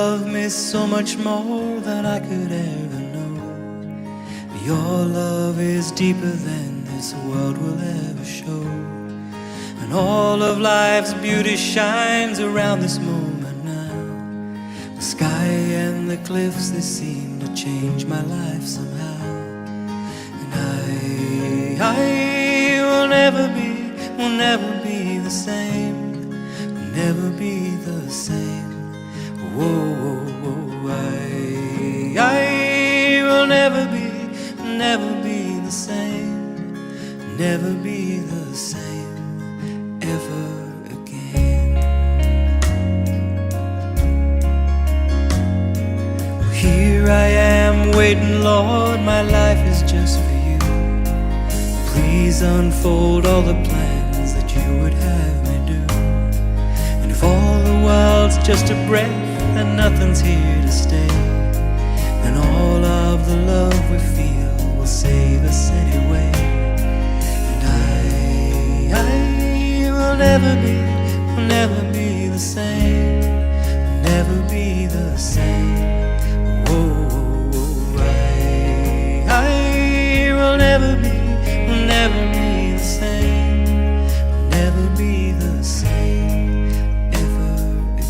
love me so much more than I could ever know. Your love is deeper than this world will ever show. And all of life's beauty shines around this moment now. The sky and the cliffs, they seem to change my life somehow. And I will never be the same, will never be the same. Whoa, I will never be the same, never be the same ever again. Well, here I am waiting, Lord, my life is just for you. Please unfold all the plans that you would have me do. And if all the world's just a breath and nothing's here to stay, then all of the love we feel will save us anyway. And I will never be the same, will never be the same. Whoa, I will never be the same, will never be the same ever again.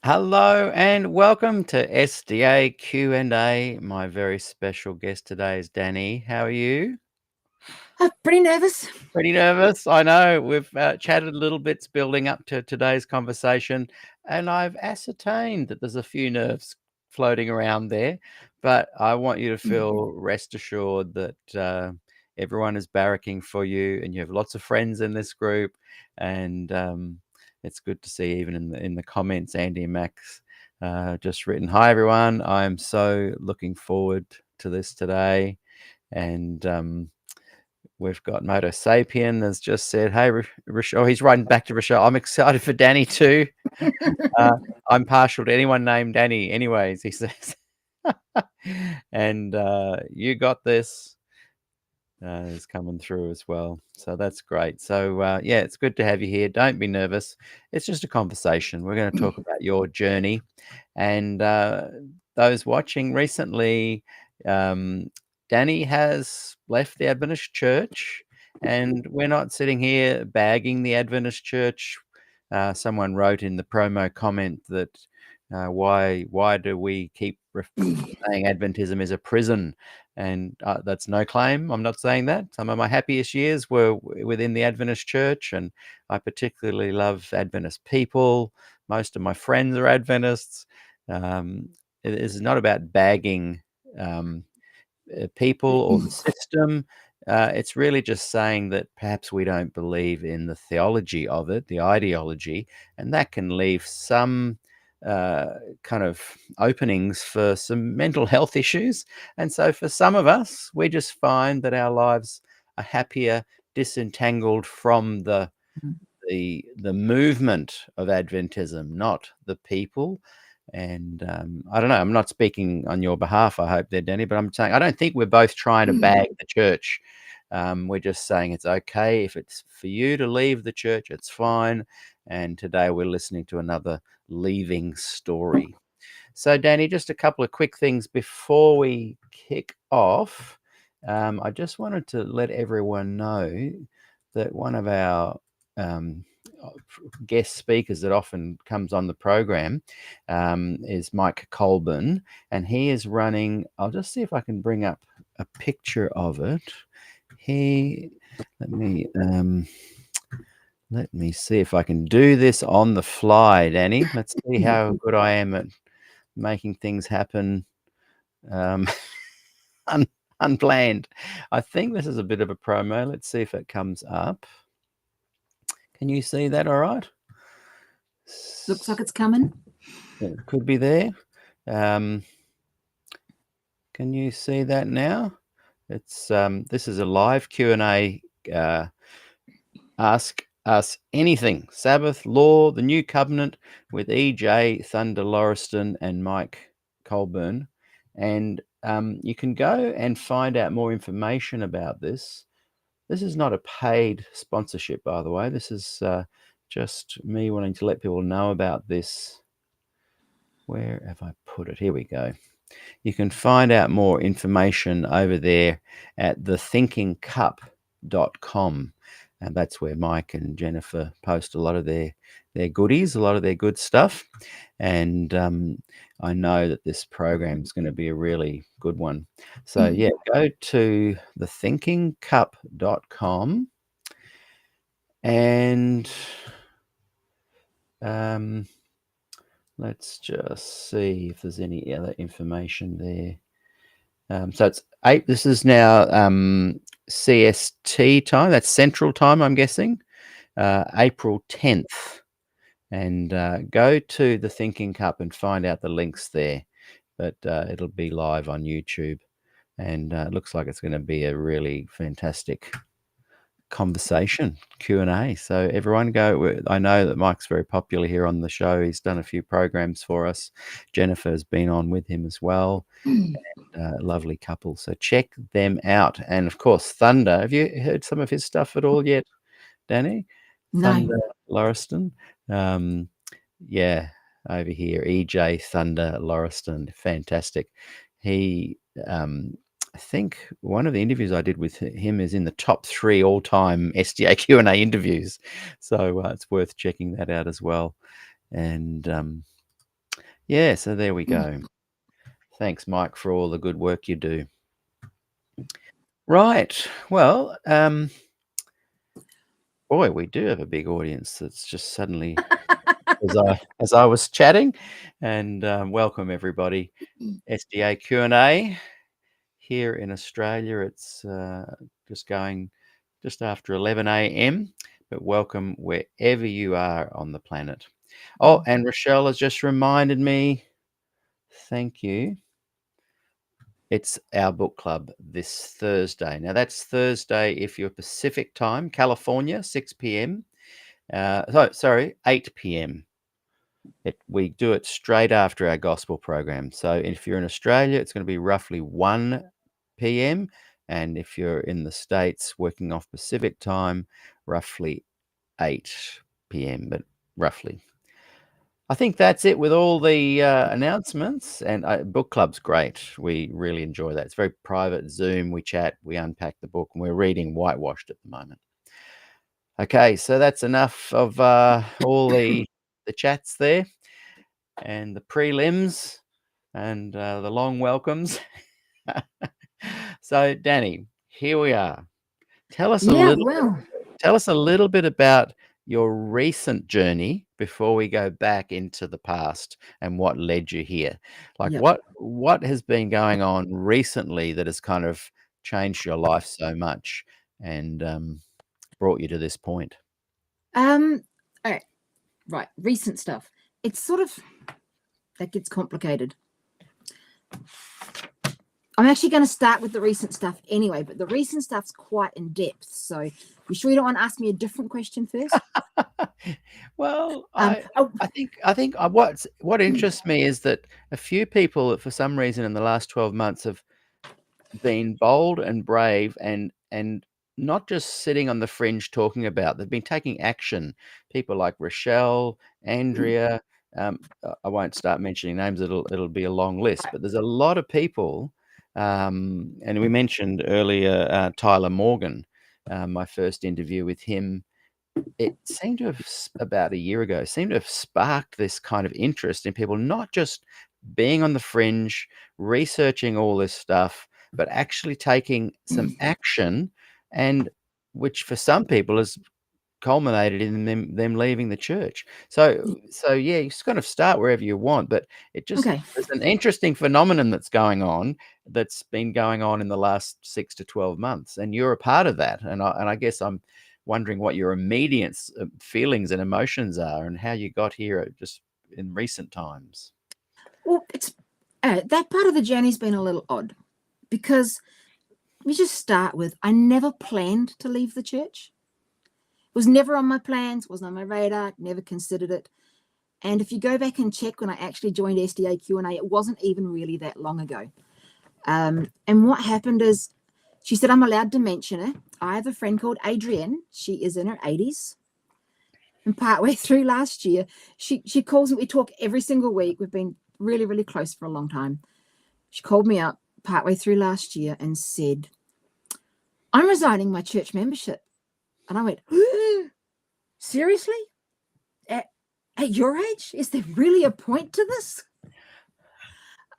Hello and welcome to SDAQ&A. My very special guest today is Dani. How are you? Pretty nervous. Pretty nervous. I know. We've chatted a little bits building up to today's conversation, and I've ascertained that there's a few nerves floating around there. But I want you to feel rest assured that everyone is barracking for you, and you have lots of friends in this group, and it's good to see even in the comments, Andy and Max just written, "Hi everyone, I'm so looking forward to this today. And we've got Moto Sapien has just said, hey, Rochelle. Oh, he's writing back to Rochelle. I'm excited for Dani too. I'm partial to anyone named Dani anyways, he says. And you got this is coming through as well. So that's great. So yeah, it's good to have you here. Don't be nervous. It's just a conversation. We're going to talk about your journey. And those watching recently, Dani has left the Adventist Church, and we're not sitting here bagging the Adventist Church. Someone wrote in the promo comment that why do we keep saying Adventism is a prison? And that's no claim. I'm not saying that. Some of my happiest years were within the Adventist Church, and I particularly love Adventist people. Most of my friends are Adventists. It is not about bagging people or the system. It's really just saying that perhaps we don't believe in the theology of it, the ideology, and that can leave some kind of openings for some mental health issues. And so for some of us, we just find that our lives are happier, disentangled from the movement of Adventism, not the people. And I don't know, I'm not speaking on your behalf, I hope there, Dani, but I'm saying I don't think we're both trying to bag the church. We're just saying it's okay if it's for you to leave the church, it's fine. And today we're listening to another leaving story. So, Dani, just a couple of quick things before we kick off. I just wanted to let everyone know that one of our guest speakers that often comes on the program is Mike Colburn, and he is running, I'll just see if I can bring up a picture of it. Let me see if I can do this on the fly, Dani. Let's see how good I am at making things happen unplanned. I think this is a bit of a promo. Let's see if it comes up. Can you see that all right? Looks like it's coming. It could be there. Can you see that now? It's this is a live Q&A. Ask us anything. Sabbath, law, the new covenant with EJ Thunder Lauriston and Mike Colburn. And you can go and find out more information about this. This is not a paid sponsorship, by the way. This is just me wanting to let people know about this. Where have I put it? Here we go. You can find out more information over there at thethinkingcup.com. And that's where Mike and Jennifer post a lot of their goodies, a lot of their good stuff. And I know that this program is going to be a really good one. So, yeah, go to thethinkingcup.com and let's just see if there's any other information there. So it's 8. This is now CST time. That's Central Time, I'm guessing. April 10th. And go to the Thinking Cup and find out the links there. But it'll be live on YouTube. And it looks like it's going to be a really fantastic conversation, Q&A. So everyone go. I know that Mike's very popular here on the show. He's done a few programs for us. Jennifer's been on with him as well. Lovely couple. So check them out. And of course, Thunder. Have you heard some of his stuff at all yet, Dani? No. Thunder Lauriston. Yeah, over here, EJ Thunder Lauriston. Fantastic. He I think one of the interviews I did with him is in the top 3 all-time SDAQ&A interviews. So it's worth checking that out as well. And yeah, so there we go. Thanks, Mike, for all the good work you do. Right. Well, boy, we do have a big audience that's just suddenly as I was chatting. And welcome, everybody. SDA Q&A. Here in Australia, it's just going just after 11 a.m., but welcome wherever you are on the planet. Oh, and Rochelle has just reminded me, thank you, It's our book club this Thursday. Now, that's Thursday if you're Pacific time, California, 6 p.m. 8 p.m. We do it straight after our gospel program. So if you're in Australia, it's going to be roughly 1 p.m. And if you're in the States working off Pacific time, roughly 8 p.m., but roughly. I think that's it with all the announcements. And book club's great. We really enjoy that. It's very private Zoom. We chat, we unpack the book, and we're reading Whitewashed at the moment. Okay, so that's enough of all the chats there and the prelims and the long welcomes. So, Dani, here we are. Tell us a little bit about your recent journey before we go back into the past and what led you here. Like, Yep. what has been going on recently that has kind of changed your life so much and brought you to this point? All right. Recent stuff. It's sort of, that gets complicated. I'm actually going to start with the recent stuff anyway, but the recent stuff's quite in depth. So you sure you don't want to ask me a different question first? Well, I think what interests me is that a few people, for some reason, in the last 12 months have been bold and brave and not just sitting on the fringe talking about. They've been taking action. People like Rochelle, Andrea. I won't start mentioning names. It'll be a long list. But there's a lot of people. And we mentioned earlier Tyler Morgan. My first interview with him. It seemed to have, about a year ago, sparked this kind of interest in people not just being on the fringe, researching all this stuff, but actually taking some action, and which for some people has culminated in them leaving the church. So yeah, you just kind of start wherever you want, but there's an interesting phenomenon that's going on, that's been going on in the last 6 to 12 months, and you're a part of that. And I guess I'm wondering what your immediate feelings and emotions are, and how you got here just in recent times. Well, it's that part of the journey's been a little odd, because we just start with, I never planned to leave the church. It was never on my plans, wasn't on my radar, never considered it. And if you go back and check when I actually joined SDAQ&A, it wasn't even really that long ago. And what happened is, she said I'm allowed to mention it. I have a friend called Adrienne. She is in her 80s. And partway through last year, she calls me. We talk every single week. We've been really, really close for a long time. She called me up partway through last year and said, I'm resigning my church membership. And I went, seriously? At your age? Is there really a point to this?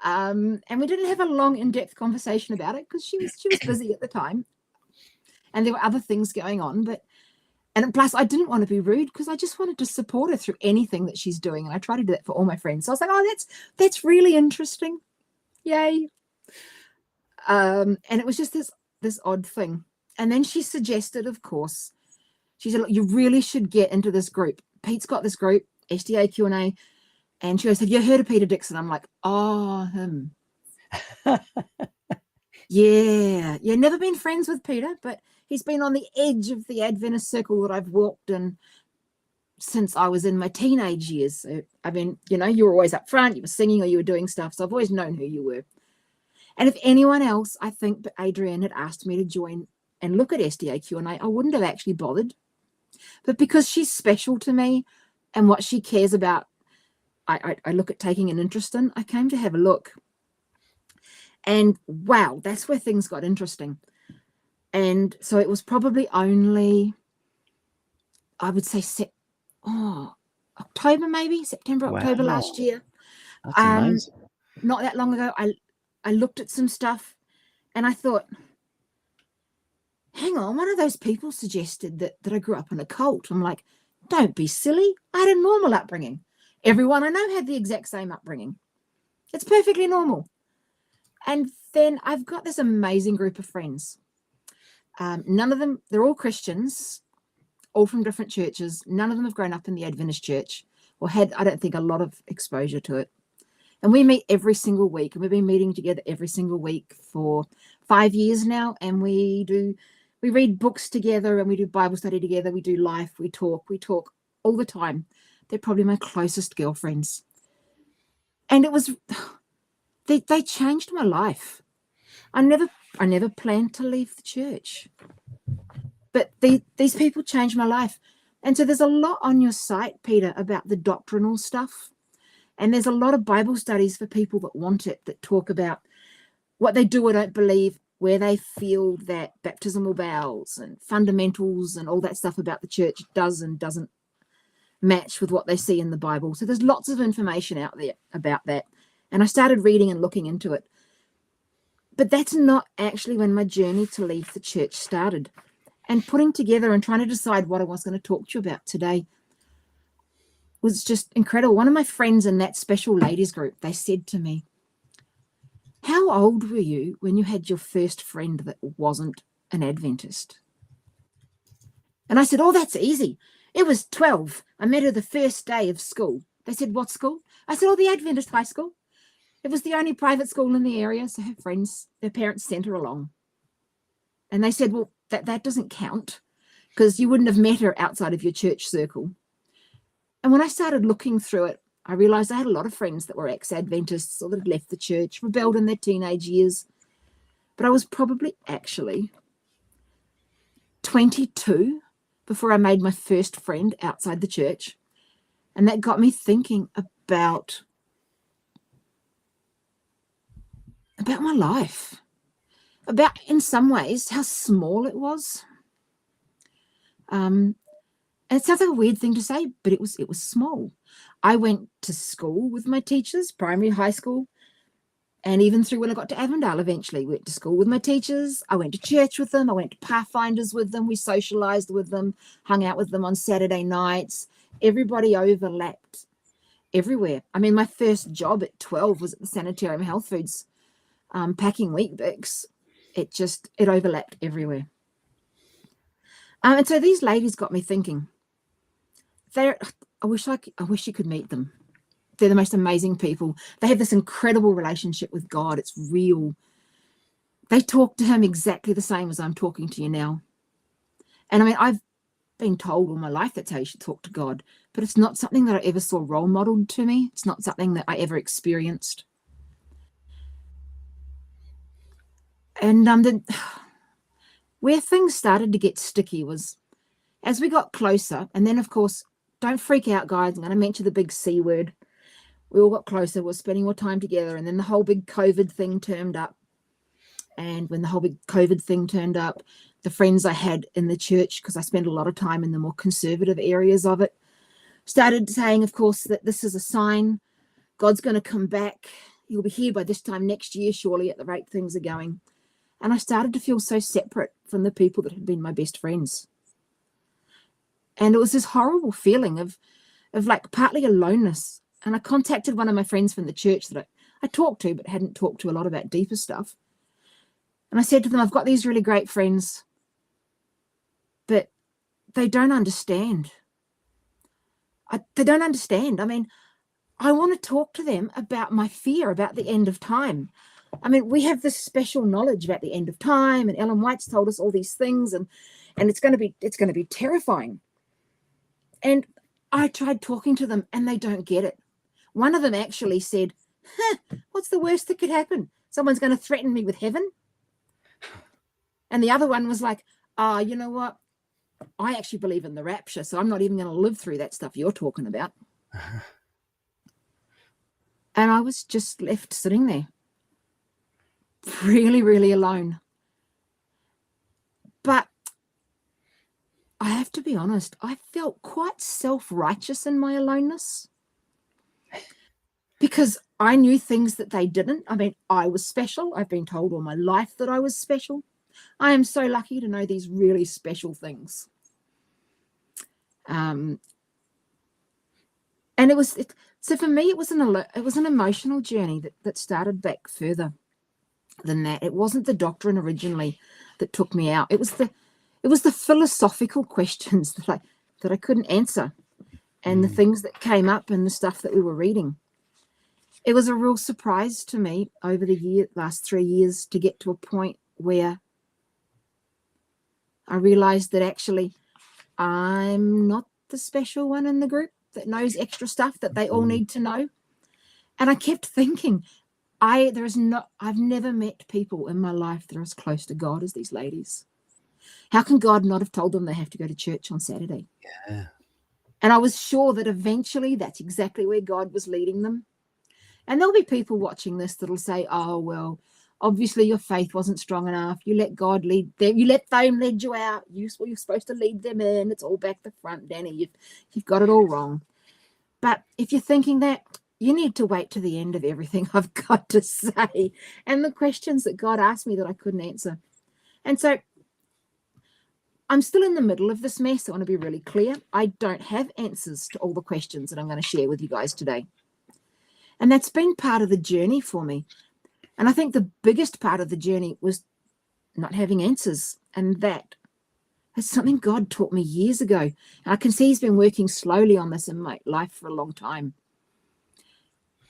And we didn't have a long, in-depth conversation about it, because she was busy at the time, and there were other things going on. And plus, I didn't want to be rude, because I just wanted to support her through anything that she's doing, and I try to do that for all my friends. So I was like, "Oh, that's really interesting, yay!" And it was just this odd thing. And then she suggested, of course, she said, "Look, you really should get into this group. Pete's got this group, SDAQ&A." And she goes, "Have you heard of Peter Dixon?" I'm like, "Oh, him." Yeah, never been friends with Peter, but he's been on the edge of the Adventist circle that I've walked in since I was in my teenage years. So, I mean, you were always up front, you were singing or you were doing stuff, so I've always known who you were. And if anyone else, I think Adrienne had asked me to join and look at SDAQ&A, I wouldn't have actually bothered. But because she's special to me and what she cares about, I look at taking an interest in, I came to have a look. And wow, that's where things got interesting. And so it was probably only, I would say, October, maybe September, October last year. That's amazing. Not that long ago, I looked at some stuff and I thought, hang on, one of those people suggested that I grew up in a cult. I'm like, don't be silly. I had a normal upbringing. Everyone I know had the exact same upbringing. It's perfectly normal. And then I've got this amazing group of friends. None of them, they're all Christians, all from different churches. None of them have grown up in the Adventist church or had, I don't think, a lot of exposure to it. And we meet every single week, and we've been meeting together every single week for 5 years now. And we read books together, and we do Bible study together. We do life. We talk all the time. They're probably my closest girlfriends. And they changed my life. I never planned to leave the church, but these people changed my life. And so there's a lot on your site, Peter, about the doctrinal stuff. And there's a lot of Bible studies for people that want it, that talk about what they do or don't believe, where they feel that baptismal vows and fundamentals and all that stuff about the church does and doesn't match with what they see in the Bible. So there's lots of information out there about that. And I started reading and looking into it. But that's not actually when my journey to leave the church started. And putting together and trying to decide what I was going to talk to you about today was just incredible. One of my friends in that special ladies group, they said to me, how old were you when you had your first friend that wasn't an Adventist? And I said, oh, that's easy. It was 12. I met her the first day of school. They said, what school? I said, oh, the Adventist high school. It was the only private school in the area, so her parents sent her along. And they said, well, that doesn't count because you wouldn't have met her outside of your church circle. And when I started looking through it, I realized I had a lot of friends that were ex-Adventists or that had left the church, rebelled in their teenage years. But I was probably actually 22 before I made my first friend outside the church. And that got me thinking about my life, about, in some ways, how small it was. And it sounds like a weird thing to say, but it was small. I went to school with my teachers, primary, high school, and even through when I got to Avondale eventually. Went to school with my teachers. I went to church with them. I went to Pathfinders with them. We socialized with them, hung out with them on Saturday nights. Everybody overlapped everywhere. I mean, my first job at 12 was at the Sanitarium Health Foods, packing Weet-Bix. It overlapped everywhere. And so these ladies got me thinking. I wish you could meet them. They're the most amazing people. They have this incredible relationship with God. It's real. They talk to him exactly the same as I'm talking to you now. And I mean, I've been told all my life that's how you should talk to God, but it's not something that I ever saw role modeled to me. It's not something that I ever experienced. And where things started to get sticky was as we got closer, and then, of course, don't freak out, guys. I'm going to mention the big C word. We all got closer. We're spending more time together. And then the whole big COVID thing turned up. And when the whole big COVID thing turned up, the friends I had in the church, because I spent a lot of time in the more conservative areas of it, started saying, of course, that this is a sign. God's going to come back. He'll be here by this time next year, surely, at the rate things are going. And I started to feel so separate from the people that had been my best friends. And it was this horrible feeling of like partly aloneness. And I contacted one of my friends from the church that I talked to, but hadn't talked to a lot about deeper stuff. And I said to them, I've got these really great friends, but they don't understand. They don't understand. I mean, I want to talk to them about my fear about the end of time. I mean, we have this special knowledge about the end of time, and Ellen White's told us all these things, and it's going to be terrifying. And I tried talking to them, and they don't get it. One of them actually said, what's the worst that could happen? Someone's going to threaten me with heaven. And the other one was like, you know what? I actually believe in the rapture, so I'm not even going to live through that stuff you're talking about. And I was just left sitting there, really, really alone. But I have to be honest, I felt quite self-righteous in my aloneness because I knew things that they didn't. I mean, I was special. I've been told all my life that I was special. I am so lucky to know these really special things. And so for me, it was an emotional journey that started back further than that. It wasn't the doctrine originally that took me out. It was the philosophical questions that I couldn't answer, and the things that came up and the stuff that we were reading. It was a real surprise to me over the last 3 years to get to a point where I realized that actually I'm not the special one in the group that knows extra stuff that they all need to know. And I kept thinking, I've never met people in my life that are as close to God as these ladies. How can God not have told them they have to go to church on Saturday? Yeah. And I was sure that eventually that's exactly where God was leading them. And there'll be people watching this that'll say, oh, well, obviously your faith wasn't strong enough. You let God lead them. You let them lead you out. You're supposed to lead them in. It's all back the front, Dani. You've got it all wrong. But if you're thinking that, you need to wait to the end of everything I've got to say and the questions that God asked me that I couldn't answer. And so I'm still in the middle of this mess. I want to be really clear. I don't have answers to all the questions that I'm going to share with you guys today. And that's been part of the journey for me. And I think the biggest part of the journey was not having answers. And that's something God taught me years ago. And I can see he's been working slowly on this in my life for a long time.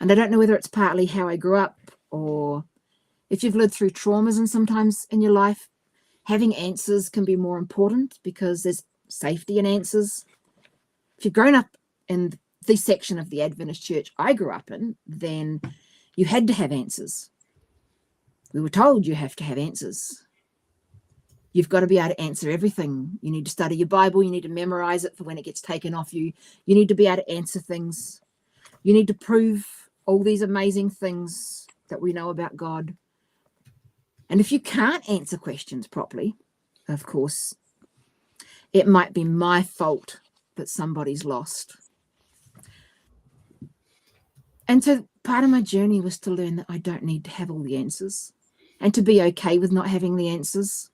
And I don't know whether it's partly how I grew up or if you've lived through traumas and sometimes in your life, having answers can be more important because there's safety in answers. If you've grown up in the section of the Adventist church I grew up in, then you had to have answers. We were told you have to have answers. You've got to be able to answer everything. You need to study your Bible. You need to memorize it for when it gets taken off you. You need to be able to answer things. You need to prove all these amazing things that we know about God. And if you can't answer questions properly, of course, it might be my fault that somebody's lost. And so part of my journey was to learn that I don't need to have all the answers and to be okay with not having the answers.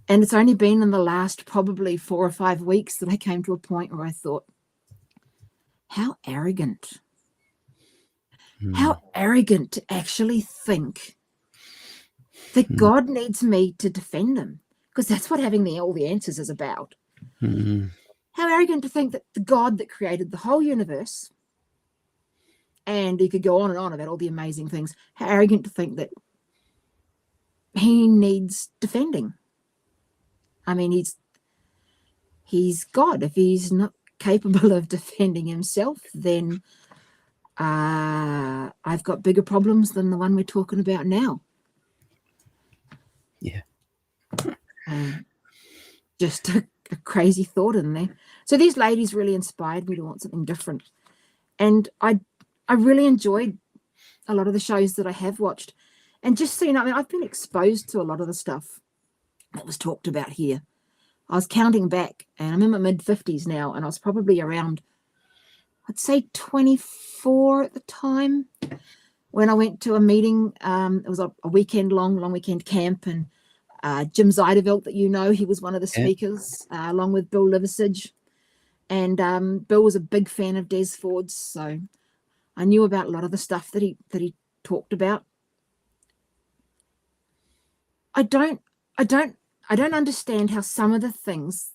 And it's only been in the last probably 4 or 5 weeks that I came to a point where I thought, how arrogant. How arrogant to actually think that God needs me to defend him, because that's what having all the answers is about. How arrogant to think that the God that created the whole universe, and you could go on and on about all the amazing things, how arrogant to think that he needs defending. I mean, he's God. If he's not capable of defending himself, then I've got bigger problems than the one we're talking about now. Yeah. Just a crazy thought in there. So these ladies really inspired me to want something different. And I really enjoyed a lot of the shows that I have watched. And just so you know, I mean, I've been exposed to a lot of the stuff that was talked about here. I was counting back, and I'm in my mid-50s now, and I was probably around, I'd say 24 at the time when I went to a meeting. It was a long weekend camp, and Jim Zeideveld, that you know, he was one of the speakers, along with Bill Liversidge. And Bill was a big fan of Des Ford's, so I knew about a lot of the stuff that he talked about. I don't understand how some of the things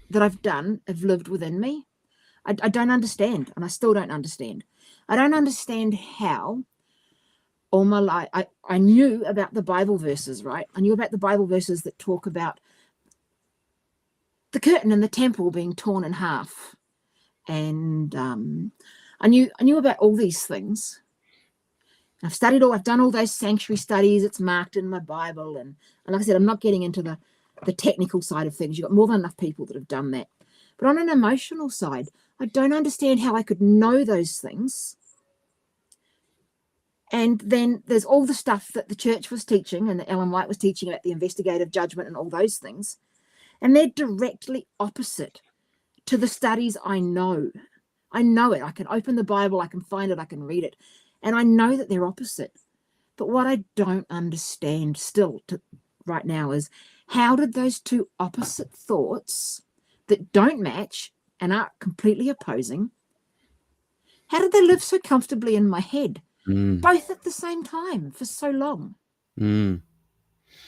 that I've done have lived within me. I don't understand, and I still don't understand. I don't understand how all my life I knew about the Bible verses, right? I knew about the Bible verses that talk about the curtain in the temple being torn in half. And I knew about all these things. I've done all those sanctuary studies. It's marked in my Bible. And like I said, I'm not getting into the technical side of things. You've got more than enough people that have done that. But on an emotional side, I don't understand how I could know those things. And then there's all the stuff that the church was teaching and that Ellen White was teaching about the investigative judgment and all those things. And they're directly opposite to the studies I know. I know it. I can open the Bible, I can find it, I can read it. And I know that they're opposite. But what I don't understand still right now is, how did those two opposite thoughts that don't match and are completely opposing, how did they live so comfortably in my head, both at the same time for so long? And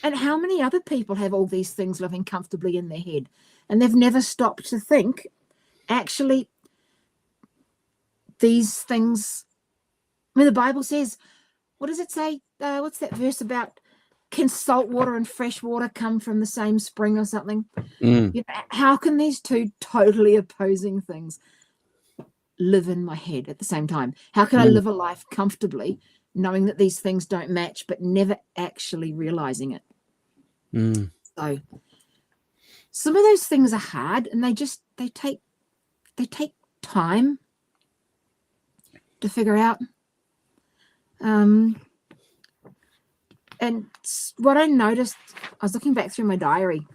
how many other people have all these things living comfortably in their head, and they've never stopped to think, actually, these things, I mean, the Bible says, what does it say? What's that verse about? Can salt water and fresh water come from the same spring or something? Mm. You know, how can these two totally opposing things live in my head at the same time? How can I live a life comfortably knowing that these things don't match, but never actually realizing it? So some of those things are hard, and they take time to figure out. And what I noticed, I was looking back through my diary.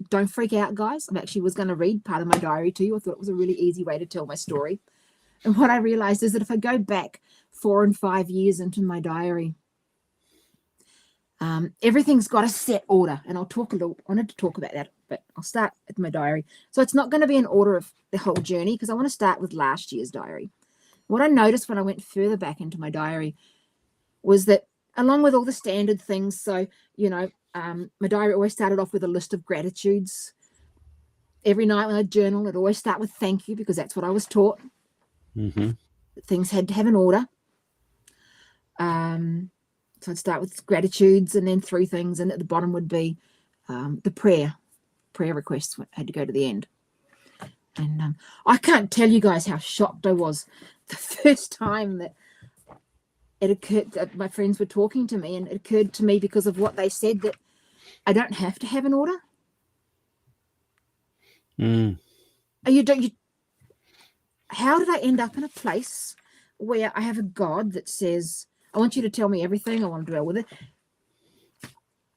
Don't freak out, guys. I actually was going to read part of my diary to you. I thought it was a really easy way to tell my story. And what I realized is that if I go back 4 and 5 years into my diary, everything's got a set order. And I wanted to talk about that, but I'll start with my diary. So it's not going to be in order of the whole journey, because I want to start with last year's diary. What I noticed when I went further back into my diary was that, along with all the standard things, so, you know, my diary always started off with a list of gratitudes. Every night when I journal, I'd always start with thank you, because that's what I was taught. Things had to have an order. So I'd start with gratitudes and then 3 things, and at the bottom would be the prayer requests had to go to the end. And I can't tell you guys how shocked I was the first time that it occurred that my friends were talking to me, and it occurred to me, because of what they said, that I don't have to have an order. How did I end up in a place where I have a God that says, I want you to tell me everything. I want to dwell with it.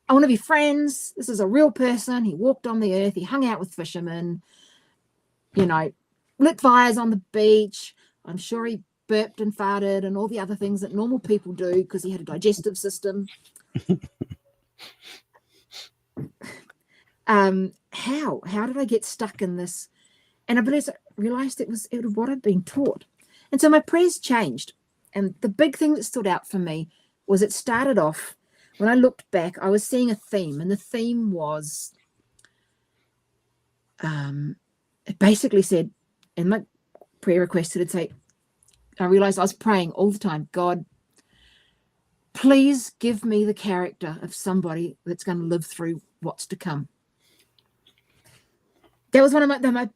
I want to be friends. This is a real person. He walked on the earth. He hung out with fishermen, you know, lit fires on the beach. I'm sure he burped and farted and all the other things that normal people do, because he had a digestive system. How did I get stuck in this? And I realized it was what I'd been taught. And so my prayers changed. And the big thing that stood out for me was, it started off, when I looked back, I was seeing a theme, and the theme was, it basically said, in my prayer request, it'd say, I realized I was praying all the time, God, please give me the character of somebody that's going to live through what's to come. That was one of my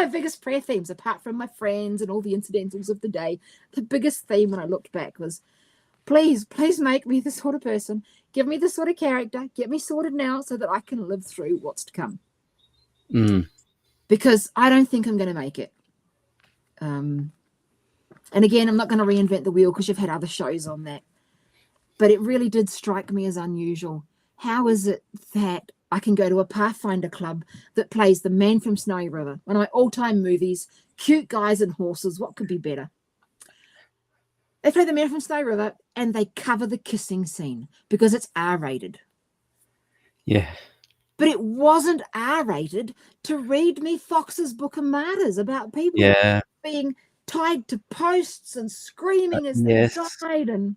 biggest prayer themes, apart from my friends and all the incidentals of the day. The biggest theme when I looked back was, please make me this sort of person. Give me this sort of character. Get me sorted now so that I can live through what's to come. Because I don't think I'm going to make it. And again, I'm not going to reinvent the wheel, because you've had other shows on that. But it really did strike me as unusual. How is it that I can go to a Pathfinder club that plays The Man from Snowy River, one of my all-time movies, cute guys and horses, what could be better? They play The Man from Snowy River, and they cover the kissing scene because it's R-rated. Yeah. But it wasn't R-rated to read me Fox's Book of Martyrs about people being tied to posts and screaming as they died.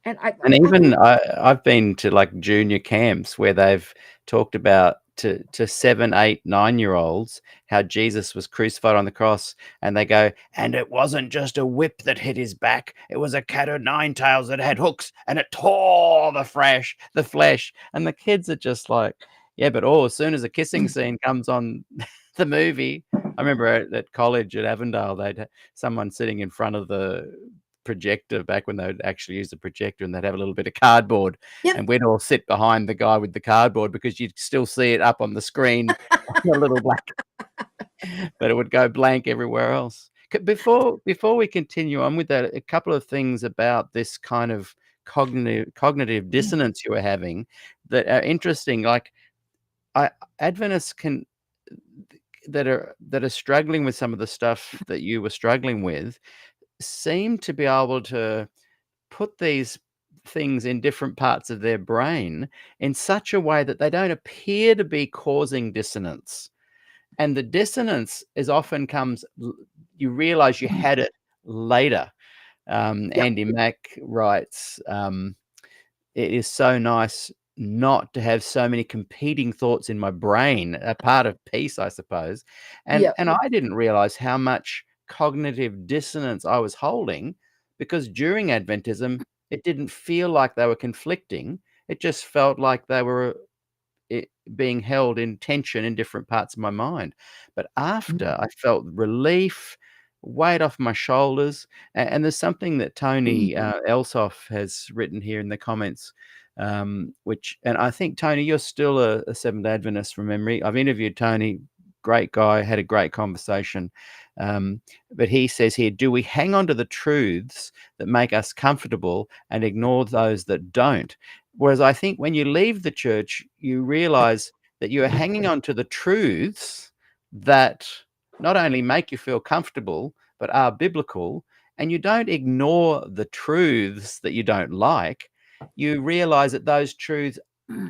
I've been to like junior camps where they've talked about to 7, 8, 9-year-olds how Jesus was crucified on the cross, and they go, and it wasn't just a whip that hit his back, it was a cat o' nine tails that had hooks, and it tore the flesh, and the kids are just like, yeah, but as soon as a kissing scene comes on the movie. I remember at college at Avondale, they'd have someone sitting in front of the projector back when they'd actually use the projector, and they'd have a little bit of cardboard, and we'd all sit behind the guy with the cardboard, because you'd still see it up on the screen, a little black, but it would go blank everywhere else. Before we continue on with that, a couple of things about this kind of cognitive dissonance you were having that are interesting. Like, Adventists that are struggling with some of the stuff that you were struggling with seem to be able to put these things in different parts of their brain in such a way that they don't appear to be causing dissonance. And the dissonance is often comes, you realize you had it later. Andy Mack writes, it is so nice not to have so many competing thoughts in my brain, a part of peace, I suppose. And I didn't realize how much cognitive dissonance I was holding, because during Adventism, it didn't feel like they were conflicting. It just felt like they were being held in tension in different parts of my mind. But after, I felt relief, weight off my shoulders. And there's something that Tony Elsoff has written here in the comments, which, and I think, Tony, you're still a Seventh-day Adventist from memory. I've interviewed Tony, great guy, had a great conversation. But he says here, do we hang on to the truths that make us comfortable and ignore those that don't? Whereas I think when you leave the church, you realize that you are hanging on to the truths that not only make you feel comfortable, but are biblical, and you don't ignore the truths that you don't like. You realize that those truths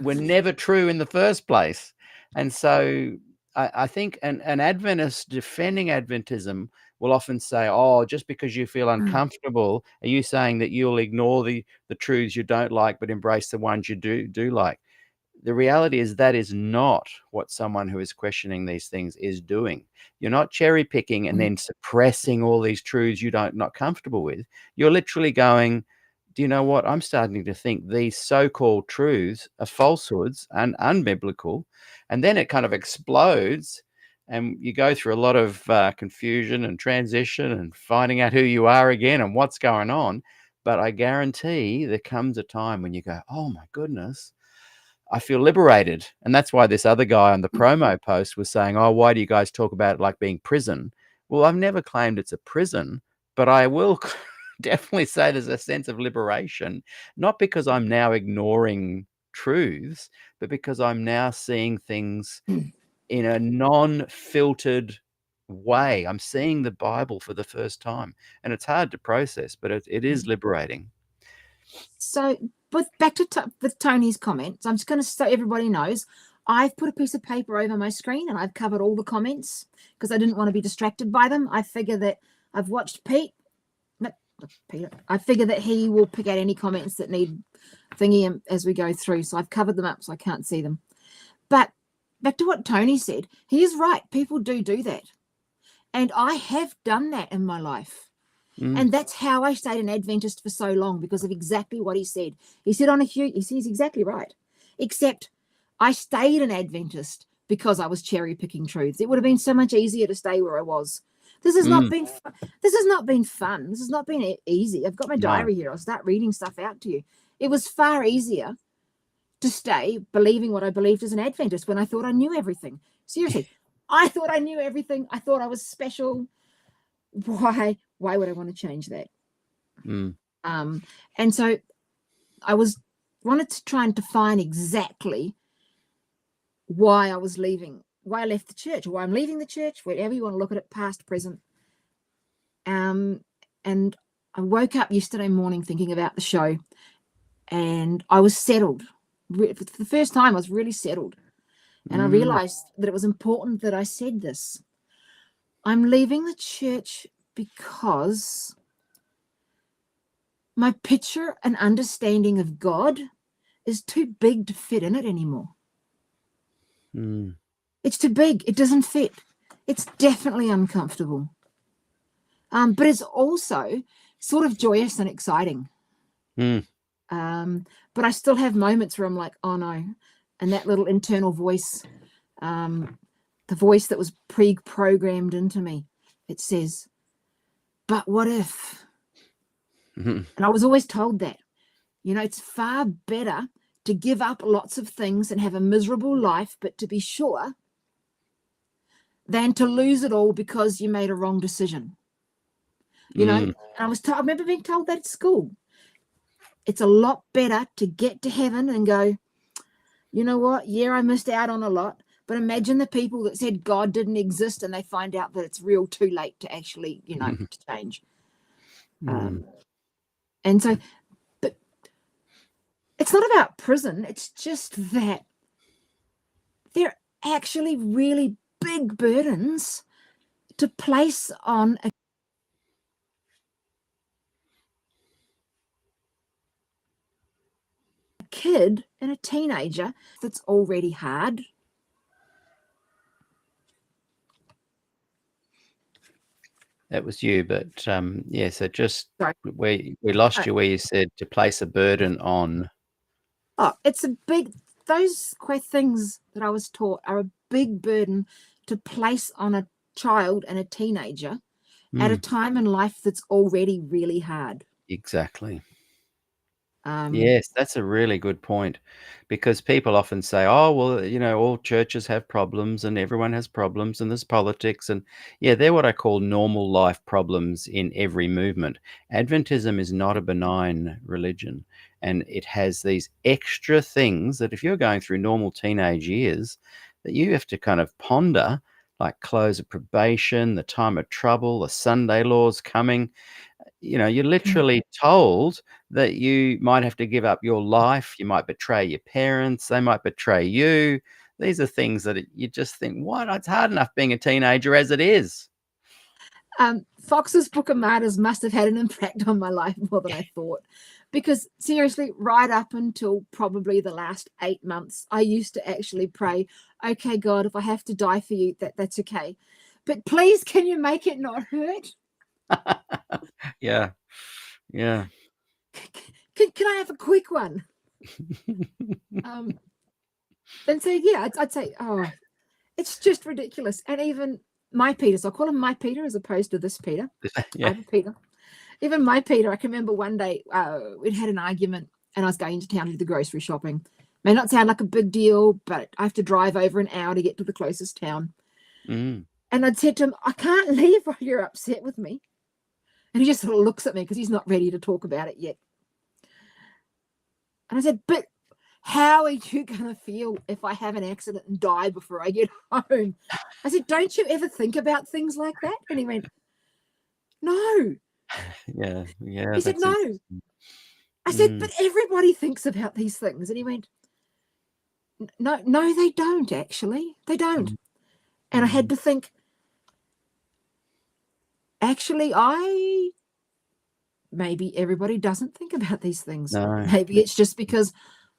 were never true in the first place. And so I think an Adventist defending Adventism will often say, oh, just because you feel uncomfortable, are you saying that you'll ignore the truths you don't like but embrace the ones you do like? The reality is that is not what someone who is questioning these things is doing. You're not cherry picking and then suppressing all these truths not comfortable with. You're literally going, do you know what? I'm starting to think these so-called truths are falsehoods and unbiblical. And then it kind of explodes, and you go through a lot of confusion and transition and finding out who you are again and what's going on. But I guarantee there comes a time when you go, oh my goodness, I feel liberated. And that's why this other guy on the promo post was saying, oh, why do you guys talk about it like being prison? Well, I've never claimed it's a prison, but I will definitely say there's a sense of liberation, not because I'm now ignoring truths, but because I'm now seeing things in a non-filtered way. I'm seeing the Bible for the first time, and it's hard to process, but it is liberating. So, but back to with Tony's comments, I'm just going to, so everybody knows, I've put a piece of paper over my screen and I've covered all the comments because I didn't want to be distracted by them. I figure that I've watched Peter. I figure that he will pick out any comments that need thingy as we go through. So I've covered them up so I can't see them. But back to what Tony said, he is right. People do that. And I have done that in my life. And that's how I stayed an Adventist for so long, because of exactly what he said. He said he's exactly right. Except I stayed an Adventist because I was cherry picking truths. It would have been so much easier to stay where I was. This has not been fun. This has not been fun. This has not been easy. I've got my diary here. I'll start reading stuff out to you. It was far easier to stay believing what I believed as an Adventist when I thought I knew everything. Seriously, I thought I knew everything. I thought I was special. Why would I want to change that? And so I wanted to try and define exactly why I was leaving, why I left the church, or why I'm leaving the church, whatever you want to look at it, past, present. And I woke up yesterday morning thinking about the show, and I was settled. For the first time, I was really settled. And I realized that it was important that I said this. I'm leaving the church because my picture and understanding of God is too big to fit in it anymore. It's too big. It doesn't fit. It's definitely uncomfortable. But it's also sort of joyous and exciting. But I still have moments where I'm like, oh no. And that little internal voice, the voice that was pre-programmed into me, it says, but what if? And I was always told that, it's far better to give up lots of things and have a miserable life, but to be sure, than to lose it all because you made a wrong decision. And I remember being told that at school. It's a lot better to get to heaven and go, you know what? Yeah, I missed out on a lot. But imagine the people that said God didn't exist and they find out that it's real too late to actually, to change. And so, but it's not about prison. It's just that they're actually really big burdens to place on a kid and a teenager that's already hard. That was you, but yeah. So just Sorry. we lost Uh, you where you said to place a burden on. Oh, it's a big, those things that I was taught are a big burden to place on a child and a teenager at a time in life that's already really hard. Exactly. Um, Yes, that's a really good point, because people often say, "Oh, well, all churches have problems and everyone has problems and there's politics." And yeah, they're what I call normal life problems in every movement. Adventism is not a benign religion, and it has these extra things that if you're going through normal teenage years, that you have to kind of ponder, like close of probation, the time of trouble, the Sunday laws coming. You're literally told that you might have to give up your life. You might betray your parents. They might betray you. These are things that you just think, what? It's hard enough being a teenager as it is. Fox's Book of Martyrs must have had an impact on my life more than I thought. Because seriously, right up until probably the last 8 months, I used to actually pray, okay, God, if I have to die for you, that's okay. But please, can you make it not hurt? Yeah. Yeah. Can I have a quick one? And so, yeah, I'd say, oh, it's just ridiculous. And even my Peter, so I call him my Peter as opposed to this Peter. Yeah. I have a Peter. Even my Peter, I can remember one day we'd had an argument and I was going into town to do the grocery shopping. May not sound like a big deal, but I have to drive over an hour to get to the closest town. And I'd said to him, I can't leave while you're upset with me. And he just sort of looks at me because he's not ready to talk about it yet. And I said, but how are you going to feel if I have an accident and die before I get home? I said, don't you ever think about things like that? And he went, no. Yeah. He said, no. I said, but everybody thinks about these things. And he went, no, they don't, actually. They don't. And I had to think, actually, maybe everybody doesn't think about these things. No. Maybe it's just because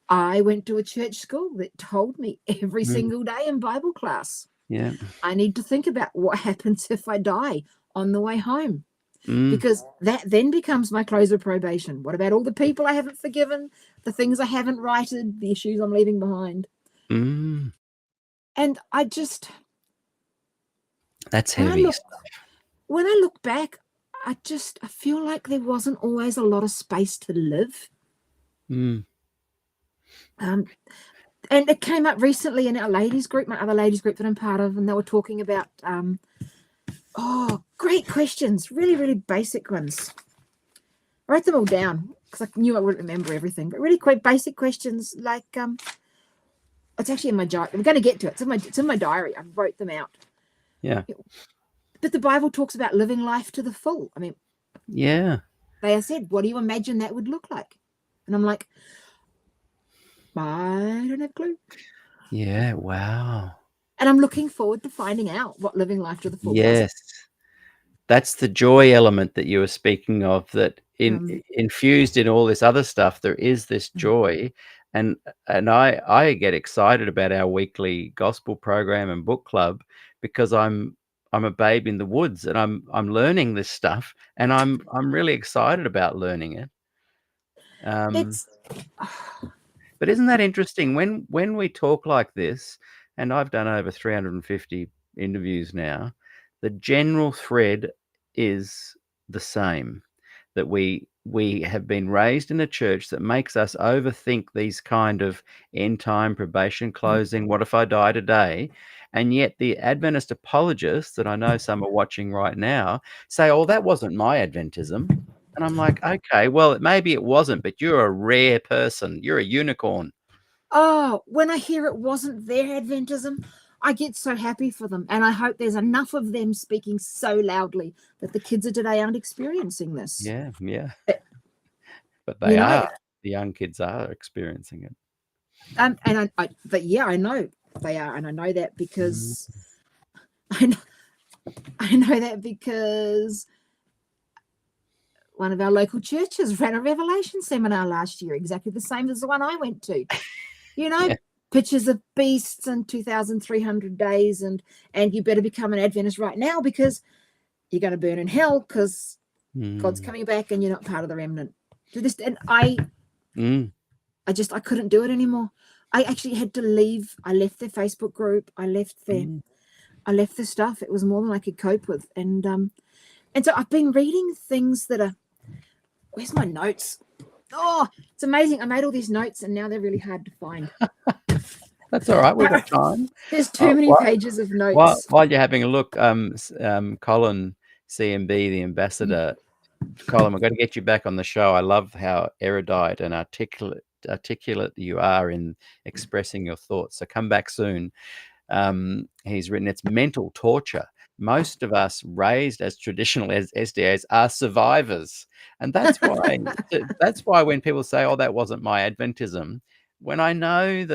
I went to a church school that told me every single day in Bible class. Yeah. I need to think about what happens if I die on the way home. Because that then becomes my close of probation. What about all the people I haven't forgiven, the things I haven't righted, the issues I'm leaving behind? And I just... That's heavy. When I look back, I feel like there wasn't always a lot of space to live. And it came up recently in our ladies group, my other ladies group that I'm part of, and they were talking about... great questions. Really, really basic ones. I wrote them all down because I knew I wouldn't remember everything, but really quite basic questions like, it's actually in my diary. I'm going to get to it. It's in my diary. I wrote them out. Yeah. But the Bible talks about living life to the full. I mean, yeah. They said, what do you imagine that would look like? And I'm like, I don't have a clue. Yeah. Wow. And I'm looking forward to finding out what living life to the full Yes. That's the joy element that you were speaking of, that infused in all this other stuff, there is this joy. And I get excited about our weekly gospel program and book club because I'm a babe in the woods and I'm learning this stuff and I'm really excited about learning it. But isn't that interesting when we talk like this, and I've done over 350 interviews now, the general thread is the same, that we have been raised in a church that makes us overthink these kind of end time probation closing. What if I die today? And yet the Adventist apologists that I know some are watching right now say, oh, that wasn't my Adventism. And I'm like, okay, well, maybe it wasn't, but you're a rare person. You're a unicorn. Oh, when I hear it wasn't their Adventism, I get so happy for them. And I hope there's enough of them speaking so loudly that the kids of today aren't experiencing this. Yeah. But they are. The young kids are experiencing it. And I know they are. And I know that because I know that because one of our local churches ran a Revelation seminar last year, exactly the same as the one I went to. Pictures of beasts and 2,300 days, and you better become an Adventist right now because you're going to burn in hell because God's Mm. coming back and you're not part of the remnant. And I couldn't do it anymore. I actually had to leave. I left their Facebook group. I left the stuff. It was more than I could cope with. And so I've been reading things that are, where's my notes? Oh, it's amazing. I made all these notes and now they're really hard to find. That's all right. We've got time. There's too many pages of notes. While you're having a look, Colin CMB, the ambassador, Colin, we're going to get you back on the show. I love how erudite and articulate you are in expressing your thoughts. So come back soon. He's written, it's mental torture. Most of us raised as traditional as SDAs are survivors. And that's why when people say, oh, that wasn't my Adventism, when I know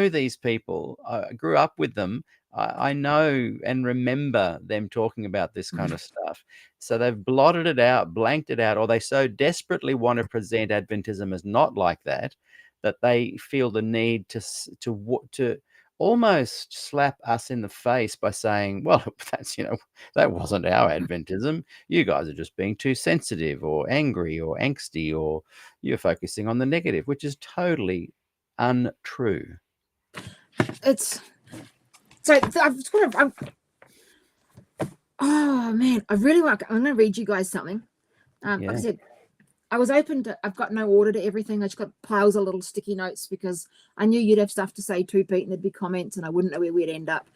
these people, I grew up with them, I know and remember them talking about this kind of stuff. So they've blotted it out, blanked it out, or they so desperately want to present Adventism as not like that, that they feel the need to almost slap us in the face by saying, well, that wasn't our Adventism. You guys are just being too sensitive or angry or angsty, or you're focusing on the negative, which is totally untrue. Oh man, I'm going to read you guys something. Like I said, I was open to, I've got no order to everything. I just got piles of little sticky notes because I knew you'd have stuff to say too, Pete, and there'd be comments and I wouldn't know where we'd end up.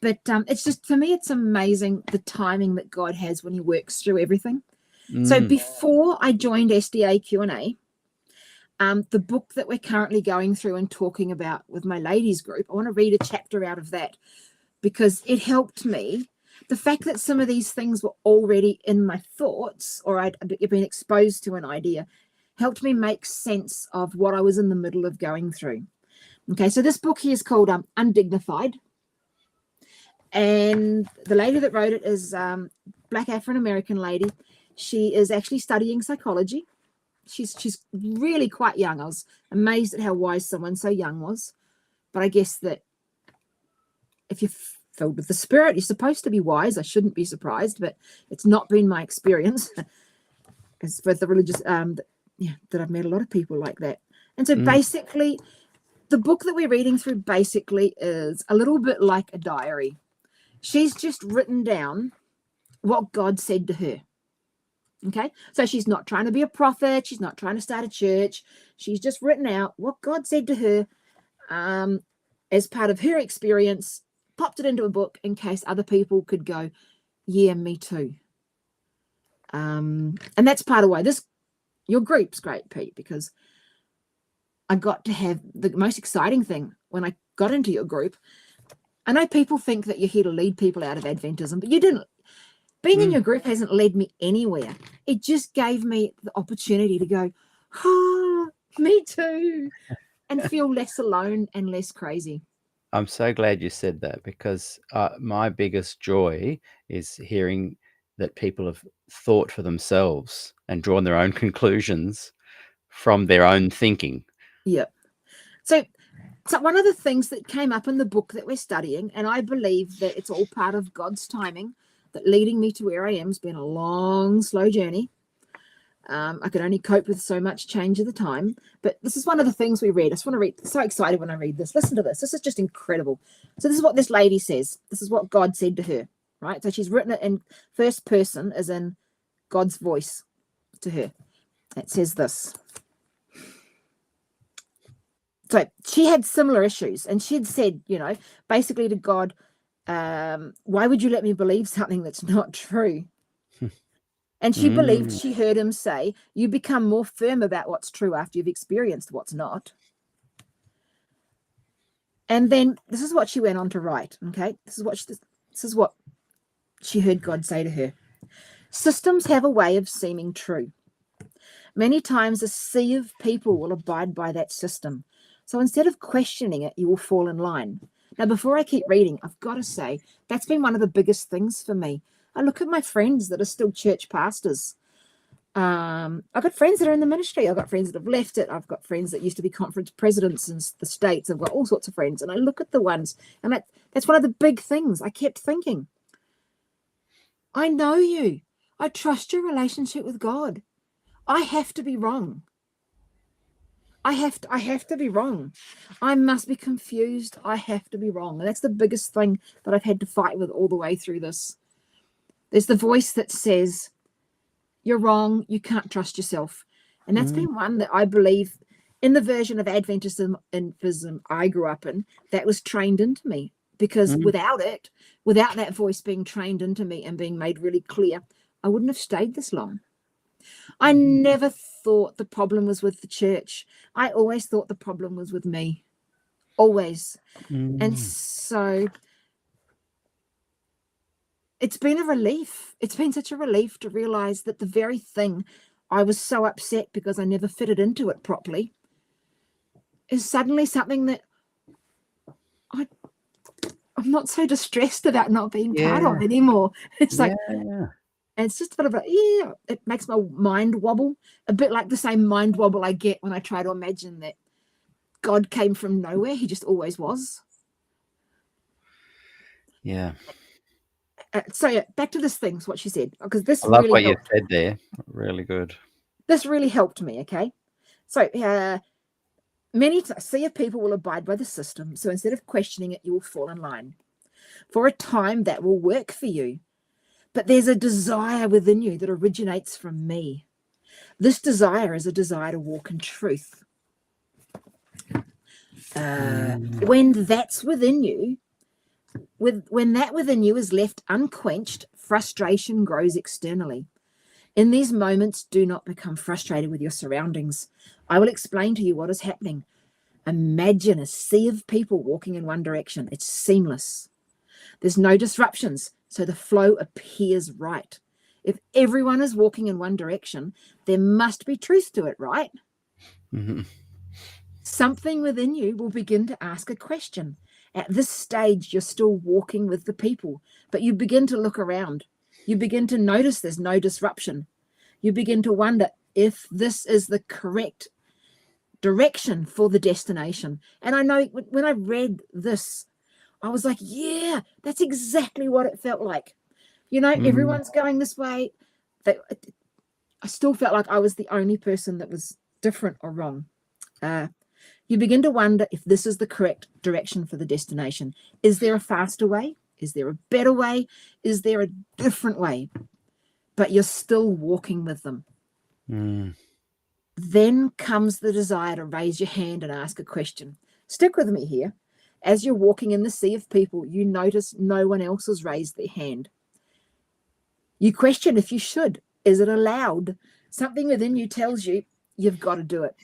But it's just, for me, it's amazing the timing that God has when he works through everything. So before I joined SDAQ&A, the book that we're currently going through and talking about with my ladies group, I want to read a chapter out of that because it helped me. The fact that some of these things were already in my thoughts or I'd been exposed to an idea helped me make sense of what I was in the middle of going through. Okay, so this book here is called Undignified. And the lady that wrote it is Black Afro-American lady. She is actually studying psychology. She's really quite young. I was amazed at how wise someone so young was. But I guess that if you're filled with the Spirit, you're supposed to be wise. I shouldn't be surprised, but it's not been my experience. As with the religious, that I've met a lot of people like that. And so basically, the book that we're reading through basically is a little bit like a diary. She's just written down what God said to her. Okay, so she's not trying to be a prophet. She's not trying to start a church. She's just written out what God said to her as part of her experience, popped it into a book in case other people could go, yeah, me too. And that's part of why your group's great, Pete, because I got to have the most exciting thing when I got into your group. I know people think that you're here to lead people out of Adventism, but you didn't. Being in your group hasn't led me anywhere. It just gave me the opportunity to go, me too, and feel less alone and less crazy. I'm so glad you said that because my biggest joy is hearing that people have thought for themselves and drawn their own conclusions from their own thinking. Yeah. So one of the things that came up in the book that we're studying, and I believe that it's all part of God's timing, that leading me to where I am has been a long, slow journey. I could only cope with so much change at the time. But this is one of the things we read. I just want to read. So excited when I read this. Listen to this. This is just incredible. So this is what this lady says. This is what God said to her, right? So she's written it in first person, as in God's voice to her. It says this. So she had similar issues. And she had said, basically to God, why would you let me believe something that's not true? And she believed she heard him say, you become more firm about what's true after you've experienced what's not. And then this is what she went on to write. Okay, this is what she heard God say to her. Systems have a way of seeming true. Many times a sea of people will abide by that system. So instead of questioning it, you will fall in line. Now, before I keep reading, I've got to say, that's been one of the biggest things for me. I look at my friends that are still church pastors. I've got friends that are in the ministry. I've got friends that have left it. I've got friends that used to be conference presidents in the States. I've got all sorts of friends. And I look at the ones, and that's one of the big things. I kept thinking, I know you. I trust your relationship with God. I have to be wrong. I have to be wrong. I must be confused. I have to be wrong. And that's the biggest thing that I've had to fight with all the way through this. There's the voice that says, you're wrong. You can't trust yourself. And that's been one that I believe in the version of Adventism I grew up in, that was trained into me. Because without that voice being trained into me and being made really clear, I wouldn't have stayed this long. I never thought the problem was with the church. I always thought the problem was with me. Always. And so it's been a relief. It's been such a relief to realize that the very thing I was so upset because I never fitted into it properly is suddenly something that I'm not so distressed about not being part of anymore. It's like, and it's just a bit of a, it makes my mind wobble, a bit like the same mind wobble I get when I try to imagine that God came from nowhere. He just always was. Yeah. So back to this thing, what she said, because this I love really what helped. you said there. Really good. This really helped me, okay? So many sea of people will abide by the system, so instead of questioning it, you will fall in line. For a time, that will work for you. But there's a desire within you that originates from me. This desire is a desire to walk in truth. When that's within you, when that within you is left unquenched, frustration grows externally. In these moments, do not become frustrated with your surroundings. I will explain to you what is happening. Imagine a sea of people walking in one direction. It's seamless. There's no disruptions, so the flow appears right. If everyone is walking in one direction, there must be truth to it, right? Something within you will begin to ask a question. At this stage, you're still walking with the people, but you begin to look around. You begin to notice there's no disruption. You begin to wonder if this is the correct direction for the destination. And I know when I read this, I was like, yeah, that's exactly what it felt like. You know, everyone's going this way. I still felt like I was the only person that was different or wrong. You begin to wonder if this is the correct direction for the destination. Is there a faster way? Is there a better way? Is there a different way? But you're still walking with them. Then comes the desire to raise your hand and ask a question. Stick with me here. As you're walking in the sea of people, you notice no one else has raised their hand. You question if you should. Is it allowed? Something within you tells you you've got to do it.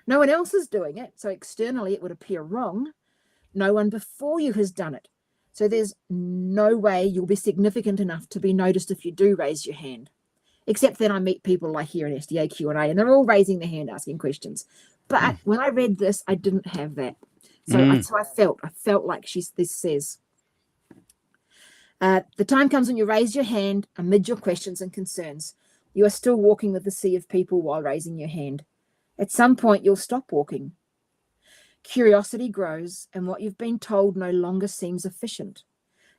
No one else is doing it, so externally it would appear wrong. No one before you has done it. So there's no way you'll be significant enough to be noticed if you do raise your hand. Except then I meet people like here in SDAQ&A, and they're all raising their hand asking questions. But when I read this, I didn't have that. So I felt like this says. The time comes when you raise your hand amid your questions and concerns. You are still walking with the sea of people while raising your hand. At some point, you'll stop walking. Curiosity grows, and what you've been told no longer seems efficient.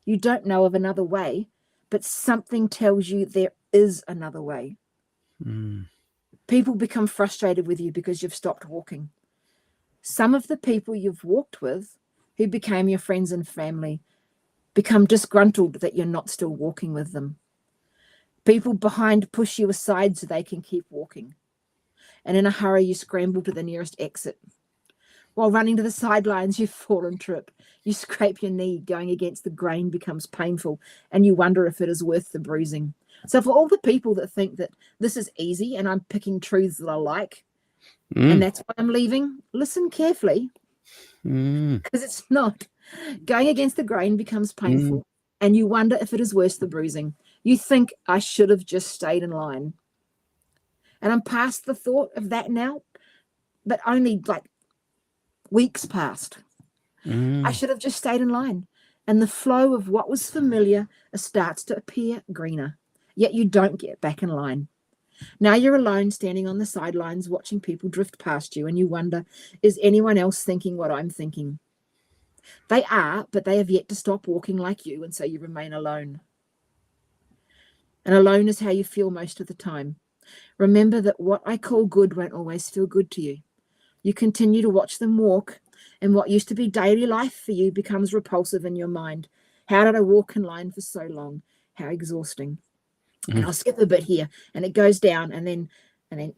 You don't know of another way, but something tells you there is another way. People become frustrated with you because you've stopped walking. Some of the people you've walked with, who became your friends and family, become disgruntled that you're not still walking with them. People behind push you aside so they can keep walking. And in a hurry, you scramble to the nearest exit. While running to the sidelines, you fall and trip. You scrape your knee, going against the grain becomes painful, and you wonder if it is worth the bruising. So for all the people that think that this is easy and I'm picking truths that I like, and that's why I'm leaving, listen carefully, because it's not. Going against the grain becomes painful, and you wonder if it is worth the bruising. You think, I should have just stayed in line. And I'm past the thought of that now, but only like weeks past. I should have just stayed in line. And the flow of what was familiar starts to appear greener, yet you don't get back in line. Now you're alone, standing on the sidelines, watching people drift past you, and you wonder, is anyone else thinking what I'm thinking? They are, but they have yet to stop walking like you, and so you remain alone. And alone is how you feel most of the time. Remember that what I call good won't always feel good to you. You continue to watch them walk, and what used to be daily life for you becomes repulsive in your mind. How did I walk in line for so long? How exhausting. And I'll skip a bit here, and it goes down, and then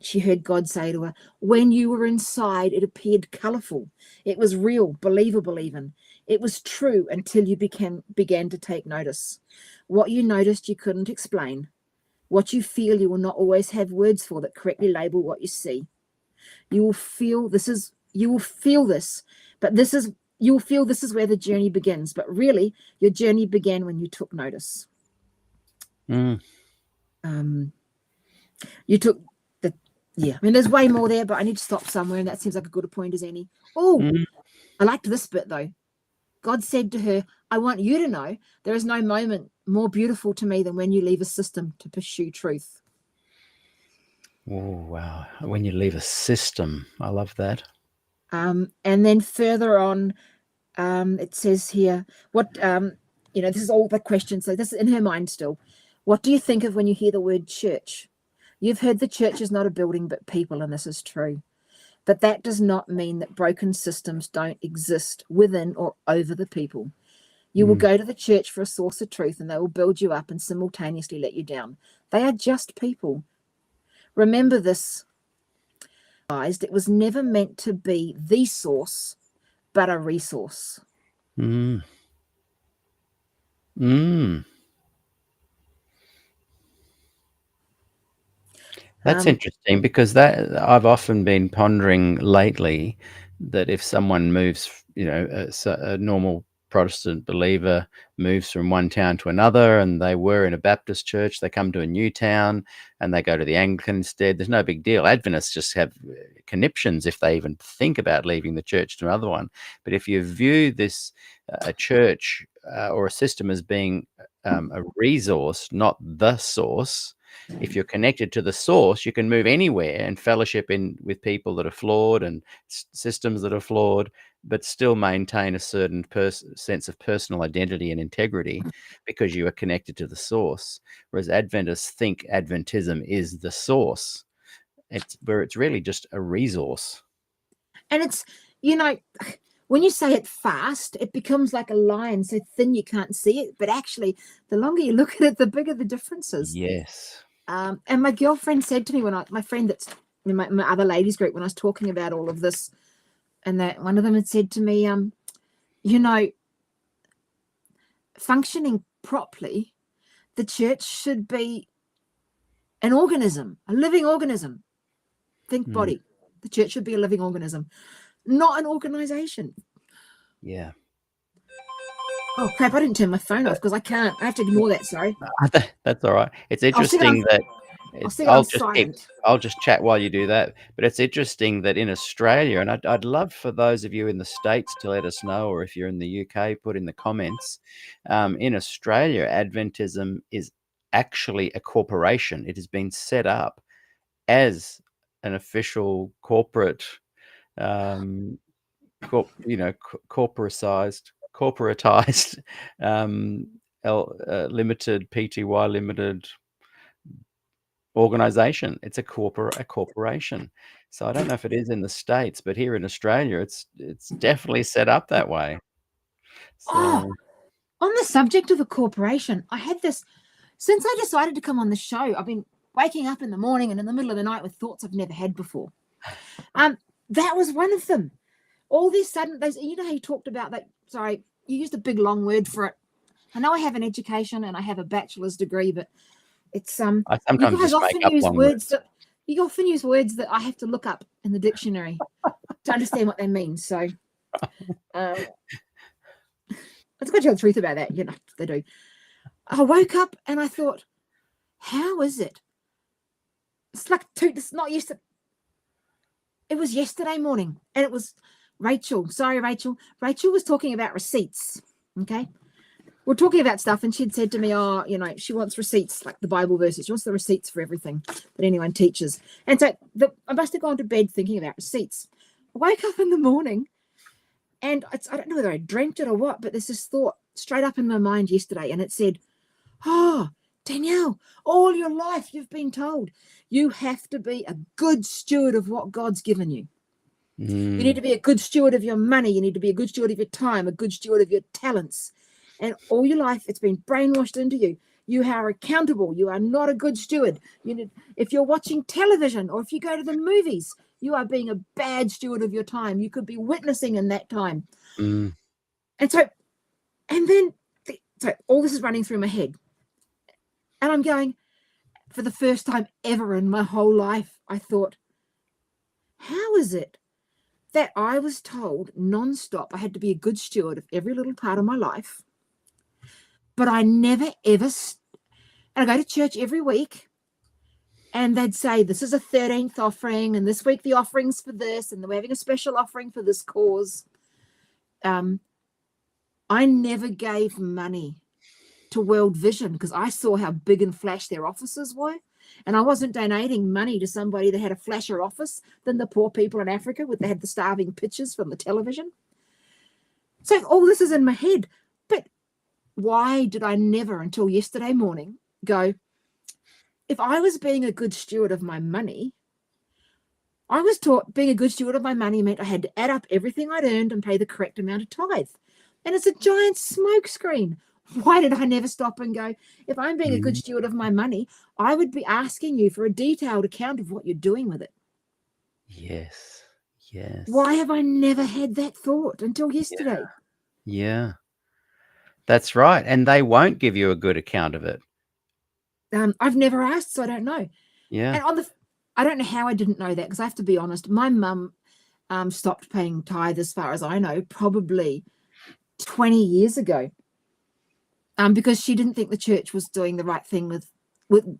she heard God say to her, when you were inside, it appeared colourful. It was real, believable even. It was true until you began to take notice. What you noticed you couldn't explain. What you feel you will not always have words for that correctly label what you see. You will feel this, but you'll feel this is where the journey begins. But really, your journey began when you took notice. You took the, I mean, there's way more there, but I need to stop somewhere, and that seems like a good a point as any. I liked this bit though. God said to her, I want you to know there is no moment more beautiful to me than when you leave a system to pursue truth. Oh, wow. When you leave a system. I love that. And then further on, it says here, what, this is all the questions. So this is in her mind still. What do you think of when you hear the word church? You've heard the church is not a building, but people, and this is true. But that does not mean that broken systems don't exist within or over the people. You will go to the church for a source of truth, and they will build you up and simultaneously let you down. They are just people. Remember this. It was never meant to be the source, but a resource. That's interesting, because that I've often been pondering lately that if someone moves, a normal Protestant believer moves from one town to another, and they were in a Baptist church, they come to a new town and they go to the Anglican instead, there's no big deal. Adventists just have conniptions if they even think about leaving the church to another one. But if you view this a church or a system as being a resource, not the source, if you're connected to the source, you can move anywhere and fellowship with people that are flawed and systems that are flawed, but still maintain a certain sense of personal identity and integrity because you are connected to the source. Whereas Adventists think Adventism is the source. It's really just a resource. And it's, when you say it fast, it becomes like a line so thin you can't see it. But actually, the longer you look at it, the bigger the difference is. Yes. And my girlfriend said to me my friend that's in my other ladies group, when I was talking about all of this, and that one of them had said to me, functioning properly, the church should be an organism, a living organism. Think body. The church should be a living organism, not an organization. Yeah. Oh, crap. I didn't turn my phone off because I can't. I have to ignore that. Sorry. That's all right. It's interesting that I'll just chat while you do that. But it's interesting that in Australia, and I'd love for those of you in the States to let us know, or if you're in the UK, put in the comments. In Australia, Adventism is actually a corporation. It has been set up as an official corporate, corporatized limited PTY limited organization. It's a corporation. So I don't know if it is in the States, but here in Australia, it's definitely set up that way. So, on the subject of a corporation, I had this since I decided to come on the show. I've been waking up in the morning and in the middle of the night with thoughts I've never had before. That was one of them. All these sudden, how you talked about that. Sorry, you used a big long word for it. I know I have an education and I have a bachelor's degree, but it's I sometimes just make up long words. You often use words that I have to look up in the dictionary to understand what they mean. So let's go tell the truth about that. They do. I woke up and I thought, how is it? It's like it's not yesterday. It was yesterday morning, and it was Rachel. Sorry, Rachel. Rachel was talking about receipts. Okay. We're talking about stuff, and she'd said to me, she wants receipts, like the Bible verses. She wants the receipts for everything that anyone teaches. And so I must have gone to bed thinking about receipts. I woke up in the morning, and I don't know whether I dreamt it or what, but there's this thought straight up in my mind yesterday, and it said, Danielle, all your life you've been told you have to be a good steward of what God's given you. You need to be a good steward of your money. You need to be a good steward of your time, a good steward of your talents. And all your life, it's been brainwashed into you. You are accountable. You are not a good steward. If you're watching television or if you go to the movies, you are being a bad steward of your time. You could be witnessing in that time. Mm. And so all this is running through my head. And I'm going, for the first time ever in my whole life, I thought, how is it that I was told nonstop I had to be a good steward of every little part of my life, but I never ever, and I go to church every week, and they'd say, this is a 13th offering, and this week the offering's for this, and we're having a special offering for this cause. I never gave money to World Vision because I saw how big and flash their offices were. And I wasn't donating money to somebody that had a flasher office than the poor people in Africa they had the starving pictures from the television. So all this is in my head. But why did I never until yesterday morning go, if I was being a good steward of my money, I was taught being a good steward of my money meant I had to add up everything I'd earned and pay the correct amount of tithe. And it's a giant smoke screen. Why did I never stop and go, if I'm being a good steward of my money, I would be asking you for a detailed account of what you're doing with it. Yes. Yes. Why have I never had that thought until yesterday? Yeah. That's right. And they won't give you a good account of it. I've never asked, so I don't know. Yeah. And I don't know how I didn't know that, because I have to be honest, my mum stopped paying tithe, as far as I know, probably 20 years ago. Because she didn't think the church was doing the right thing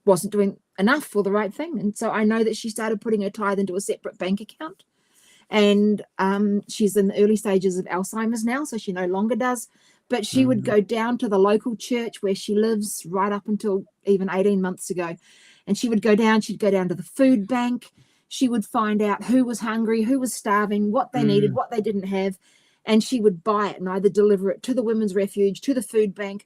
wasn't doing enough for the right thing. And so I know that she started putting her tithe into a separate bank account. And she's in the early stages of Alzheimer's now, so she no longer does. But she would go down to the local church where she lives right up until even 18 months ago. And she'd go down to the food bank. She would find out who was hungry, who was starving, what they needed, what they didn't have. And she would buy it and either deliver it to the women's refuge, to the food bank,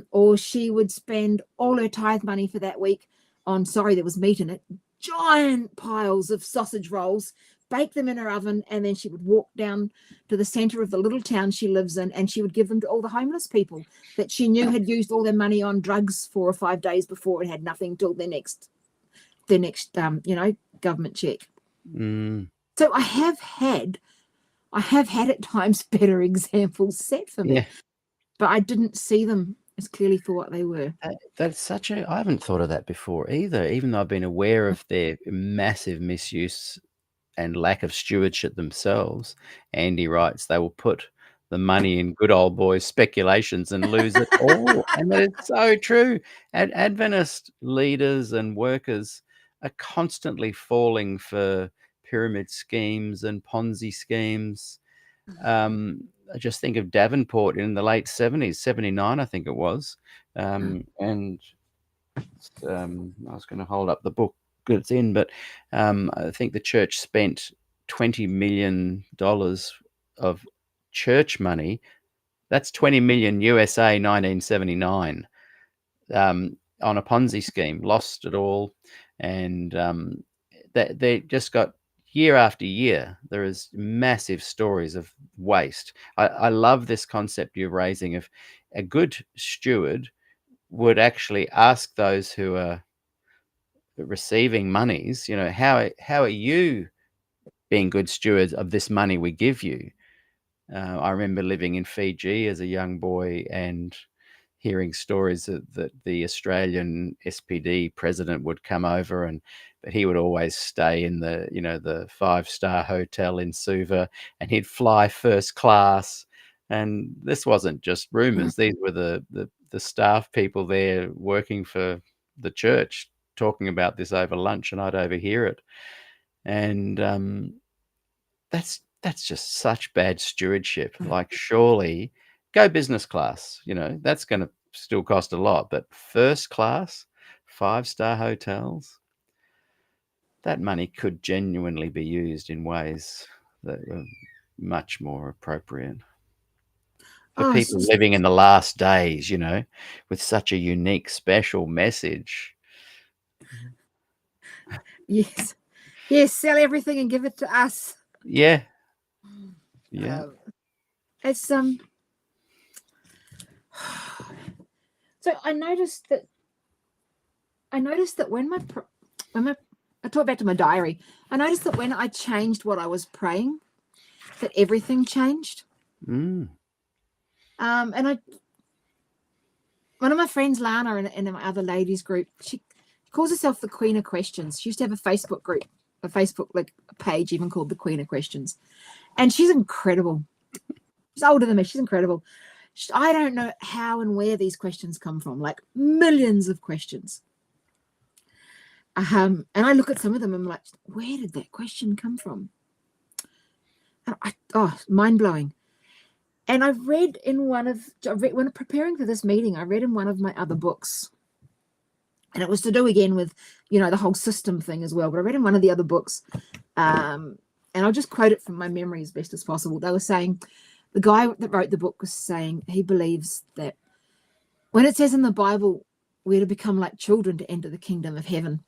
or she would spend all her tithe money for that week on, there was meat in it, giant piles of sausage rolls, bake them in her oven, and then she would walk down to the center of the little town she lives in, and she would give them to all the homeless people that she knew had used all their money on drugs 4 or 5 days before and had nothing till their next government check. So I have had at times better examples set for me, but I didn't see them as clearly for what they were. That's I haven't thought of that before either, even though I've been aware of their massive misuse and lack of stewardship themselves. Andy writes they will put the money in good old boys speculations and lose it all. And that is so true. And Adventist leaders and workers are constantly falling for pyramid schemes and Ponzi schemes. I just think of Davenport in the late 70s, 79, I think it was. And I was going to hold up the book it's in, but I think the church spent $20 million of church money. That's 20 million USA 1979 on a Ponzi scheme, lost it all. And they just got year after year, there is massive stories of waste. I love this concept you're raising of a good steward would actually ask those who are receiving monies, how are you being good stewards of this money we give you? I remember living in Fiji as a young boy and hearing stories that the Australian SPD president would come over, but he would always stay in the 5-star hotel in Suva, and he'd fly first class. And this wasn't just rumors; these were the staff people there working for the church talking about this over lunch, and I'd overhear it. And that's just such bad stewardship. Like, surely go business class, that's going to still cost a lot, but first class, 5-star hotels, that money could genuinely be used in ways that are much more appropriate. for Oh, it's people just, living in the last days, you know, with such a unique, special message. yes. Yes, sell everything and give it to us. Yeah. Yeah. It's so I noticed that when I talk back to my diary, I noticed that when I changed what I was praying, that everything changed. Mm. And one of my friends, Lana, in my other ladies group, she calls herself the Queen of Questions. She used to have a Facebook group, a Facebook page even called the Queen of Questions. And she's incredible. She's older than me. She's incredible. I don't know how and where these questions come from, like millions of questions. And I look at some of them and I'm like, where did that question come from? Mind blowing. And when preparing for this meeting, I read in one of my other books, and it was to do again with, the whole system thing as well. But I read in one of the other books, and I'll just quote it from my memory as best as possible. They were saying, the guy that wrote the book was saying he believes that when it says in the Bible, we're to become like children to enter the kingdom of heaven,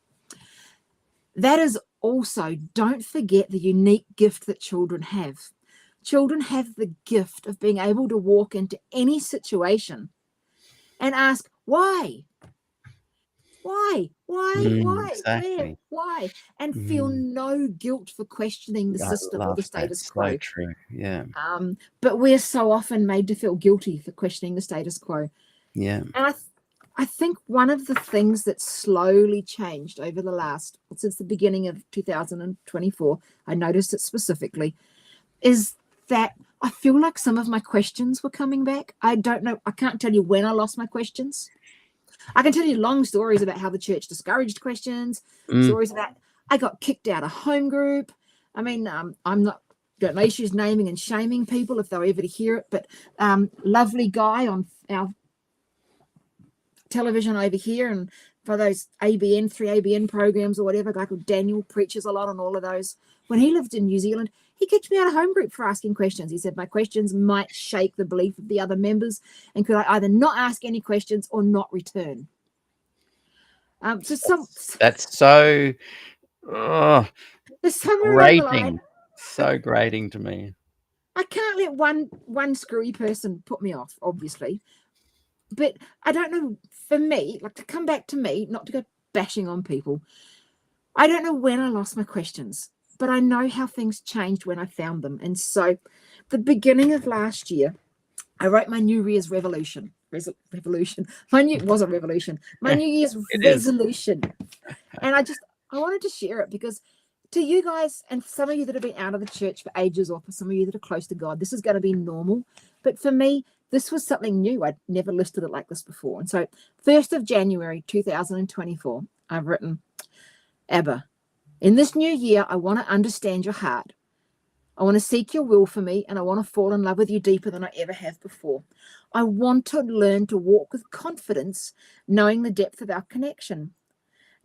that is also, don't forget the unique gift that children have. Children have the gift of being able to walk into any situation and ask, why? Why? Exactly. Why? And feel no guilt for questioning the system or the status quo. So true. Yeah. But we're so often made to feel guilty for questioning the status quo. Yeah. And I think one of the things that slowly changed over since the beginning of 2024, I noticed it specifically, is that I feel like some of my questions were coming back. I don't know. I can't tell you when I lost my questions. I can tell you long stories about how the church discouraged questions, stories about I got kicked out of home group. I mean, got no issues naming and shaming people if they're ever to hear it, but lovely guy on our television over here, and for those 3ABN programs or whatever, a guy called Daniel preaches a lot on all of those. When he lived in New Zealand, he kicked me out of home group for asking questions. He said my questions might shake the belief of the other members, and could I either not ask any questions or not return. That's so grating. So grating to me. I can't let one screwy person put me off, obviously. But I don't know, for me, like to come back to me, not to go bashing on people. I don't know when I lost my questions, but I know how things changed when I found them. And so the beginning of last year, I wrote my New Year's resolution. My New Year's resolution. And I wanted to share it because to you guys, and some of you that have been out of the church for ages, or for some of you that are close to God, this is going to be normal. But for me, this was something new. I'd never listed it like this before. And so 1st of January, 2024, I've written, Abba, in this new year, I want to understand your heart. I want to seek your will for me, and I want to fall in love with you deeper than I ever have before. I want to learn to walk with confidence, knowing the depth of our connection,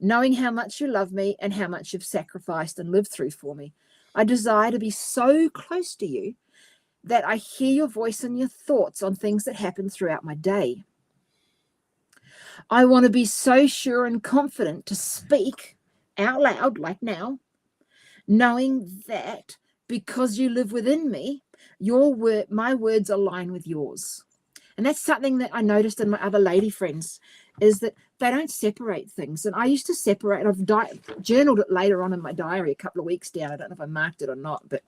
knowing how much you love me and how much you've sacrificed and lived through for me. I desire to be so close to you that I hear your voice and your thoughts on things that happen throughout my day. I want to be so sure and confident to speak out loud, like now, knowing that because you live within me, my words align with yours. And that's something that I noticed in my other lady friends, is that they don't separate things. And I used to separate. I've journaled it later on in my diary a couple of weeks down. I don't know if I marked it or not, but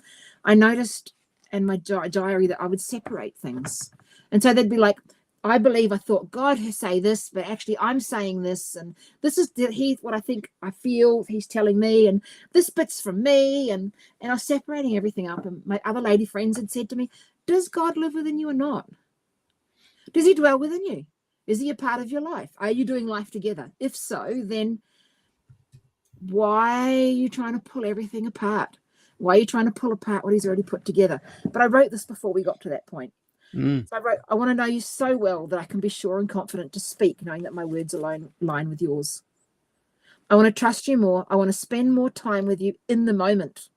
I noticed in my diary that I would separate things. And so they'd be like, I thought God say this, but actually I'm saying this, and this is what I feel he's telling me, and this bit's from me, and I was separating everything up. And my other lady friends had said to me, does God live within you or not? Does he dwell within you? Is he a part of your life? Are you doing life together? If so, then why are you trying to pull everything apart? Why are you trying to pull apart what he's already put together? But I wrote this before we got to that point. So I wrote, I want to know you so well that I can be sure and confident to speak, knowing that my words align with yours. I want to trust you more. I want to spend more time with you in the moment,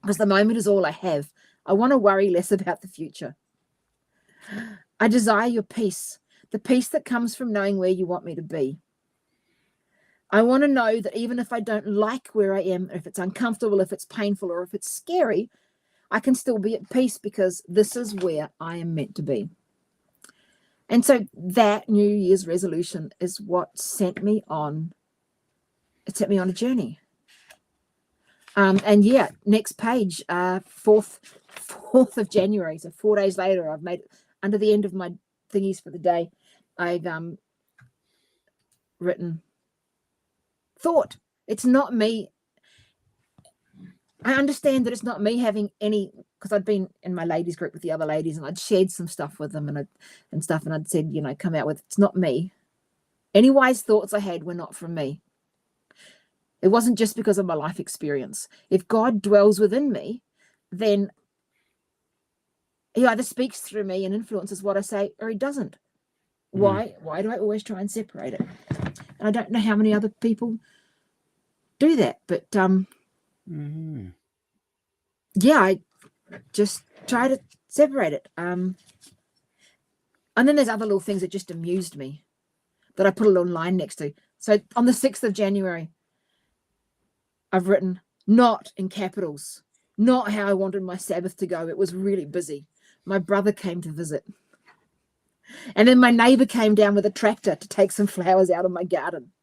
because the moment is all I have. I want to worry less about the future. I desire your peace, the peace that comes from knowing where you want me to be. I want to know that even if I don't like where I am, if it's uncomfortable, if it's painful, or if it's scary, I can still be at peace because this is where I am meant to be. And so that New Year's resolution is what sent me on. It set me on a journey. And yeah, next page, 4th of January. So 4 days later, I've made, under the end of my thingies for the day, I've written thought. It's not me. I understand that it's not me having any, because I'd been in my ladies group with the other ladies and I'd shared some stuff with them and I'd said, you know, come out with, it's not me. Any wise thoughts I had were not from me. It wasn't just because of my life experience. If God dwells within me, then he either speaks through me and influences what I say, or he doesn't. Why do I always try and separate it? And I don't know how many other people do that, but yeah, I just try to separate it. And then there's other little things that just amused me that I put a little line next to. So on the 6th of January, I've written not in capitals, not how I wanted my Sabbath to go. It was really busy. My brother came to visit. And then my neighbor came down with a tractor to take some flowers out of my garden.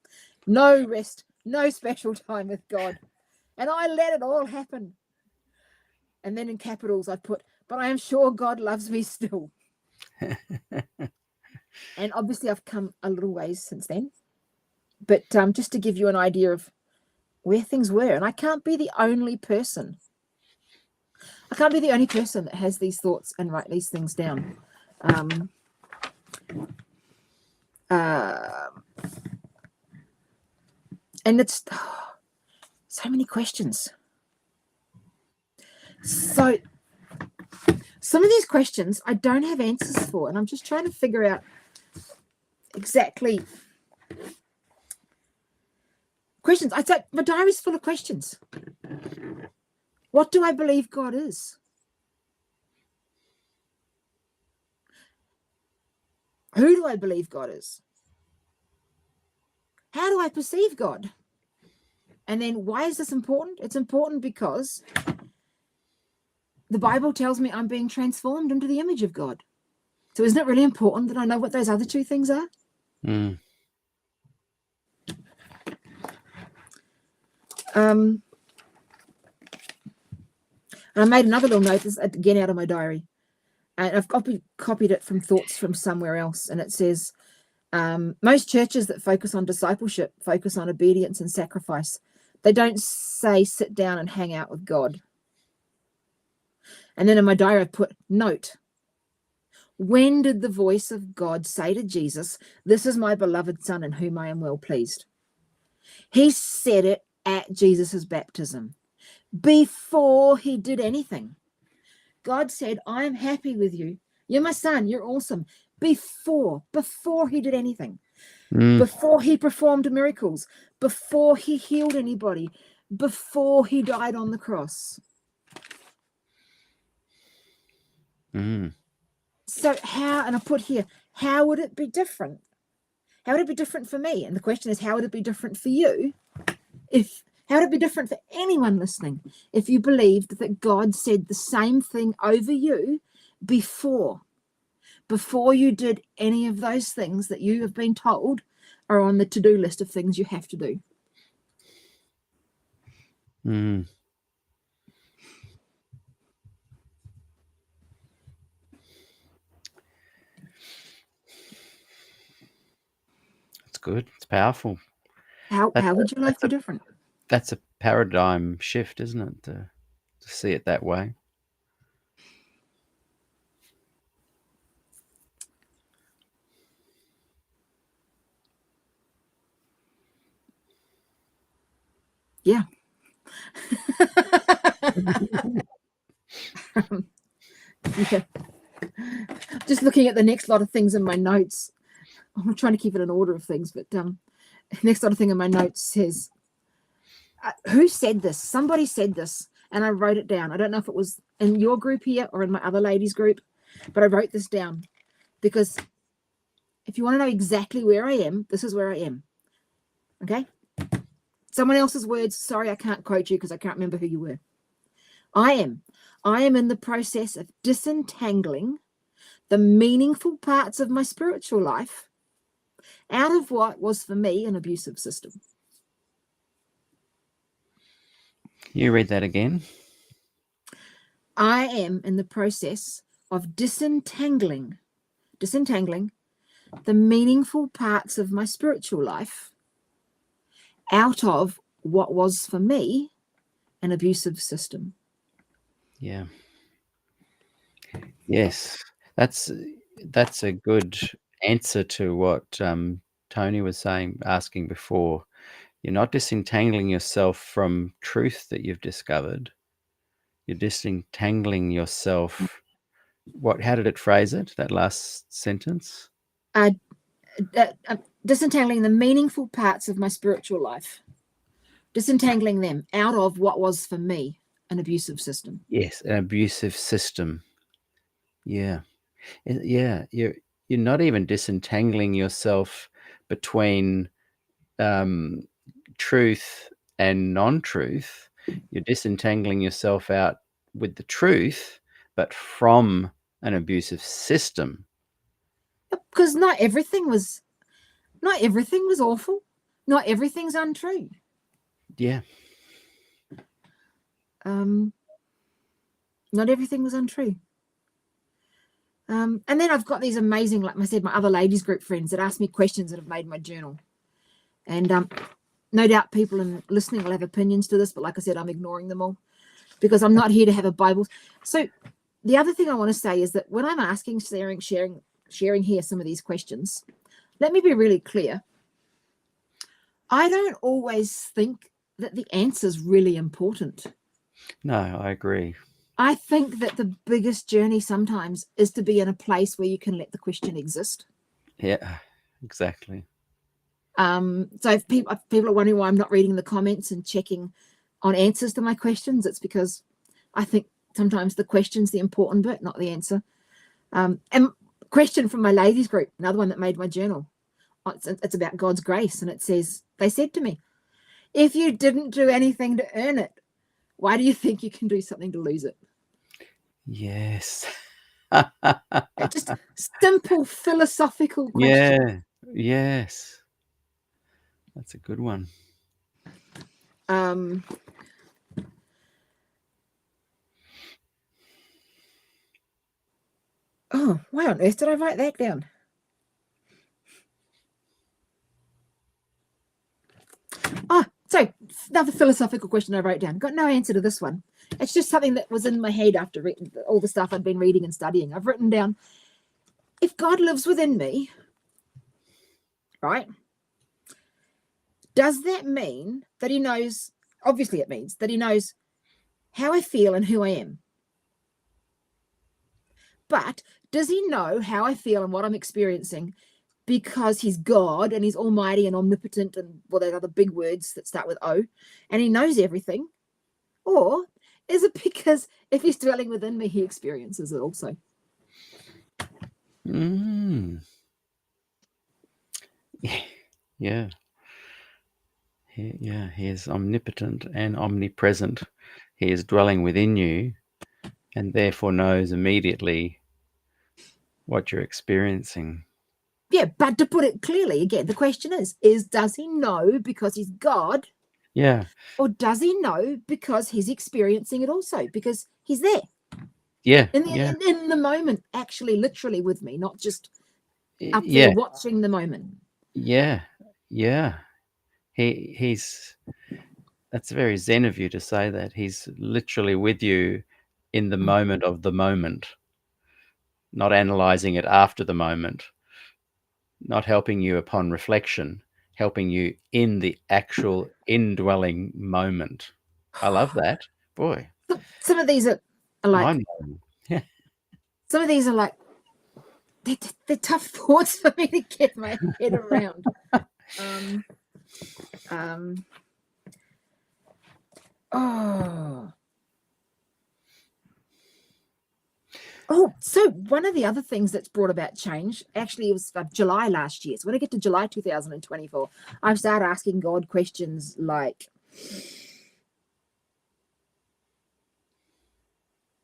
No rest, no special time with God. And I let it all happen. And then in capitals, I put, but I am sure God loves me still. And obviously I've come a little ways since then. But just to give you an idea of where things were. And I can't be the only person. I can't be the only person that has these thoughts and write these things down. And it's so many questions. So some of these questions I don't have answers for, and I'm just trying to figure out exactly questions. I say my diary's full of questions. What do I believe God is? Who do I believe God is? How do I perceive God? And then why is this important? It's important because the Bible tells me I'm being transformed into the image of God. So isn't it really important that I know what those other two things are? I made another little note, this again out of my diary. And I've copied it from thoughts from somewhere else. And it says, most churches that focus on discipleship focus on obedience and sacrifice. They don't say sit down and hang out with God. And then in my diary I put note. When did the voice of God say to Jesus, this is my beloved son in whom I am well pleased? He said it at Jesus's baptism before he did anything. God said, I am happy with you. You're my son. You're awesome. Before he did anything, before he performed miracles, before he healed anybody, before he died on the cross. So how, and I put here, how would it be different? How would it be different for me? And the question is, how would it be different for you? How would it be different for anyone listening if you believed that God said the same thing over you before you did any of those things that you have been told are on the to-do list of things you have to do? It's good. It's powerful. How would your life be different? That's a paradigm shift, isn't it? To see it that way. Yeah. Yeah. Just looking at the next lot of things in my notes. I'm trying to keep it in order of things, but next lot of thing in my notes says, who said this? Somebody said this, and I wrote it down. I don't know if it was in your group here or in my other ladies group, but I wrote this down because if you want to know exactly where I am, this is where I am. Okay? Someone else's words. Sorry, I can't quote you because I can't remember who you were. I am in the process of disentangling the meaningful parts of my spiritual life out of what was for me an abusive system. You read that again. I am in the process of disentangling the meaningful parts of my spiritual life out of what was for me an abusive system. Yeah. Yes, that's a good answer to what Tony was asking before. You're not disentangling yourself from truth that you've discovered. You're disentangling yourself. How did it phrase it, that last sentence? Disentangling the meaningful parts of my spiritual life. Disentangling them out of what was for me an abusive system. Yes, an abusive system. Yeah. Yeah, you're not even disentangling yourself between truth and non-truth. You're disentangling yourself out with the truth, but from an abusive system. Because not everything was awful. Not everything's untrue. Yeah. Not everything was untrue. And then I've got these amazing, like I said, my other ladies group friends that ask me questions that have made my journal. And no doubt people listening will have opinions to this, but like I said, I'm ignoring them all because I'm not here to have a Bible. So the other thing I want to say is that when I'm asking, sharing here some of these questions, let me be really clear. I don't always think that the answer is really important. No, I agree. I think that the biggest journey sometimes is to be in a place where you can let the question exist. Yeah, exactly. So if people are wondering why I'm not reading the comments and checking on answers to my questions, it's because I think sometimes the question's the important bit, not the answer. And question from my ladies group, another one that made my journal. It's about God's grace, and it says, they said to me, if you didn't do anything to earn it, why do you think you can do something to lose it? Yes. Just simple philosophical question. Yeah. Yes. That's a good one. Oh, why on earth did I write that down? Oh, so another philosophical question I wrote down. Got no answer to this one. It's just something that was in my head after all the stuff I'd been reading and studying. I've written down, if God lives within me, right, does that mean that he knows, obviously it means that he knows how I feel and who I am. But does he know how I feel and what I'm experiencing because he's God and he's almighty and omnipotent and well, those other big words that start with O, and he knows everything? Or is it because if he's dwelling within me, he experiences it also? Yeah. He is omnipotent and omnipresent. He is dwelling within you and therefore knows immediately what you're experiencing. Yeah, but to put it clearly, again, the question is does he know because he's God? Yeah. Or does he know because he's experiencing it also? Because he's there. Yeah. In the moment, actually, literally with me, not just up Yeah. there watching the moment. Yeah. Yeah. He's that's very Zen of you to say that. He's literally with you in the moment of the moment, not analyzing it after the moment, not helping you upon reflection, helping you in the actual indwelling moment. I love that. Boy. Some of these are like, Mind-blowing. Yeah. some of these are like, they're tough thoughts for me to get my head around. Oh, so one of the other things that's brought about change, actually, it was July last year. So when I get to July 2024, I've started asking God questions like,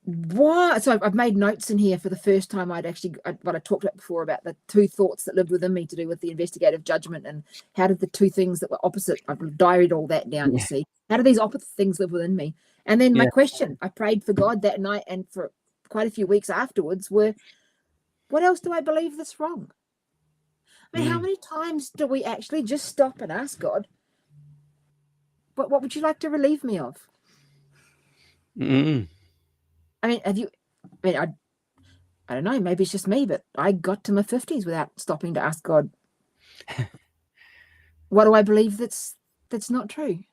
why? So I've made notes in here for the first time. What I talked about before about the two thoughts that lived within me to do with the investigative judgment, and how did the two things that were opposite, I've diaried all that down, you see. How do these opposite things live within me? And then my question, I prayed for God that night and for quite a few weeks afterwards, were, what else do I believe that's wrong? I mean, how many times do we actually just stop and ask God, what would you like to relieve me of? I mean, I don't know, maybe it's just me, but I got to my 50s without stopping to ask God, what do I believe that's not true?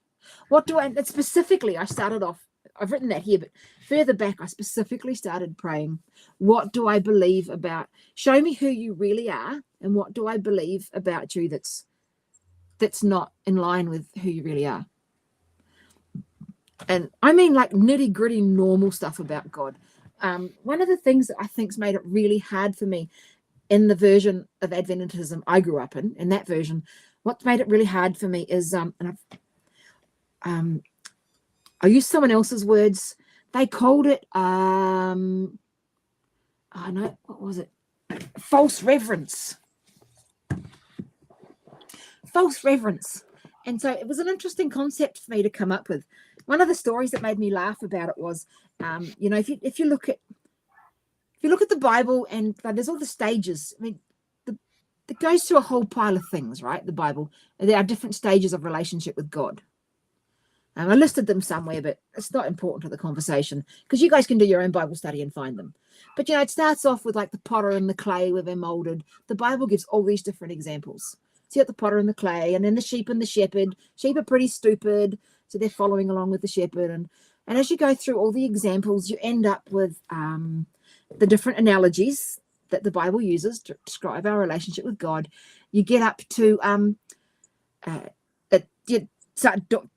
Specifically, I started off, I've written that here, but further back, I specifically started praying, what do I believe about, show me who you really are, and what do I believe about you that's not in line with who you really are? And I mean like nitty gritty normal stuff about God. One of the things that I think's made it really hard for me in the version of Adventism I grew up in that version, what's made it really hard for me is, I used someone else's words. They called it, what was it? False reverence. False reverence. And so it was an interesting concept for me to come up with. One of the stories that made me laugh about it was, if you look at the Bible, and there's all the stages. I mean, it goes through a whole pile of things, right? The Bible. There are different stages of relationship with God. I listed them somewhere, but it's not important to the conversation because you guys can do your own Bible study and find them. But, it starts off with like the potter and the clay where they're molded. The Bible gives all these different examples. So you got the potter and the clay, and then the sheep and the shepherd. Sheep are pretty stupid, so they're following along with the shepherd. And as you go through all the examples, you end up with the different analogies that the Bible uses to describe our relationship with God. You get up to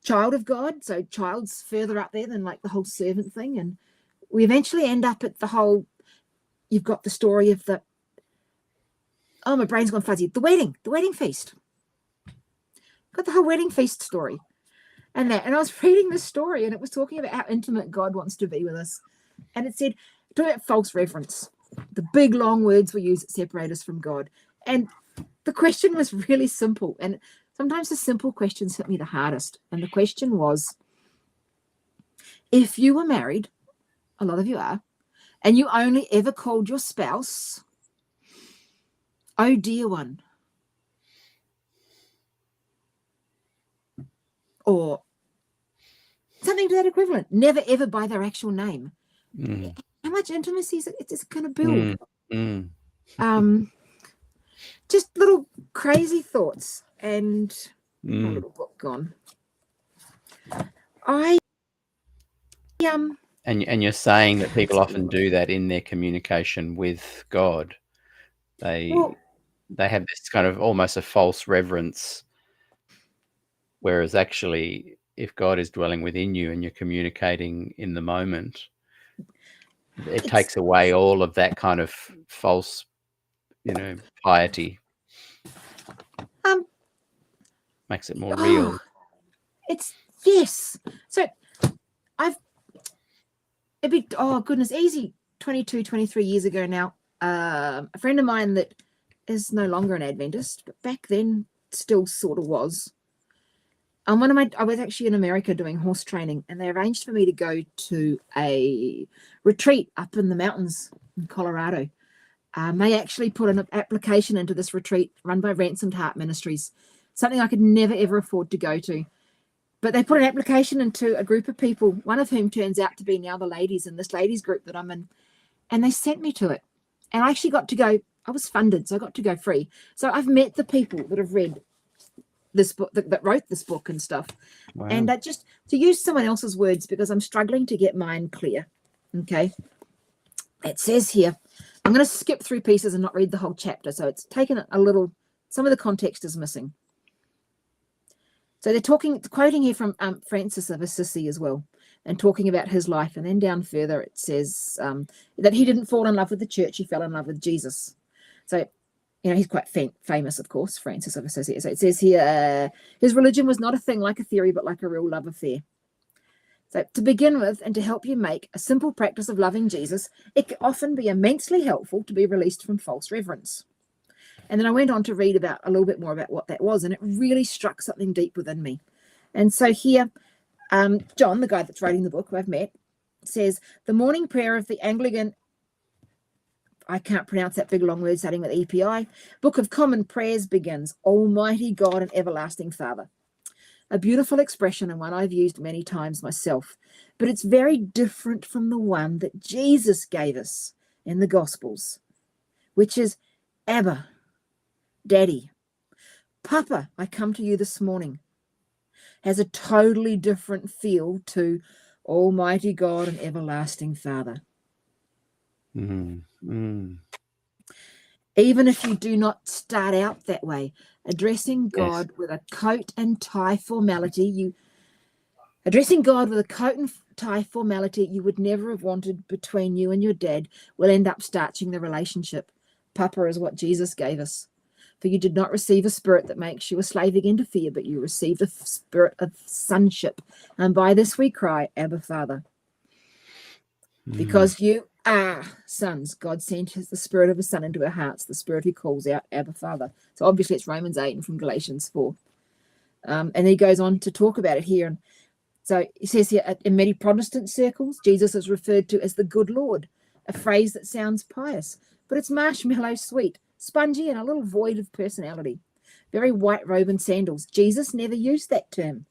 child of God, so child's further up there than like the whole servant thing, and we eventually end up at the whole, you've got the story of my brain's gone fuzzy, the wedding feast. Got the whole wedding feast story and I was reading this story, and it was talking about how intimate God wants to be with us, and it said, talking about false reverence, the big long words we use that separate us from God. And the question was really simple, and sometimes the simple questions hit me the hardest. And the question was, if you were married, a lot of you are, and you only ever called your spouse, oh dear one, or something to that equivalent, never ever by their actual name, how much intimacy is it's going to build? Just little crazy thoughts. And my little book gone. And you're saying that people often do that in their communication with God. They have this kind of almost a false reverence, whereas actually, if God is dwelling within you and you're communicating in the moment, it takes away all of that kind of false, piety. Makes it more real. Yes. So easy 22, 23 years ago now, a friend of mine that is no longer an Adventist, but back then still sort of was. I was actually in America doing horse training, and they arranged for me to go to a retreat up in the mountains in Colorado. They actually put an application into this retreat run by Ransomed Heart Ministries, something I could never, ever afford to go to. But they put an application into a group of people, one of whom turns out to be now the ladies in this ladies group that I'm in. And they sent me to it. And I actually got to go. I was funded, so I got to go free. So I've met the people that have read this book, that wrote this book and stuff. Wow. And just to use someone else's words, because I'm struggling to get mine clear. Okay. It says here, I'm going to skip through pieces and not read the whole chapter. So it's taken a little, some of the context is missing. So they're quoting here from Francis of Assisi as well. and talking about his life. And then down further, it says that he didn't fall in love with the church. He fell in love with Jesus. So, he's quite famous, of course, Francis of Assisi. So it says here, his religion was not a thing like a theory, but like a real love affair. So to begin with, and to help you make a simple practice of loving Jesus, it can often be immensely helpful to be released from false reverence. And then I went on to read about a little bit more about what that was, and it really struck something deep within me. And so here, John, the guy that's writing the book who I've met, says, the morning prayer of the Anglican, I can't pronounce that big long word starting with EPI, Book of Common Prayers begins, Almighty God and Everlasting Father. A beautiful expression and one I've used many times myself, but it's very different from the one that Jesus gave us in the Gospels, which is Abba, Daddy, Papa, I come to you this morning, has a totally different feel to Almighty God and Everlasting Father. Even if you do not start out that way, addressing God with a coat and tie formality, you would never have wanted between you and your dad will end up starching the relationship. Papa is what Jesus gave us. For you did not receive a spirit that makes you a slave again to fear, but you received a spirit of sonship. And by this we cry, Abba, Father. Because you are sons. God sent the spirit of his son into our hearts, the spirit who calls out Abba, Father. So obviously it's Romans 8 and from Galatians 4. And he goes on to talk about it here. And so he says here, in many Protestant circles, Jesus is referred to as the good Lord, a phrase that sounds pious, but it's marshmallow sweet, spongy and a little void of personality. Very white robe and sandals. Jesus never used that term,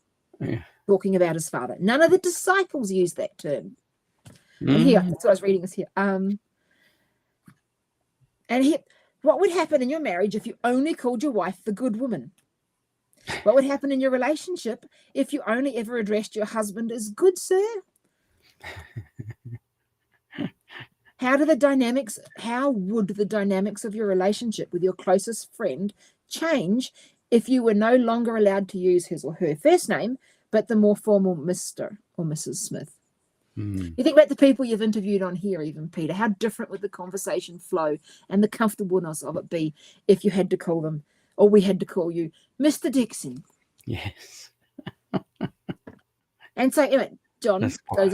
talking about his Father. None of the disciples used that term. And here, that's what I was reading this here. And here, what would happen in your marriage if you only called your wife the good woman? What would happen in your relationship if you only ever addressed your husband as good sir? How would the dynamics of your relationship with your closest friend change if you were no longer allowed to use his or her first name, but the more formal Mr. or Mrs. Smith? You think about the people you've interviewed on here, even Peter, how different would the conversation flow and the comfortableness of it be if you had to call them, or we had to call you Mr. Dixon? Yes. And so anyway, John goes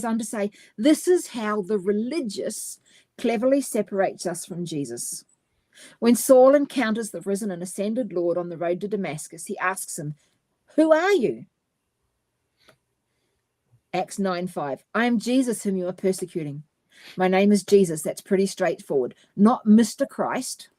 on to say, this is how the religious cleverly separates us from Jesus. When Saul encounters the risen and ascended Lord on the road to Damascus, he asks him, who are you? Acts 9:5. I am Jesus whom you are persecuting. My name is Jesus. That's pretty straightforward. Not Mr. Christ.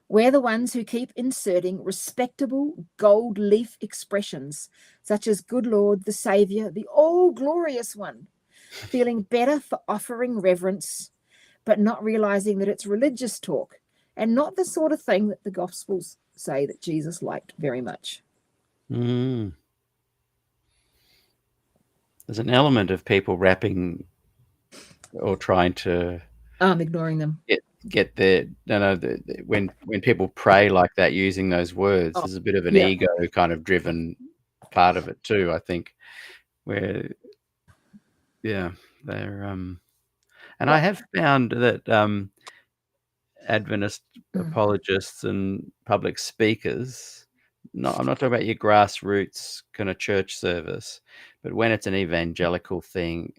We're the ones who keep inserting respectable gold leaf expressions such as good Lord, the Savior, the all-glorious one, feeling better for offering reverence, but not realizing that it's religious talk and not the sort of thing that the Gospels say that Jesus liked very much. There's an element of people rapping or trying to ignoring them. Get their when people pray like that using those words, there's a bit of an ego kind of driven part of it too, I think, where they're and I have found that Adventist apologists and public speakers, I'm not talking about your grassroots kind of church service, but when it's an evangelical thing,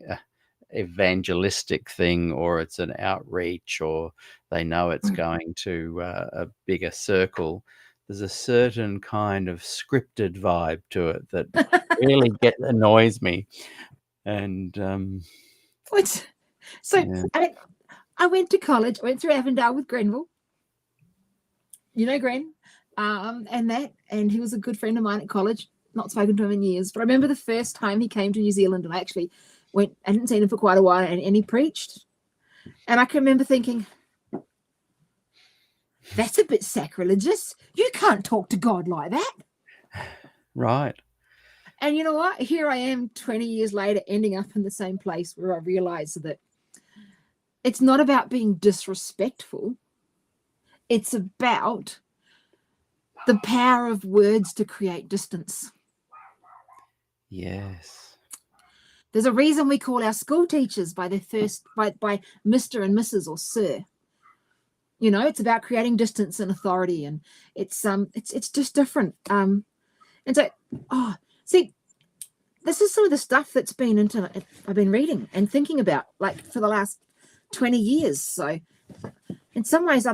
evangelistic thing, or it's an outreach, or they know it's going to a bigger circle, there's a certain kind of scripted vibe to it that really annoys me. And I went to college. I went through Avondale with Grenville. You know Gren, and he was a good friend of mine at college. Not spoken to him in years, but I remember the first time he came to New Zealand, and I actually went. I hadn't seen him for quite a while, and he preached. And I can remember thinking, that's a bit sacrilegious. You can't talk to God like that. Right. And you know what? Here I am 20 years later, ending up in the same place where I realized that it's not about being disrespectful. It's about the power of words to create distance. Yes. There's a reason we call our school teachers by their first by Mr. and Mrs. or Sir. You know, it's about creating distance and authority, and it's just different. And so, see, this is some of the stuff that's been I've been reading and thinking about, like, for the last 20 years. So in some ways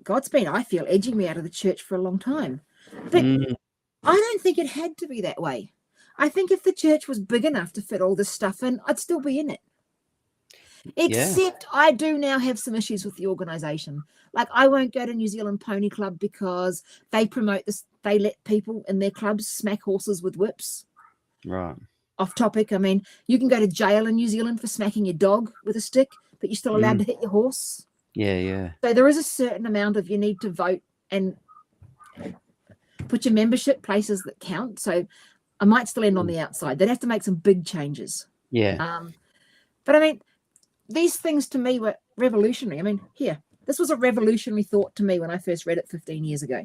God's been, I feel, edging me out of the church for a long time. But I don't think it had to be that way. I think if the church was big enough to fit all this stuff in, I'd still be in it. Except I do now have some issues with the organisation. Like, I won't go to New Zealand Pony Club because they promote this. They let people in their clubs smack horses with whips. Right. Off topic. I mean, you can go to jail in New Zealand for smacking your dog with a stick, but you're still allowed to hit your horse. Yeah. So there is a certain amount of, you need to vote and put your membership places that count. So I might still end on the outside. They'd have to make some big changes. Yeah. But I mean, these things to me were revolutionary. I mean, this was a revolutionary thought to me when I first read it 15 years ago.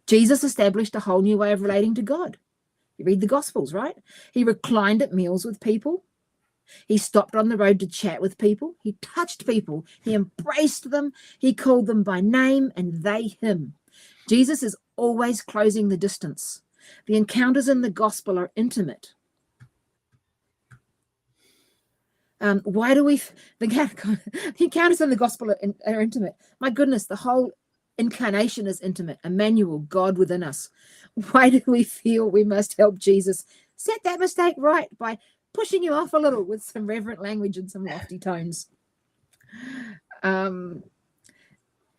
Jesus established a whole new way of relating to God. You read the Gospels, right? He reclined at meals with people. He stopped on the road to chat with people. He touched people. He embraced them. He called them by name, and they him. Jesus is always closing the distance. The encounters in the gospel are intimate. Why do the encounters in the gospel are intimate? My goodness, the whole incarnation is intimate. Emmanuel, God within us. Why do we feel we must help Jesus set that mistake right by pushing you off a little with some reverent language and some lofty tones?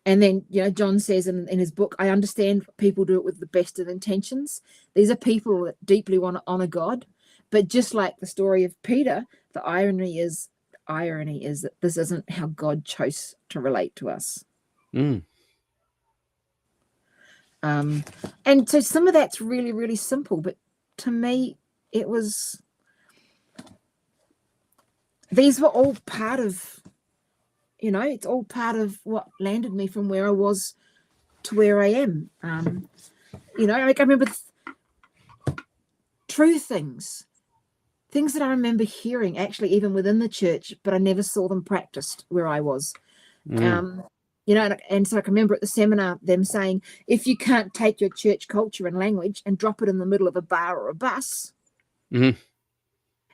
And then, John says in his book, I understand people do it with the best of intentions. These are people that deeply want to honor God. But just like the story of Peter, the irony is that this isn't how God chose to relate to us. And so some of that's really, really simple. But to me, these were all part of, it's all part of what landed me from where I was to where I am. Like I remember true things that I remember hearing, actually, even within the church, but I never saw them practiced where I was. And so I can remember at the seminar them saying, if you can't take your church culture and language and drop it in the middle of a bar or a bus and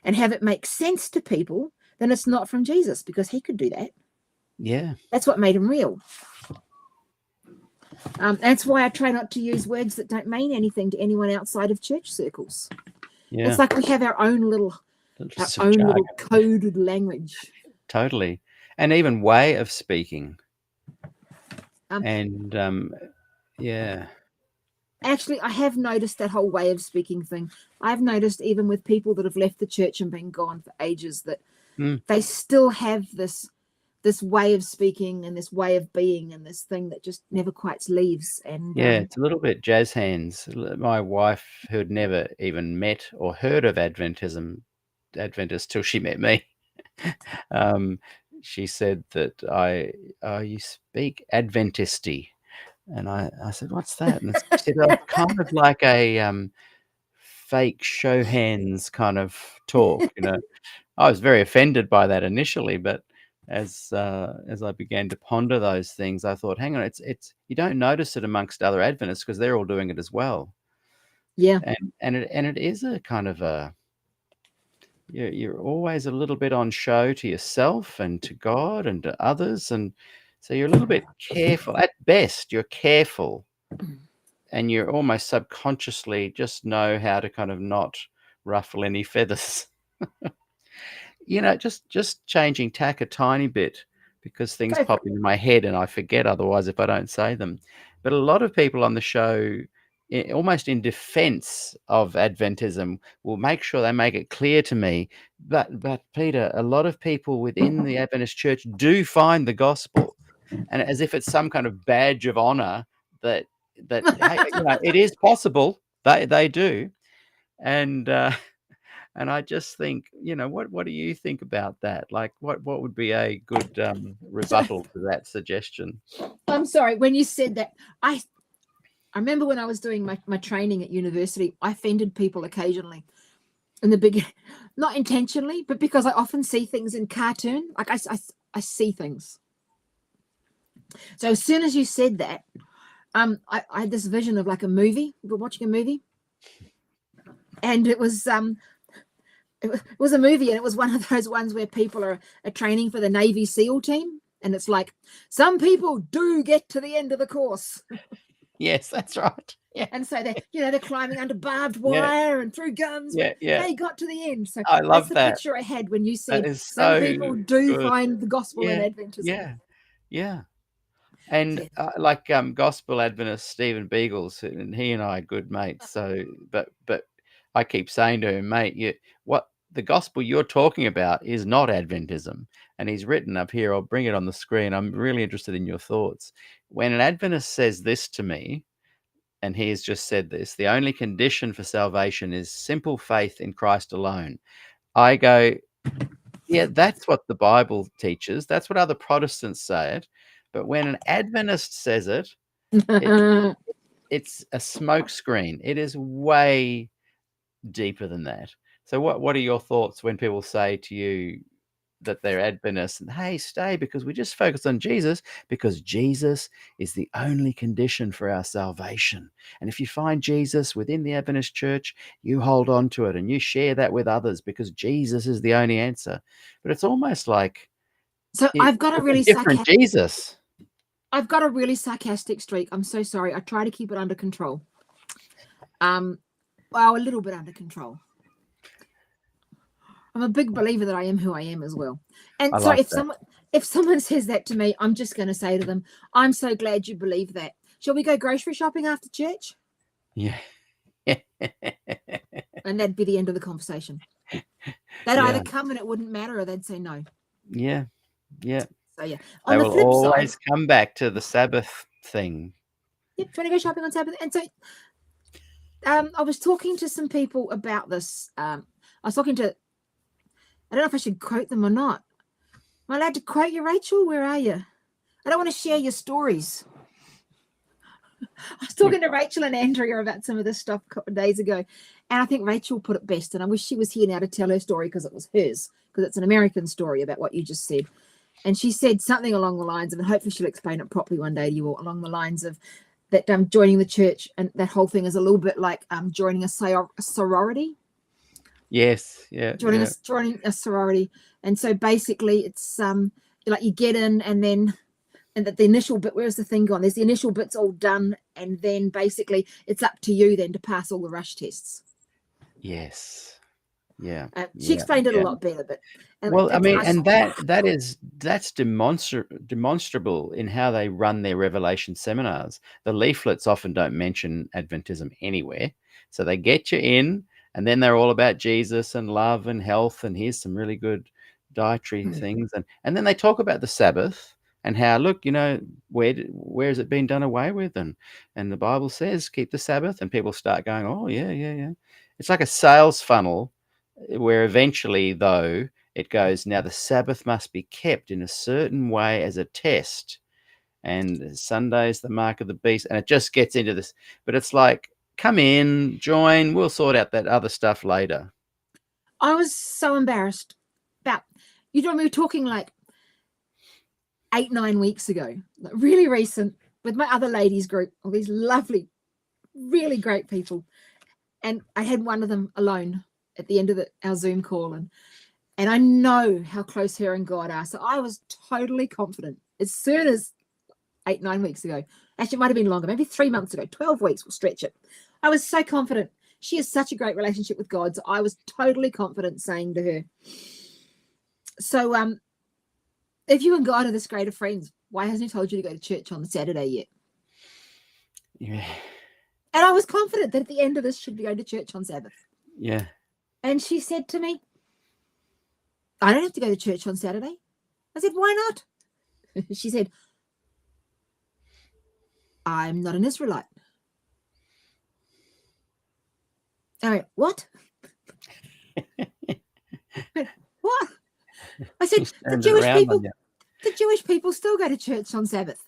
have it make sense to people, then it's not from Jesus, because he could do that. Yeah. That's what made him real. That's why I try not to use words that don't mean anything to anyone outside of church circles. Yeah. It's like we have our own little coded language. Totally. And even way of speaking. Actually, I have noticed that whole way of speaking thing. I've noticed even with people that have left the church and been gone for ages that they still have this way of speaking and this way of being and this thing that just never quite leaves. And it's a little bit jazz hands. My wife, who had never even met or heard of Adventist till she met me, she said that you speak Adventisty. And I said, what's that? And she said, oh, kind of like a fake show hands kind of talk. I was very offended by that initially, but as I began to ponder those things, I thought, hang on, it's you don't notice it amongst other Adventists because they're all doing it as well. Yeah. And it is a kind of you're always a little bit on show to yourself and to God and to others, and so you're a little bit careful. At best, you're careful, and you're almost subconsciously just know how to kind of not ruffle any feathers. Just changing tack a tiny bit because things pop into my head and I forget otherwise if I don't say them. But a lot of people on the show, almost in defense of Adventism, will make sure they make it clear to me. But Peter, a lot of people within the Adventist church do find the gospel, and as if it's some kind of badge of honor that hey, it is possible. They do. And I just think, what do you think about that? Like, what would be a good rebuttal to that suggestion? I'm sorry, when you said that, I I remember when I was doing my training at university, I offended people occasionally in the beginning, not intentionally, but because I often see things in cartoon. Like I see things. So as soon as you said that, I had this vision of like a movie. We were watching a movie, and it was a movie, and it was one of those ones where people are training for the Navy SEAL team, and it's like some people do get to the end of the course. Yes, that's right. Yeah. And so they're climbing under barbed wire and through guns. Yeah, yeah. They got to the end. So I love that's the that. picture I had when you said is some so people do good. find the gospel in Adventism. Yeah, yeah. And Yeah. like gospel Adventist Stephen Beagles, and he and I are good mates. So, but I keep saying to him, mate, what the gospel you're talking about is not Adventism. And he's written up here. I'll bring it on the screen. I'm really interested in your thoughts. When an Adventist says this to me, and he has just said this, the only condition for salvation is simple faith in Christ alone. I go, yeah, that's what the Bible teaches. That's what other Protestants say it. But when an Adventist says it, it's a smokescreen. It is way deeper than that. So what are your thoughts when people say to you that they're Adventists and, hey, stay because we just focus on Jesus because Jesus is the only condition for our salvation. And if you find Jesus within the Adventist church, you hold on to it and you share that with others because Jesus is the only answer. But it's almost like I've got a really different Jesus. I've got a really sarcastic streak. I'm so sorry. I try to keep it under control. Well, a little bit under control. I'm a big believer that I am who I am as well. And so if someone says that to me, I'm just going to say to them, I'm so glad you believe that. Shall we go grocery shopping after church? Yeah. And that'd be the end of the conversation. They'd either come and it wouldn't matter, or they'd say no. Yeah. Yeah. So yeah. On the flip side, always come back to the Sabbath thing. Yep, trying to go shopping on Sabbath. And so I was talking to some people about this. I was talking to, I don't know if I should quote them or not. Am I allowed to quote you, Rachel? Where are you? I don't want to share your stories. I was talking to Rachel and Andrea about some of this stuff a couple of days ago. And I think Rachel put it best. And I wish she was here now to tell her story because it was hers, because it's an American story about what you just said. And she said something along the lines of, and hopefully she'll explain it properly one day to you all, along the lines of that joining the church and that whole thing is a little bit like joining a sorority. Yes, yeah. Joining a sorority. And so basically it's like you get in and that the initial bit, where's the thing gone? There's the initial bit's all done, and then basically it's up to you then to pass all the rush tests. Yes. Yeah. She explained it a lot better, but well, I mean, and that's demonstrable in how they run their Revelation seminars. The leaflets often don't mention Adventism anywhere, so they get you in, and then they're all about Jesus and love and health, and here's some really good dietary things, and then they talk about the Sabbath and how, look, where has it been done away with, and the Bible says keep the Sabbath, and people start going, oh yeah. It's like a sales funnel where eventually, though, it goes, now the Sabbath must be kept in a certain way as a test, and Sunday's the mark of the beast, and it just gets into this. But it's like, come in, join, we'll sort out that other stuff later. I was so embarrassed about, we were talking like 8-9 weeks ago, like really recent, with my other ladies group, all these lovely, really great people. And I had one of them alone at the end of our Zoom call. And I know how close her and God are. So I was totally confident as soon as 8-9 weeks ago. Actually, it might have been longer, maybe 3 months ago, 12 weeks, we'll stretch it. I was so confident. She has such a great relationship with God. So I was totally confident saying to her, so if you and God are this great of friends, why hasn't he told you to go to church on Saturday yet? Yeah. And I was confident that at the end of this, she'd be going to church on Sabbath. Yeah. And she said to me, I don't have to go to church on Saturday. I said, why not? She said, I'm not an Israelite. I went, what? What? I said, the Jewish people still go to church on Sabbath.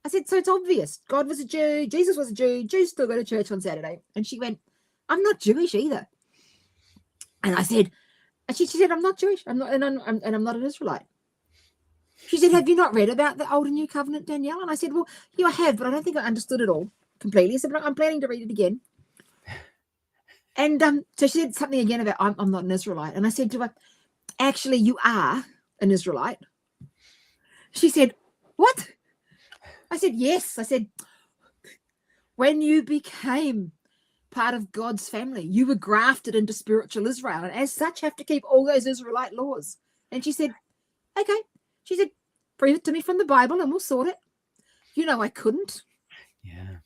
I said, so it's obvious. God was a Jew. Jesus was a Jew. Jews still go to church on Saturday. And she went, I'm not Jewish either. And I said, she said, I'm not Jewish. I'm not, and I'm not an Israelite. She said, have you not read about the Old and New Covenant, Danielle? And I said, well, yeah, I have, but I don't think I understood it all completely. I said, but I'm planning to read it again. And so she said something again about I'm not an Israelite. And I said to her, actually, you are an Israelite. She said, what? I said, yes. I said, when you became part of God's family, you were grafted into spiritual Israel, and as such have to keep all those Israelite laws. And she said, okay. She said, prove it to me from the Bible and we'll sort it. You know, I couldn't. Yeah.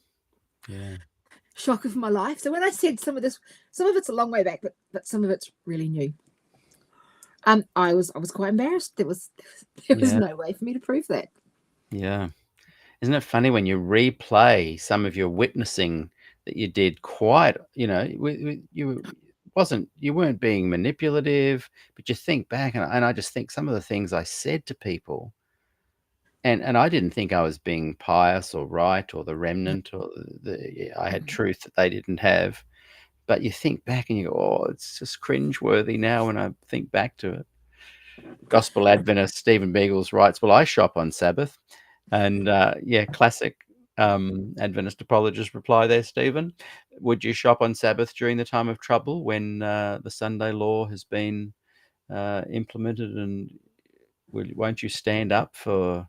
Shock of my life. So when I said some of it's a long way back, but some of it's really new. I was quite embarrassed. There was no way for me to prove that. Yeah. Isn't it funny when you replay some of your witnessing that you did quite, you weren't being manipulative, but you think back and I just think some of the things I said to people, and I didn't think I was being pious or right or the remnant or I had truth that they didn't have. But you think back and you go, oh, it's just cringeworthy now when I think back to it. Gospel Adventist Stephen Beagles writes, well, I shop on Sabbath. And classic Adventist apologist reply there, Stephen. Would you shop on Sabbath during the time of trouble when the Sunday law has been implemented? And won't you stand up for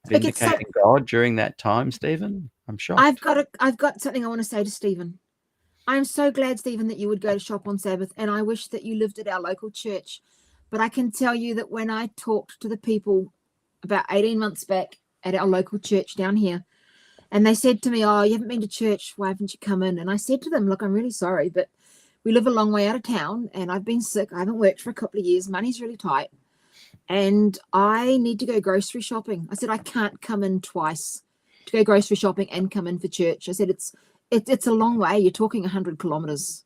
vindicating God during that time, Stephen? I'm shocked. I've got something I want to say to Stephen. I'm so glad, Stephen, that you would go to shop on Sabbath, and I wish that you lived at our local church. But I can tell you that when I talked to the people about 18 months back at our local church down here, and they said to me, oh, you haven't been to church, why haven't you come in? And I said to them, look, I'm really sorry, but we live a long way out of town, and I've been sick. I haven't worked for a couple of years. Money's really tight, and I need to go grocery shopping. I said, I can't come in twice to go grocery shopping and come in for church. I said, it's a long way. You're talking 100 kilometers.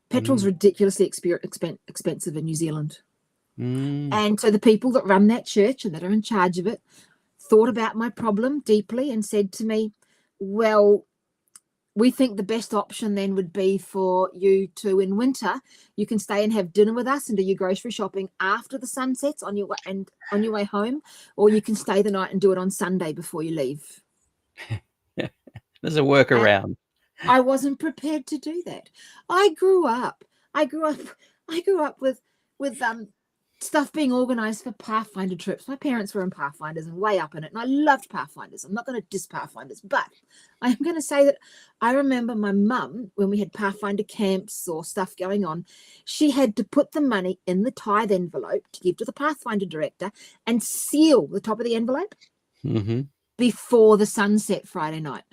Petrol's ridiculously expensive in New Zealand. And so the people that run that church and that are in charge of it thought about my problem deeply and said to me, well, we think the best option then would be for you to, in winter, you can stay and have dinner with us and do your grocery shopping after the sun sets on your way home, or you can stay the night and do it on Sunday before you leave. There's a workaround. I wasn't prepared to do that. I grew up with stuff being organized for Pathfinder trips. My parents were in Pathfinders and way up in it, and I loved Pathfinders. I'm not going to diss Pathfinders, but I'm going to say that I remember my mum, when we had Pathfinder camps or stuff going on, she had to put the money in the tithe envelope to give to the Pathfinder director and seal the top of the envelope before the sunset Friday night.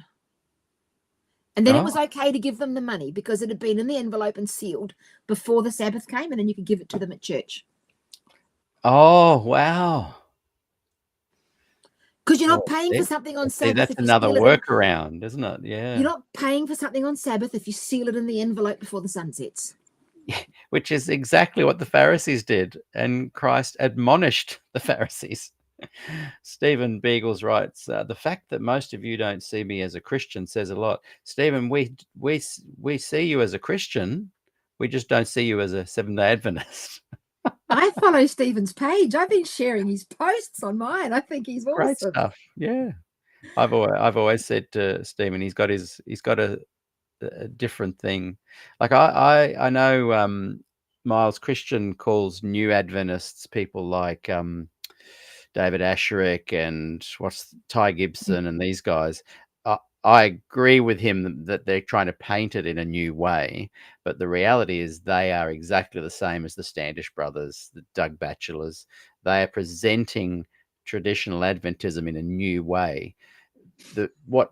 And then it was okay to give them the money because it had been in the envelope and sealed before the Sabbath came, and then you could give it to them at church. Oh, wow. Because you're not paying for something on Sabbath. That's another workaround, isn't it? Yeah. You're not paying for something on Sabbath if you seal it in the envelope before the sun sets. Which is exactly what the Pharisees did, and Christ admonished the Pharisees. Stephen Beagles writes, the fact that most of you don't see me as a Christian says a lot. Stephen, we see you as a Christian. We just don't see you as a Seventh-day Adventist. I follow Stephen's page. I've been sharing his posts on mine. I think he's awesome. Great stuff. Yeah. I've always said to Stephen, he's got a different thing. Like I know Miles Christian calls new Adventists people like David Asherik and Ty Gibson and these guys. I agree with him that they're trying to paint it in a new way, but the reality is they are exactly the same as the Standish Brothers, the Doug Batchelors. They are presenting traditional Adventism in a new way.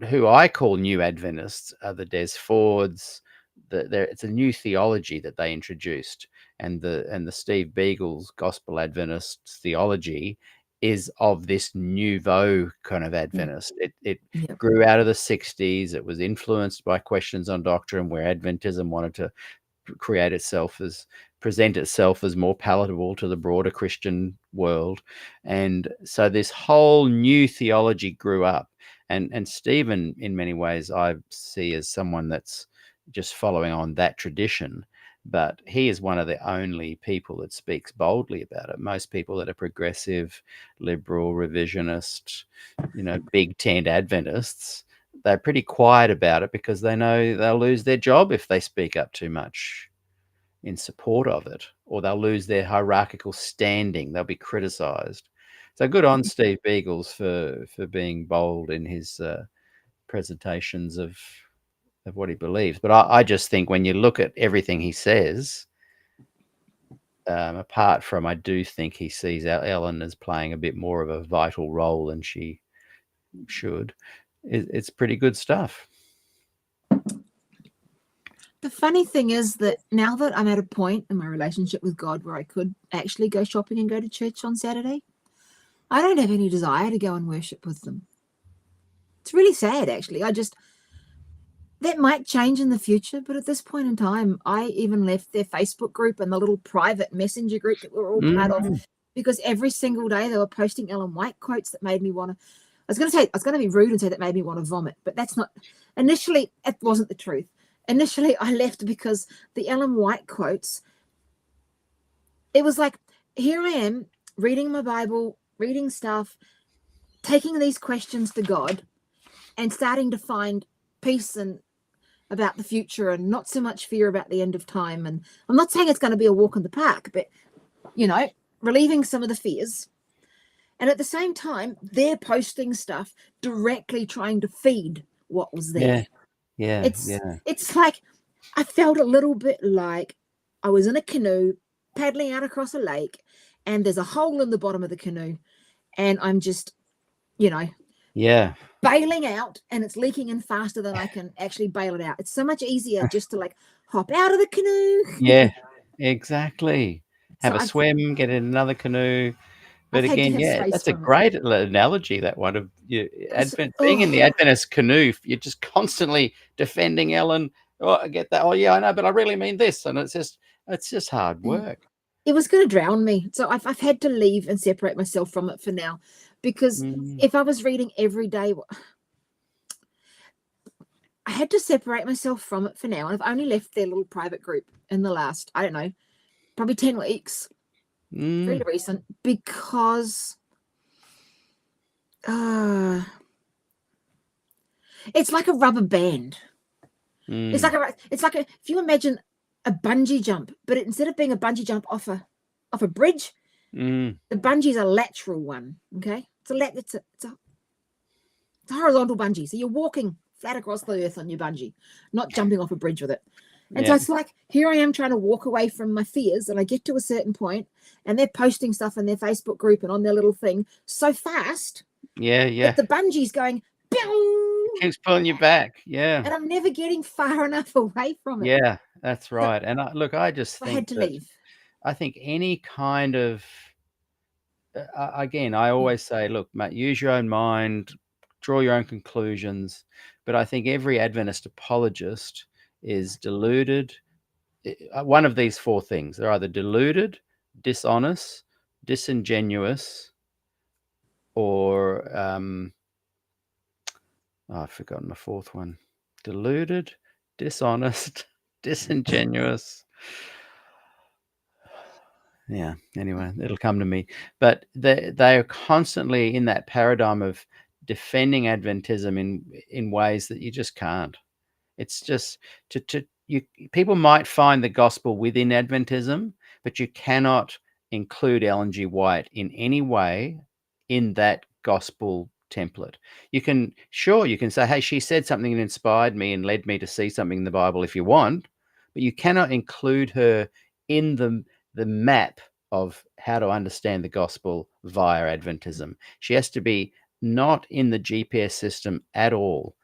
Who I call new Adventists are the Des Fords. It's a new theology that they introduced, and the Steve Beagles Gospel Adventist theology is of this nouveau kind of Adventist. It grew out of the 60s. It was influenced by questions on doctrine, where Adventism wanted to present itself as more palatable to the broader Christian world. And so this whole new theology grew up. And Stephen, in many ways, I see as someone that's just following on that tradition, but he is one of the only people that speaks boldly about it. Most people that are progressive, liberal, revisionist, big tent Adventists, they're pretty quiet about it because they know they'll lose their job if they speak up too much in support of it, or they'll lose their hierarchical standing. They'll be criticized. So good on Steve Beagles for being bold in his presentations of what he believes. But I just think when you look at everything he says, apart from I do think he sees Ellen as playing a bit more of a vital role than she should, it's pretty good stuff. The funny thing is that now that I'm at a point in my relationship with God where I could actually go shopping and go to church on Saturday, I don't have any desire to go and worship with them. It's really sad, actually. That might change in the future, but at this point in time, I even left their Facebook group and the little private messenger group that we're all part of, because every single day they were posting Ellen White quotes that made me want to, I was going to be rude and say that made me want to vomit, but that's not, initially, it wasn't the truth. Initially, I left because the Ellen White quotes, it was like, here I am reading my Bible, reading stuff, taking these questions to God and starting to find peace and about the future and not so much fear about the end of time. And I'm not saying it's going to be a walk in the park, but, relieving some of the fears. And at the same time, they're posting stuff directly trying to feed what was there. Yeah. It's like I felt a little bit like I was in a canoe paddling out across a lake and there's a hole in the bottom of the canoe and I'm just, bailing out and it's leaking in faster than I can actually bail it out. It's so much easier just to hop out of the canoe. Yeah, exactly. Have a swim, get in another canoe. But again, that's a great analogy, that one of being in the Adventist canoe. You're just constantly defending Ellen. Oh, I get that. Oh, yeah, I know, but I really mean this. And it's just hard work. It was going to drown me. So I've had to leave and separate myself from it for now. Because if I was reading every day, I had to separate myself from it for now. And I've only left their little private group in the last, I don't know, probably 10 weeks. Really recent, because it's like a rubber band. It's like if you imagine a bungee jump, but instead of being a bungee jump off a bridge, the bungee's a lateral one. Okay, it's a horizontal bungee. So you're walking flat across the earth on your bungee, not jumping off a bridge with it. And so it's like, here I am trying to walk away from my fears, and I get to a certain point and they're posting stuff in their Facebook group and on their little thing so fast. That the bungee's going, pew! Keeps pulling you back. Yeah. And I'm never getting far enough away from it. Yeah, that's right. So, and I just think I had to leave. I think any kind of, again, I always say, look, mate, use your own mind, draw your own conclusions. But I think every Adventist apologist is deluded. One of these four things. They're either deluded, dishonest, disingenuous, or I've forgotten the fourth one. Deluded, dishonest, disingenuous. Yeah, anyway, it'll come to me. But they are constantly in that paradigm of defending Adventism in ways that you just can't. It's just people might find the gospel within Adventism, but you cannot include Ellen G. White in any way in that gospel template. You can say, hey, she said something that inspired me and led me to see something in the Bible if you want, but you cannot include her in the map of how to understand the gospel via Adventism. She has to be not in the GPS system at all.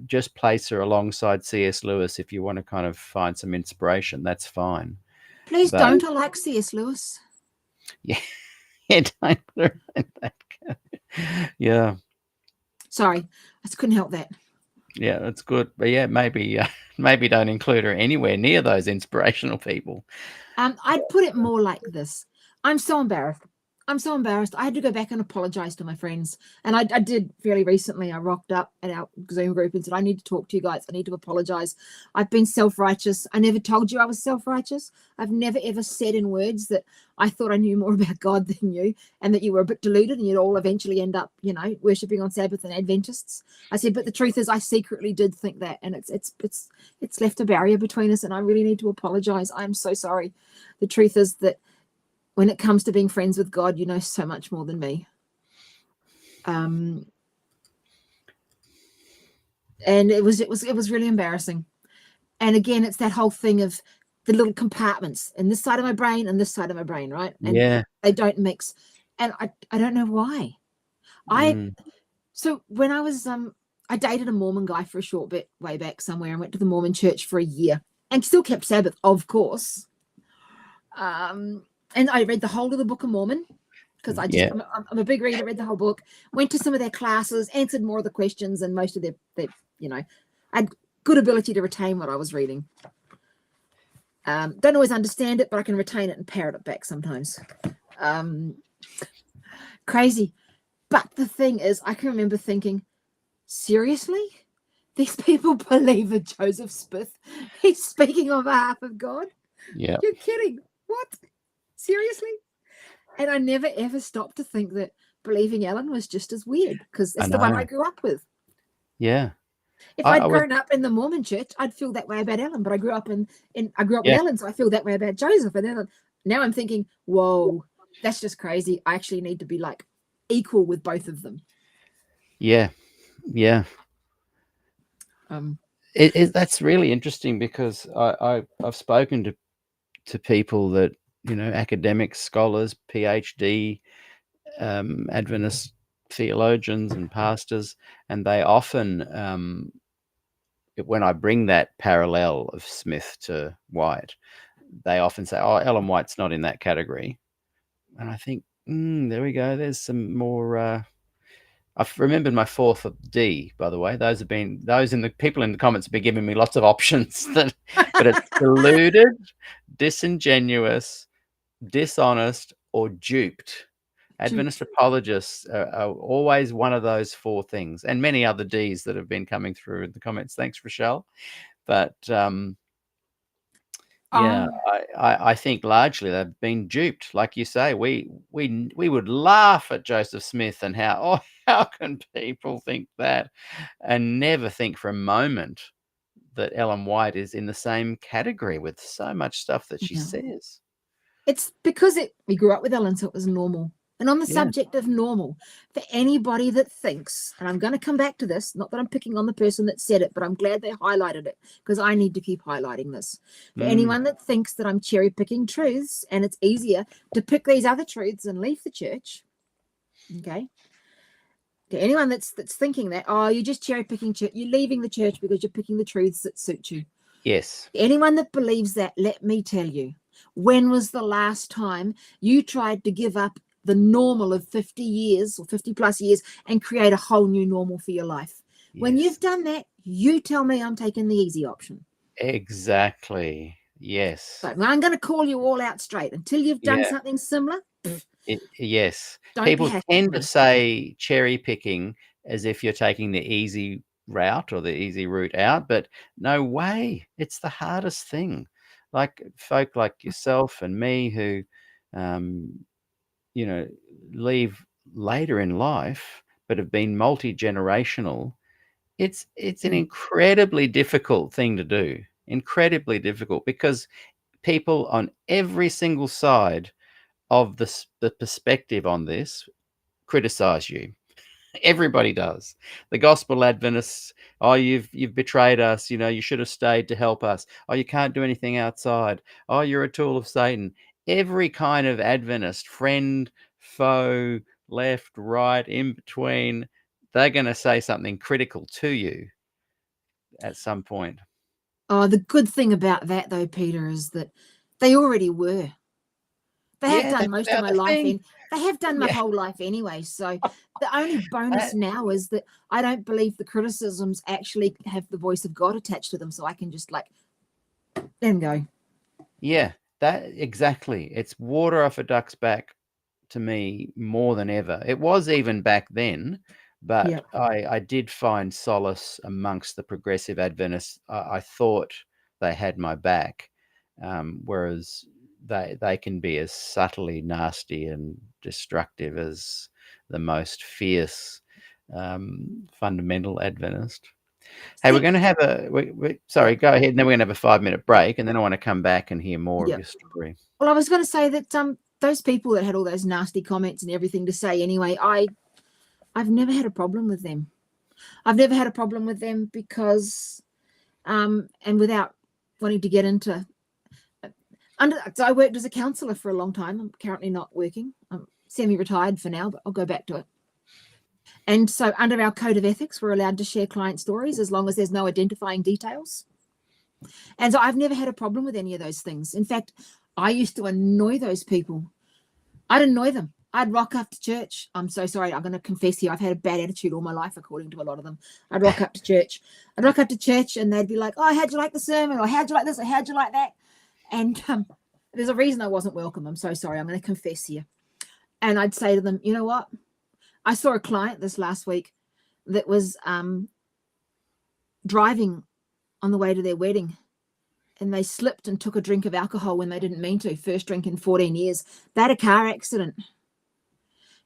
Just place her alongside C.S. Lewis if you want to kind of find some inspiration. That's fine. Please don't. I like C.S. Lewis. Yeah, don't put her in that. Yeah. Sorry, I just couldn't help that. Yeah, that's good. But yeah, maybe don't include her anywhere near those inspirational people. I'd put it more like this. I'm so embarrassed. I'm so embarrassed. I had to go back and apologize to my friends. And I did fairly recently. I rocked up at our Zoom group and said, I need to talk to you guys. I need to apologize. I've been self-righteous. I never told you I was self-righteous. I've never, ever said in words that I thought I knew more about God than you and that you were a bit deluded and you'd all eventually end up, you know, worshipping on Sabbath and Adventists. I said, but the truth is I secretly did think that. And it's left a barrier between us. And I really need to apologize. I'm so sorry. The truth is that when it comes to being friends with God, you know so much more than me. And it was really embarrassing. And again, it's that whole thing of the little compartments in this side of my brain and this side of my brain, right? And they don't mix. And I don't know why. So when I was I dated a Mormon guy for a short bit way back somewhere and went to the Mormon church for a year and still kept Sabbath, of course. And I read the whole of the Book of Mormon because I'm a big reader, read the whole book, went to some of their classes, answered more of the questions and most of their you know, I had good ability to retain what I was reading. Don't always understand it, but I can retain it and parrot it back sometimes. Crazy. But the thing is, I can remember thinking, seriously? These people believe that Joseph Smith, he's speaking on behalf of God? Yeah. You're kidding. What? Seriously? And I never ever stopped to think that believing Ellen was just as weird because it's the one I grew up with. Yeah. If I'd grown up in the Mormon church, I'd feel that way about Ellen. But I grew up with Ellen, so I feel that way about Joseph. And then now I'm thinking, whoa, that's just crazy. I actually need to be like equal with both of them. Yeah. Yeah. That's really interesting because I've spoken to people that, you know, academics, scholars, PhD, Adventist theologians and pastors, and they often, when I bring that parallel of Smith to White, they often say, oh, Ellen White's not in that category. And I think, there we go. There's some more... I've remembered my fourth D, by the way. Those in the people in the comments have been giving me lots of options but it's deluded, disingenuous, dishonest, or duped. Adventist apologists are always one of those four things, and many other Ds that have been coming through in the comments. Thanks, Rochelle. But I think largely they've been duped. Like you say, we would laugh at Joseph Smith and how can people think that, and never think for a moment that Ellen White is in the same category with so much stuff that she says. It's because we grew up with Ellen, so it was normal. And on the subject of normal, for anybody that thinks, and I'm going to come back to this, not that I'm picking on the person that said it, but I'm glad they highlighted it because I need to keep highlighting this. For anyone that thinks that I'm cherry picking truths and it's easier to pick these other truths and leave the church, okay? To anyone that's thinking that, oh, you're just cherry picking church, you're leaving the church because you're picking the truths that suit you. Yes. Anyone that believes that, let me tell you, when was the last time you tried to give up the normal of 50 years or 50 plus years and create a whole new normal for your life? Yes. When you've done that, you tell me I'm taking the easy option. Exactly. Yes. But I'm going to call you all out straight until you've done something similar. Yes. People tend to say cherry picking as if you're taking the easy route or the easy route out, but no way. It's the hardest thing. Like folk like yourself and me who, you know, leave later in life, but have been multi-generational. It's an incredibly difficult thing to do. Incredibly difficult because people on every single side of the perspective on this criticize you. Everybody does. The gospel Adventists, oh, you've betrayed us, you know, you should have stayed to help us. Oh, you can't do anything outside. Oh, you're a tool of Satan. Every kind of Adventist, friend, foe, left, right, in between, they're going to say something critical to you at some point. Oh, the good thing about that though, Peter, is that they already were. They have done most of my life in. They have done my whole life anyway. So the only bonus now is that I don't believe the criticisms actually have the voice of God attached to them. So I can just like let them go. Yeah, that exactly. It's water off a duck's back to me more than ever. It was even back then, but Yeah. I did find solace amongst the progressive Adventists. I thought they had my back, whereas they can be as subtly nasty and destructive as the most fierce fundamental Adventist. Hey, we're See, going to have sorry, go ahead, and then we're going to have a 5-minute break, and then I want to come back and hear more of yeah. your story. Well, I was going to say that those people that had all those nasty comments and everything to say anyway, I've never had a problem with them. I've never had a problem with them because, and without wanting to get into, so I worked as a counsellor for a long time. I'm currently not working. I'm semi-retired for now, but I'll go back to it. And so under our code of ethics, we're allowed to share client stories as long as there's no identifying details. And so I've never had a problem with any of those things. In fact, I used to annoy those people. I'd annoy them. I'd rock up to church. I'm so sorry. I'm going to confess here. I've had a bad attitude all my life, according to a lot of them. I'd rock up to church. And they'd be like, oh, how'd you like the sermon? Or how'd you like this? Or how'd you like that? And there's a reason I wasn't welcome. I'm so sorry. I'm going to confess here. And I'd say to them, you know what? I saw a client this last week that was driving on the way to their wedding, and they slipped and took a drink of alcohol when they didn't mean to. First drink in 14 years. They had a car accident.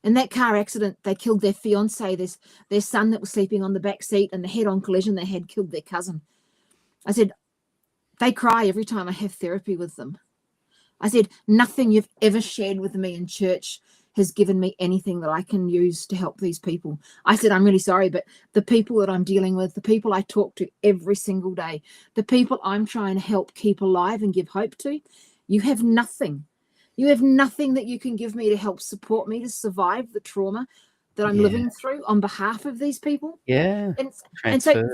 In that car accident, they killed their fiance, their son that was sleeping on the back seat, and the head-on collision they had killed their cousin. I said, they cry every time I have therapy with them. I said, nothing you've ever shared with me in church has given me anything that I can use to help these people. I said, I'm really sorry, but the people that I'm dealing with, the people I talk to every single day, the people I'm trying to help keep alive and give hope to, you have nothing. You have nothing that you can give me to help support me to survive the trauma that I'm living through on behalf of these people. Yeah. And so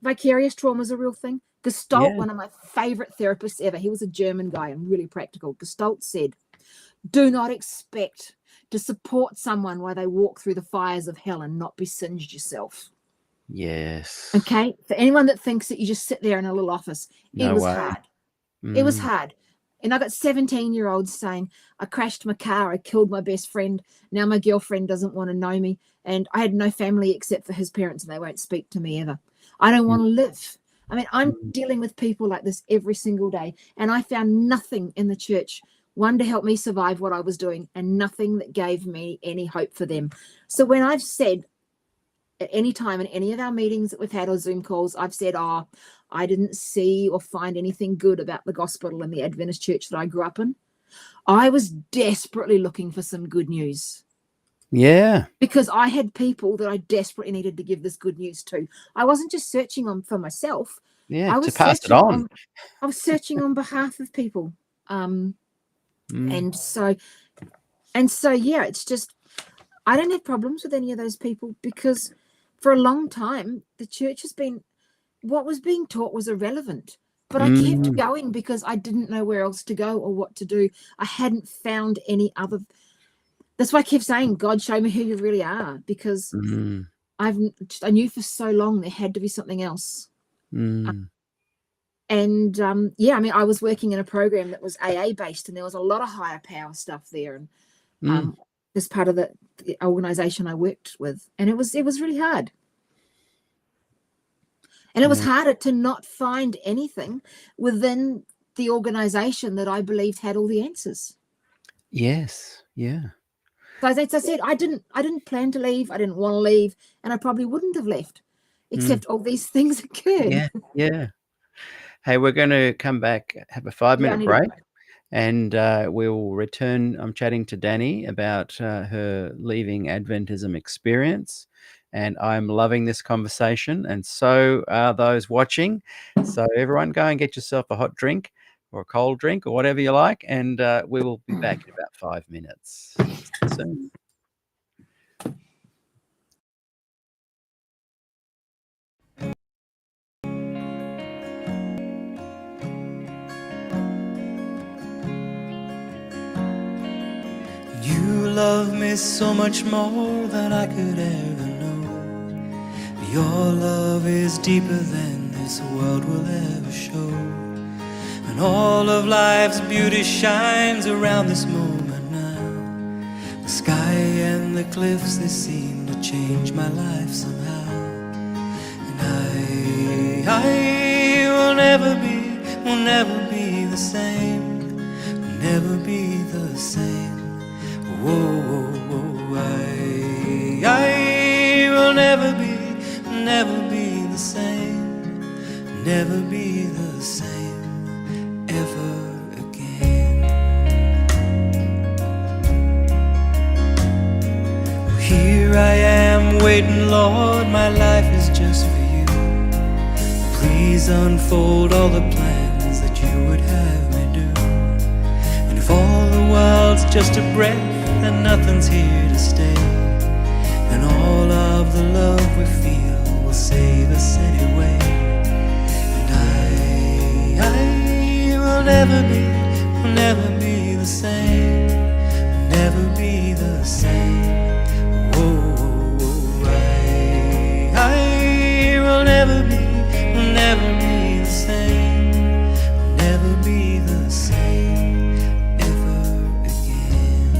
vicarious trauma is a real thing. Gestalt, one of my favorite therapists ever, he was a German guy and really practical. Gestalt said, do not expect to support someone while they walk through the fires of hell and not be singed yourself. Yes. Okay? For anyone that thinks that you just sit there in a little office, it was hard. It was hard. And I got 17-year-olds saying, I crashed my car, I killed my best friend, now my girlfriend doesn't want to know me, and I had no family except for his parents, and they won't speak to me ever. I don't want to live. I mean, I'm dealing with people like this every single day, and I found nothing in the church, one, to help me survive what I was doing, and nothing that gave me any hope for them. So when I've said at any time in any of our meetings that we've had or Zoom calls, I've said, I didn't see or find anything good about the gospel in the Adventist church that I grew up in. I was desperately looking for some good news. Yeah. Because I had people that I desperately needed to give this good news to. I wasn't just searching for myself. Yeah, I was to pass it on. I was searching on behalf of people. And so, yeah, it's just, I don't have problems with any of those people because for a long time, the church has been, what was being taught was irrelevant. But I kept going because I didn't know where else to go or what to do. I hadn't found any other. That's why I kept saying, God, show me who you really are, because I knew for so long there had to be something else. And I mean, I was working in a program that was AA based, and there was a lot of higher power stuff there. And as part of the organization I worked with, and it was really hard. And it was harder to not find anything within the organization that I believed had all the answers. Yes. Yeah. So as I said, I didn't plan to leave. I didn't want to leave, and I probably wouldn't have left, except all these things occurred. Yeah. Yeah. Hey, we're going to come back, have a 5-minute break, and we'll return. I'm chatting to Dani about her leaving Adventism experience, and I'm loving this conversation, and so are those watching. So everyone, go and get yourself a hot drink or a cold drink or whatever you like, and we will be back in about 5 minutes. See you soon. You love me so much more than I could ever know. Your love is deeper than this world will ever show. And all of life's beauty shines around this moment now. The and the cliffs, they seem to change my life somehow. And I will never be the same, will never be the same. Whoa, whoa, whoa, I will never be the same, never be the same ever again. Here I am waiting, Lord, my life is just for you. Please unfold all the plans that you would have me do. And if all the world's just a breath and nothing's here to stay, and all of the love we feel will save us anyway. And I will never be the same, will never be the same. Whoa, I will never be the same, will never be the same ever again.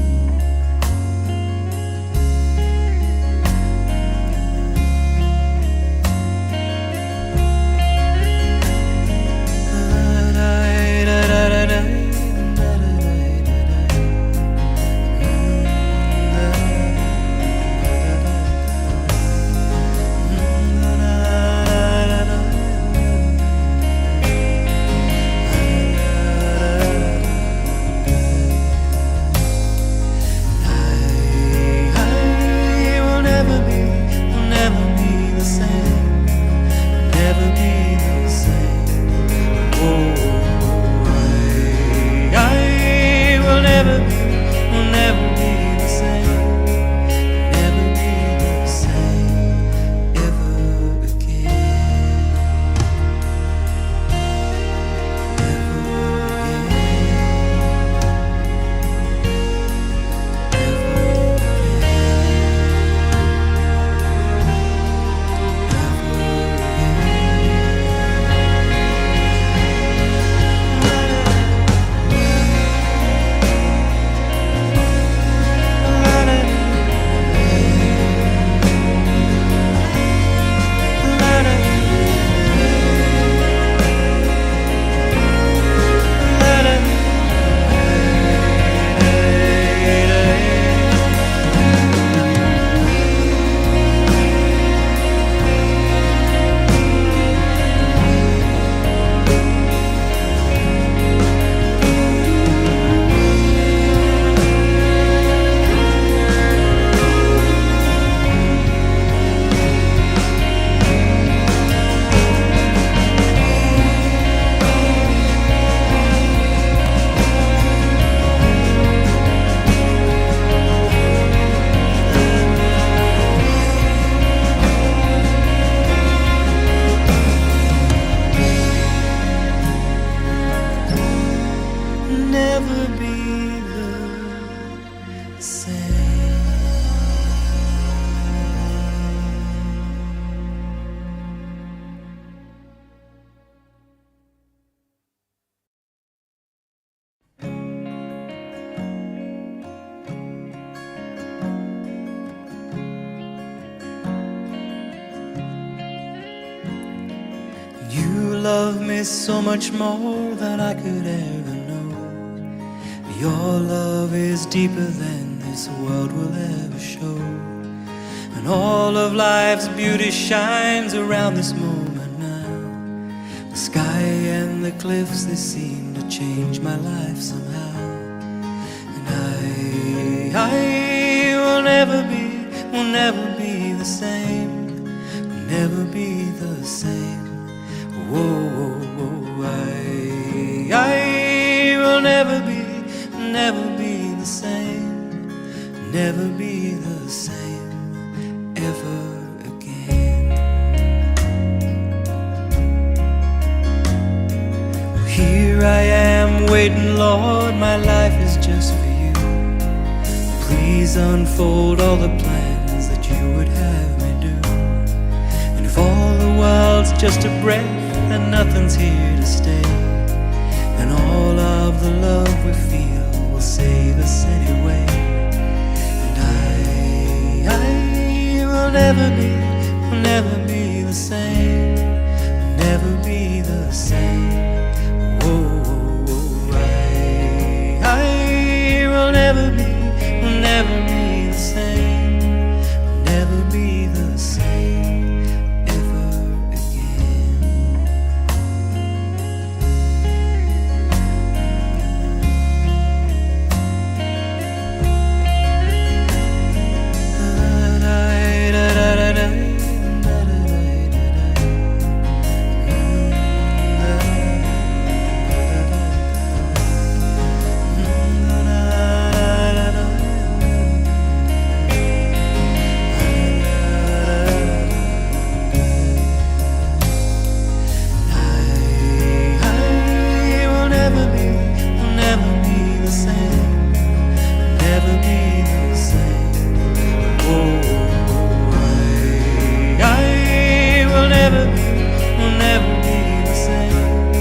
You love me so much more than I could ever know. Your love is deeper than this world will ever show. And all of life's beauty shines around this moment now. The sky and the cliffs, they seem to change my life somehow. And I will never be the same, will never be the same. Whoa, whoa, whoa, I will never be the same, never be the same ever again. Here I am waiting, Lord, my life is just for you. Please unfold all the plans that you would have me do. And if all the world's just a breath and nothing's here to stay, and all of the love we feel will save us anyway. And I will never be the same, never be the same. Oh, I will never be the same, never be the same ever again. I will never be the same, never be the same. Oh, I will never be the same,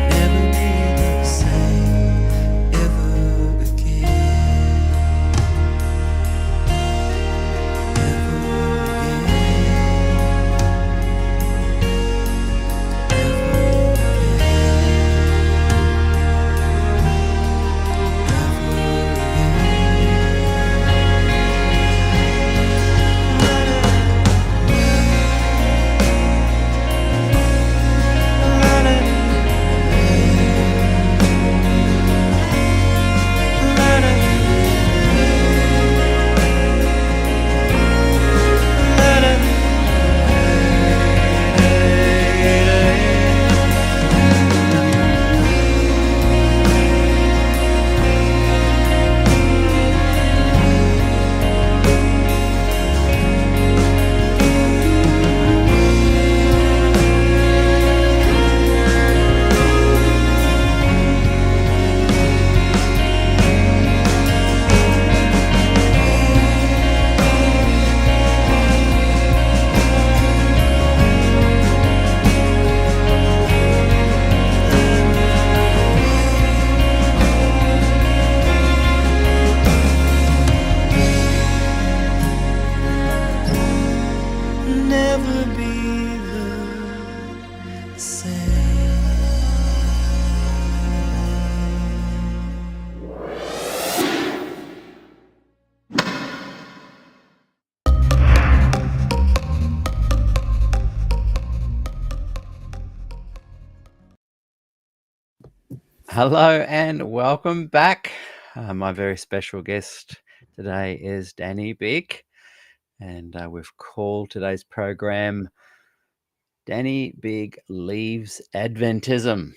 never be the same ever again, never be the same. Hello and welcome back. My very special guest today is Dani Byg, and we've called today's program Dani Byg Leaves Adventism,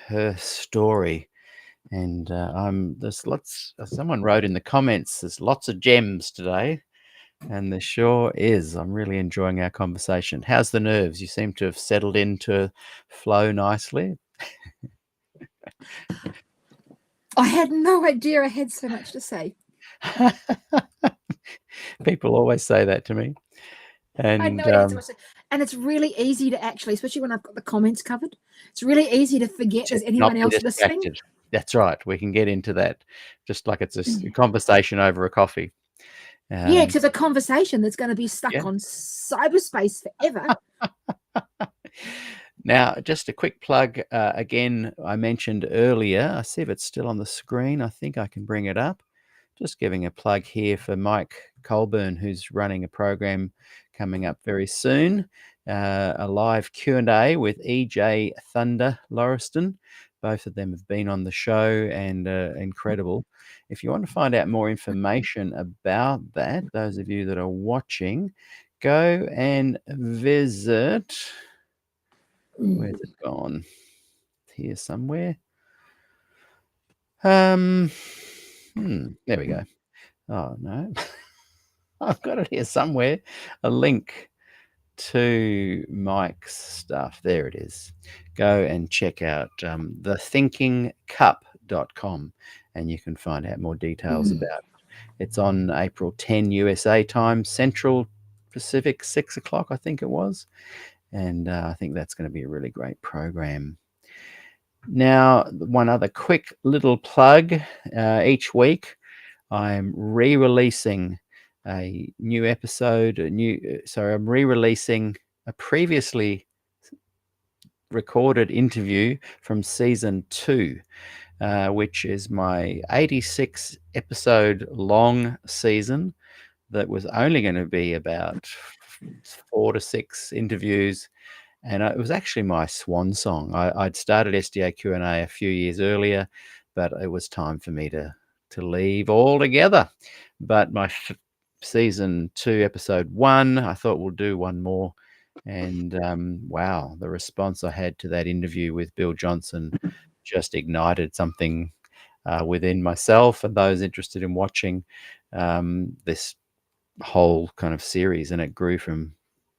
her story. And there's lots, someone wrote in the comments, there's lots of gems today, and there sure is. I'm really enjoying our conversation. How's the nerves? You seem to have settled into flow nicely. I had no idea I had so much to say. People always say that to me. I had And no idea so much to say. And it's really easy to actually, especially when I've got the comments covered, it's really easy to forget there's just anyone not be else listening. distracted. That's right. We can get into that just like it's a conversation over a coffee. Yeah, because it's a conversation that's going to be stuck Yeah. on cyberspace forever. Now, just a quick plug. Again, I mentioned earlier, I see if it's still on the screen. I think I can bring it up. Just giving a plug here for Mike Colburn, who's running a program coming up very soon, a live Q&A with EJ Thunder Lauriston. Both of them have been on the show and incredible. If you want to find out more information about that, those of you that are watching, go and visit... Where's it gone? It's here somewhere. There we go. Oh, no. I've got it here somewhere. A link to Mike's stuff. There it is. Go and check out thethinkingcup.com and you can find out more details about it. It's on April 10 USA time, Central Pacific, 6 o'clock, I think it was. And I think that's going to be a really great program. Now, one other quick little plug. Each week, I'm re-releasing a new episode, I'm re-releasing a previously recorded interview from season 2, which is my 86 episode long season that was only going to be about 4 to 6 interviews. And it was actually my swan song. I'd started SDAQ&A a few years earlier, but it was time for me to leave altogether. But my season 2, episode 1, I thought we'll do one more. And wow, the response I had to that interview with Bill Johnson just ignited something within myself and those interested in watching this whole kind of series. And it grew from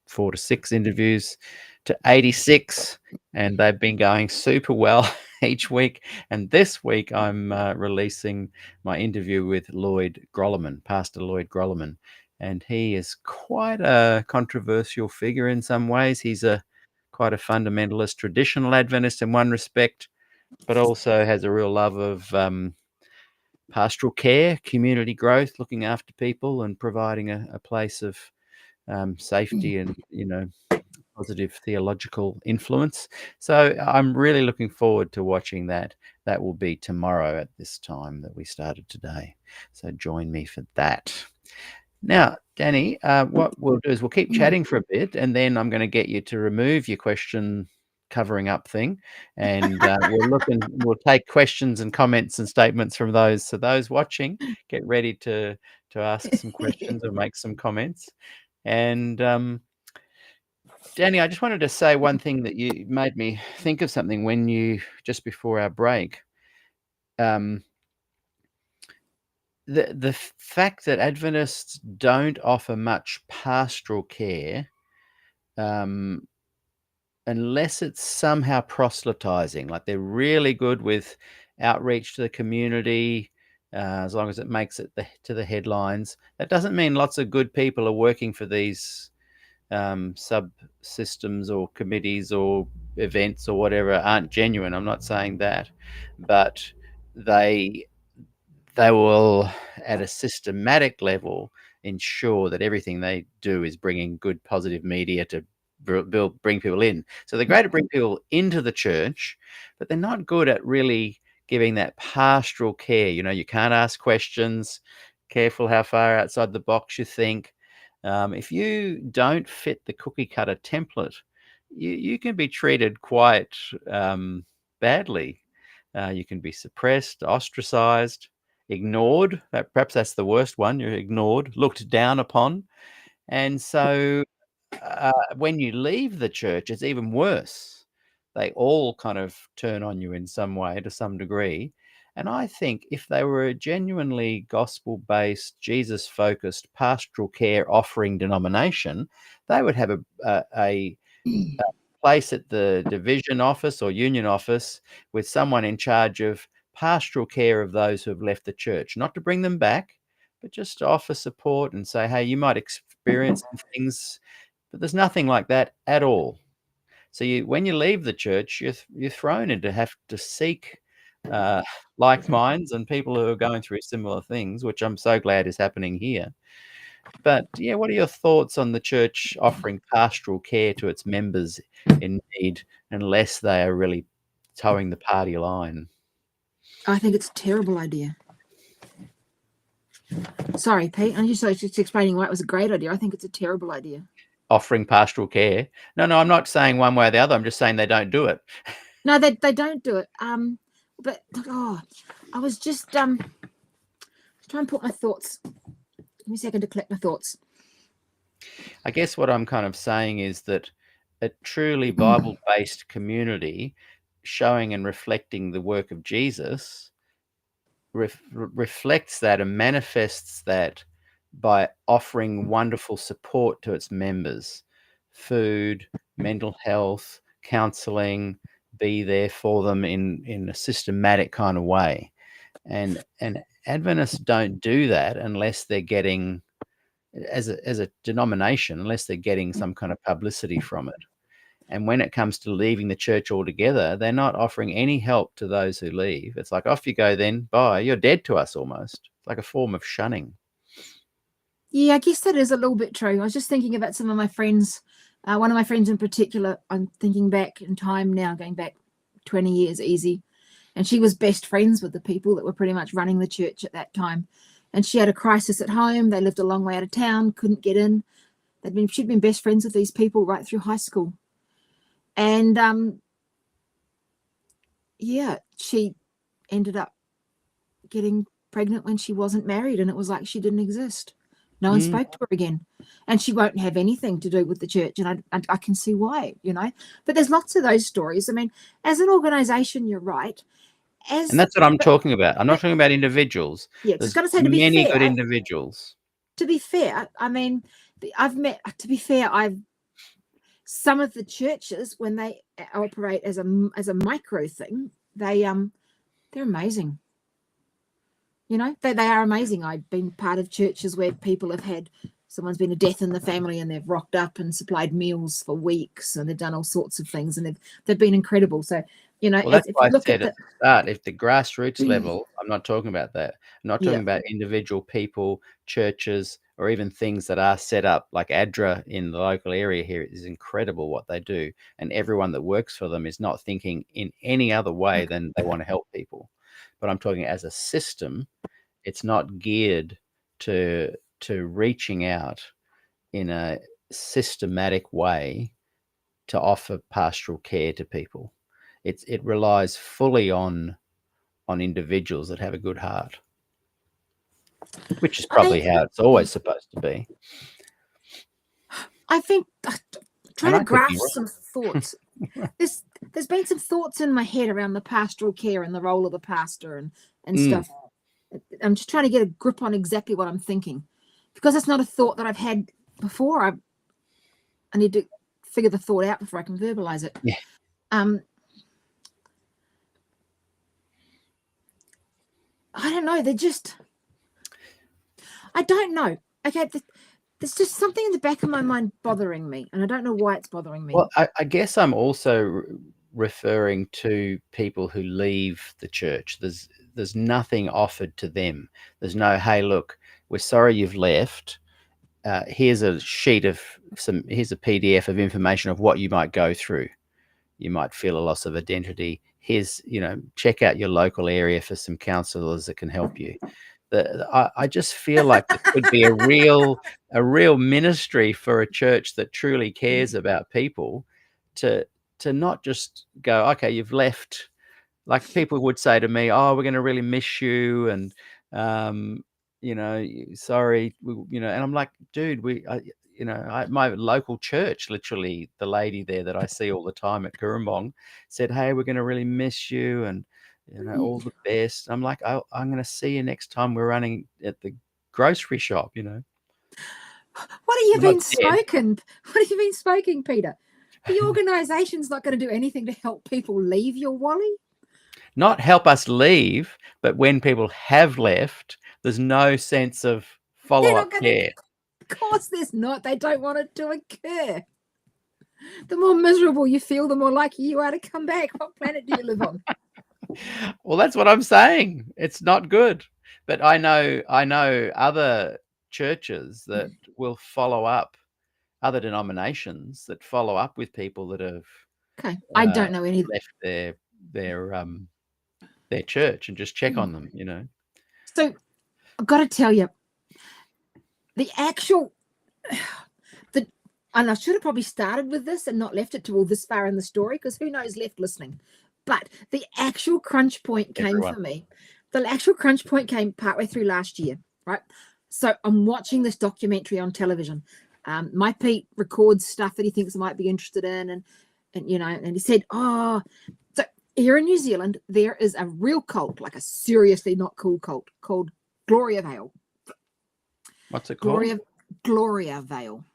4 to 6 interviews to 86, and they've been going super well each week. And this week I'm releasing my interview with Pastor Lloyd Grolleman, and he is quite a controversial figure in some ways. He's quite a fundamentalist traditional Adventist in one respect, but also has a real love of pastoral care, community growth, looking after people and providing a place of safety and, positive theological influence. So I'm really looking forward to watching that. That will be tomorrow at this time that we started today. So join me for that. Now, Dani, what we'll do is we'll keep chatting for a bit, and then I'm going to get you to remove your question covering up thing, and we'll take questions and comments and statements from those. So those watching, get ready to ask some questions or make some comments. And Dani, I just wanted to say one thing that you made me think of something when just before our break. The fact that Adventists don't offer much pastoral care, unless it's somehow proselytizing, like they're really good with outreach to the community, as long as it makes it to the headlines. That doesn't mean lots of good people are working for these subsystems or committees or events or whatever aren't genuine. I'm not saying that, but they will, at a systematic level, ensure that everything they do is bringing good, positive media to bring people in. So they're great to bring people into the church, but they're not good at really giving that pastoral care. You can't ask questions. Careful how far outside the box you think. If you don't fit the cookie cutter template, you can be treated quite badly. You can be suppressed, ostracized, ignored. Perhaps that's the worst one. You're ignored, looked down upon. And so when you leave the church, it's even worse. They all kind of turn on you in some way, to some degree. And I think if they were a genuinely gospel-based, Jesus-focused pastoral care offering denomination, they would have a place at the division office or union office with someone in charge of pastoral care of those who have left the church, not to bring them back, but just to offer support and say, hey, you might experience some things, but there's nothing like that at all. So when you leave the church, you're thrown into have to seek like minds and people who are going through similar things, which I'm so glad is happening here. But yeah, what are your thoughts on the church offering pastoral care to its members in need, unless they are really towing the party line? I think it's a terrible idea. Sorry, Pete. I'm just explaining why it was a great idea. I think it's a terrible idea. Offering pastoral care? No, I'm not saying one way or the other. I'm just saying they don't do it. No, they don't do it. But I was just trying to put my thoughts. Give me a second to collect my thoughts. I guess what I'm kind of saying is that a truly Bible-based community showing and reflecting the work of Jesus reflects that and manifests that by offering wonderful support to its members, food, mental health, counseling, be there for them in a systematic kind of way. And Adventists don't do that unless they're getting, as a denomination, unless they're getting some kind of publicity from it. And when it comes to leaving the church altogether, they're not offering any help to those who leave. It's like, off you go then, bye, you're dead to us almost. It's like a form of shunning. Yeah, I guess that is a little bit true. I was just thinking about some of my friends. One of my friends in particular, I'm thinking back in time now, going back 20 years easy. And she was best friends with the people that were pretty much running the church at that time. And she had a crisis at home. They lived a long way out of town, couldn't get in. She'd been best friends with these people right through high school. And she ended up getting pregnant when she wasn't married, and it was like she didn't exist. No one spoke to her again, and she won't have anything to do with the church. And I can see why, but there's lots of those stories. I mean, as an organization, you're right. And that's what I'm talking about. I'm not talking about individuals. Yeah, There's just got to say, to be many fair, good individuals. To be fair, I mean, some of the churches, when they operate as a micro thing, they're amazing. They are amazing. I've been part of churches where people have had, someone's been a death in the family, and they've rocked up and supplied meals for weeks, and they've done all sorts of things, and they've been incredible. So, well, that's why I said at the start, if the grassroots level, I'm not talking about that. I'm not talking about individual people, churches, or even things that are set up like ADRA in the local area here. It is incredible what they do. And everyone that works for them is not thinking in any other way than they want to help people. But I'm talking as a system, it's not geared to reaching out in a systematic way to offer pastoral care to people. It relies fully on individuals that have a good heart, which is probably how it's always supposed to be. I think trying to grasp some thoughts. There's been some thoughts in my head around the pastoral care and the role of the pastor and stuff. I'm just trying to get a grip on exactly what I'm thinking, because it's not a thought that I've had before. I need to figure the thought out before I can verbalize it. Yeah. I don't know. I don't know. Okay. There's just something in the back of my mind bothering me, and I don't know why it's bothering me. Well, I guess I'm also referring to people who leave the church. There's nothing offered to them. There's no, hey, look, we're sorry you've left. Here's a here's a PDF of information of what you might go through. You might feel a loss of identity. Here's, check out your local area for some counselors that can help you. I just feel like there could be a real ministry for a church that truly cares about people to not just go, okay, you've left. Like people would say to me, oh, we're going to really miss you. And, sorry, and I'm like, dude, my local church, literally the lady there that I see all the time at Kurumbong said, hey, we're going to really miss you. And, all the best. I'm like, I'm going to see you next time we're running at the grocery shop, What have you been smoking? What have you been smoking, Peter? The organisation's not going to do anything to help people leave your Wally? Not help us leave, but when people have left, there's no sense of follow-up care. Of course there's not. They don't want it to occur. The more miserable you feel, the more likely you are to come back. What planet do you live on? Well, that's what I'm saying. It's not good. But I know other churches that will follow up, other denominations that follow up with people that have I don't know any left their church and just check on them, So I've got to tell you, and I should have probably started with this and not left it to all this far in the story, because who knows left listening. But the actual crunch point came for me. The actual crunch point came partway through last year, right? So I'm watching this documentary on television. My Pete records stuff that he thinks I might be interested in. And he said, so here in New Zealand, there is a real cult, like a seriously not cool cult called Gloria Vale. What's it called? Gloria Vale.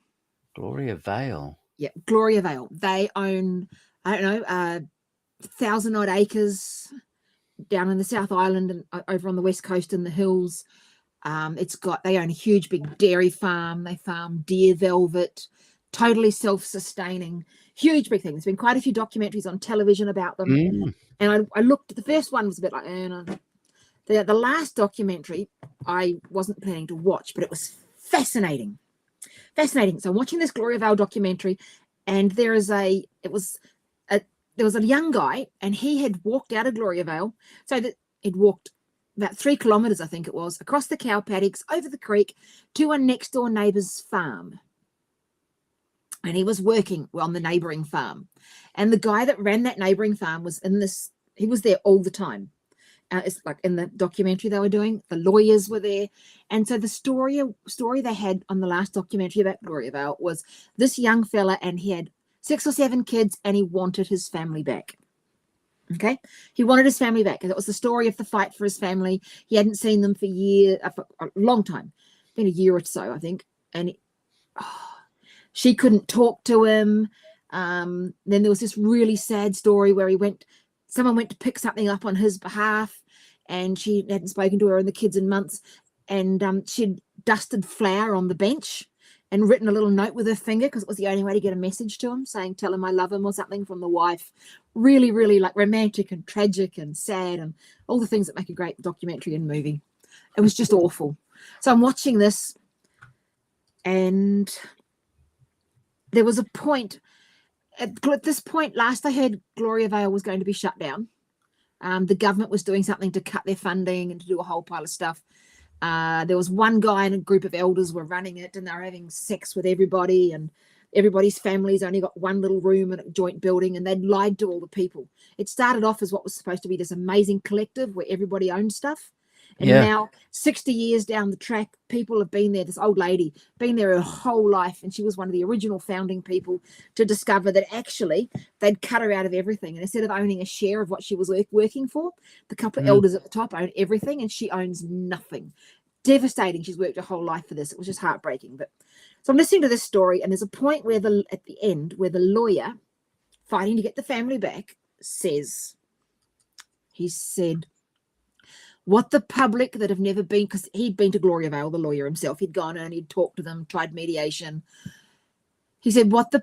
Gloria Vale. Yeah, Gloria Vale. They own, 1,000 odd acres down in the South Island and over on the West Coast in the hills. They own a huge big dairy farm. They farm deer velvet, totally self-sustaining, huge big thing. There's been quite a few documentaries on television about them. And I looked at the first one, was a bit like, the last documentary I wasn't planning to watch, but it was Fascinating. So I'm watching this Gloria Vale documentary, and there was a young guy, and he had walked out of Gloria Vale. So that he'd walked about 3 kilometers, I think it was, across the cow paddocks, over the creek to a next door neighbor's farm. And he was working on the neighboring farm. And the guy that ran that neighboring farm was he was there all the time. It's like in the documentary they were doing, the lawyers were there. And so the story they had on the last documentary about Gloria Vale was this young fella, and he had 6 or 7 kids, and he wanted his family back. Okay, he wanted his family back. And that was the story of the fight for his family. He hadn't seen them for a long time, been a year or so, I think. And she couldn't talk to him. Then there was this really sad story where someone went to pick something up on his behalf, and she hadn't spoken to her and the kids in months. And she'd dusted flour on the bench and written a little note with her finger, because it was the only way to get a message to him, saying, tell him I love him or something, from the wife. Really, really like romantic and tragic and sad and all the things that make a great documentary and movie. It was just awful. So I'm watching this, and there was a point, at this point, last I heard, Gloria Vale was going to be shut down. The government was doing something to cut their funding and to do a whole pile of stuff. There was one guy and a group of elders were running it, and they were having sex with everybody, and everybody's families only got one little room in a joint building, and they'd lied to all the people. It started off as what was supposed to be this amazing collective where everybody owned stuff. And now, 60 years down the track, people have been there. This old lady, been there her whole life, and she was one of the original founding people to discover that actually they'd cut her out of everything. And instead of owning a share of what she was working for, the couple of elders at the top own everything, and she owns nothing. Devastating. She's worked her whole life for this. It was just heartbreaking. But so I'm listening to this story, and there's a point where at the end where the lawyer, fighting to get the family back, he said, what the public that have never been, because he'd been to Gloria Vale, the lawyer himself, he'd gone and he'd talked to them, tried mediation. He said, what the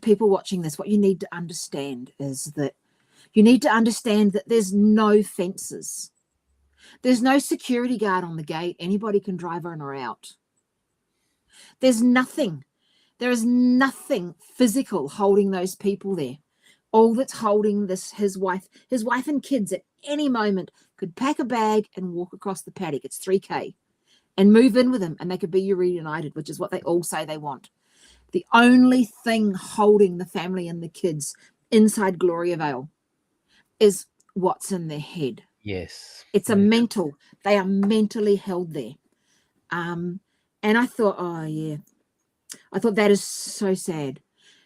people watching this, what you need to understand is that you need to understand that there's no fences. There's no security guard on the gate. Anybody can drive in or out. There's nothing. There is nothing physical holding those people there. All that's holding his wife and kids at any moment could pack a bag and walk across the paddock. It's 3K and move in with him, and they could be reunited, which is what they all say they want. The only thing holding the family and the kids inside Gloria Vale is what's in their head. Yes. It's they are mentally held there. And I thought, I thought that is so sad.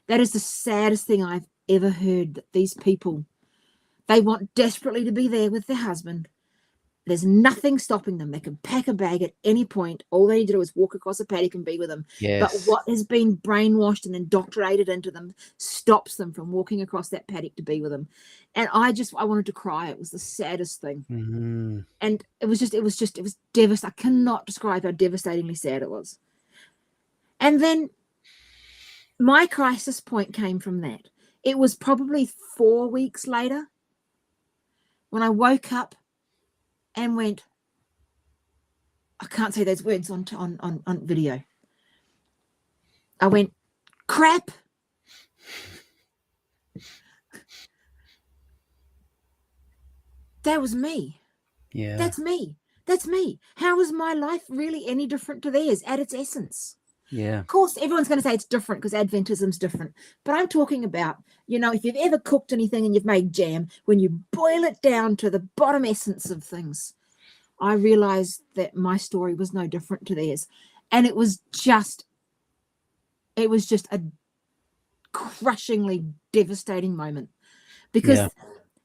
That is the saddest thing I've ever heard, that these people, they want desperately to be there with their husband. There's nothing stopping them. They can pack a bag at any point. All they need to do is walk across a paddock and be with them. Yes. But what has been brainwashed and indoctrinated into them stops them from walking across that paddock to be with them. And I wanted to cry. It was the saddest thing. Mm-hmm. And it was devastating. I cannot describe how devastatingly sad it was. And then my crisis point came from that. It was probably 4 weeks later when I woke up and went, I can't say those words on video. I went, crap. That was me. Yeah. That's me. That's me. How is my life really any different to theirs at its essence? Yeah. Of course, everyone's going to say it's different because Adventism's different. But I'm talking about, if you've ever cooked anything and you've made jam, when you boil it down to the bottom essence of things, I realized that my story was no different to theirs. And it was just a crushingly devastating moment, because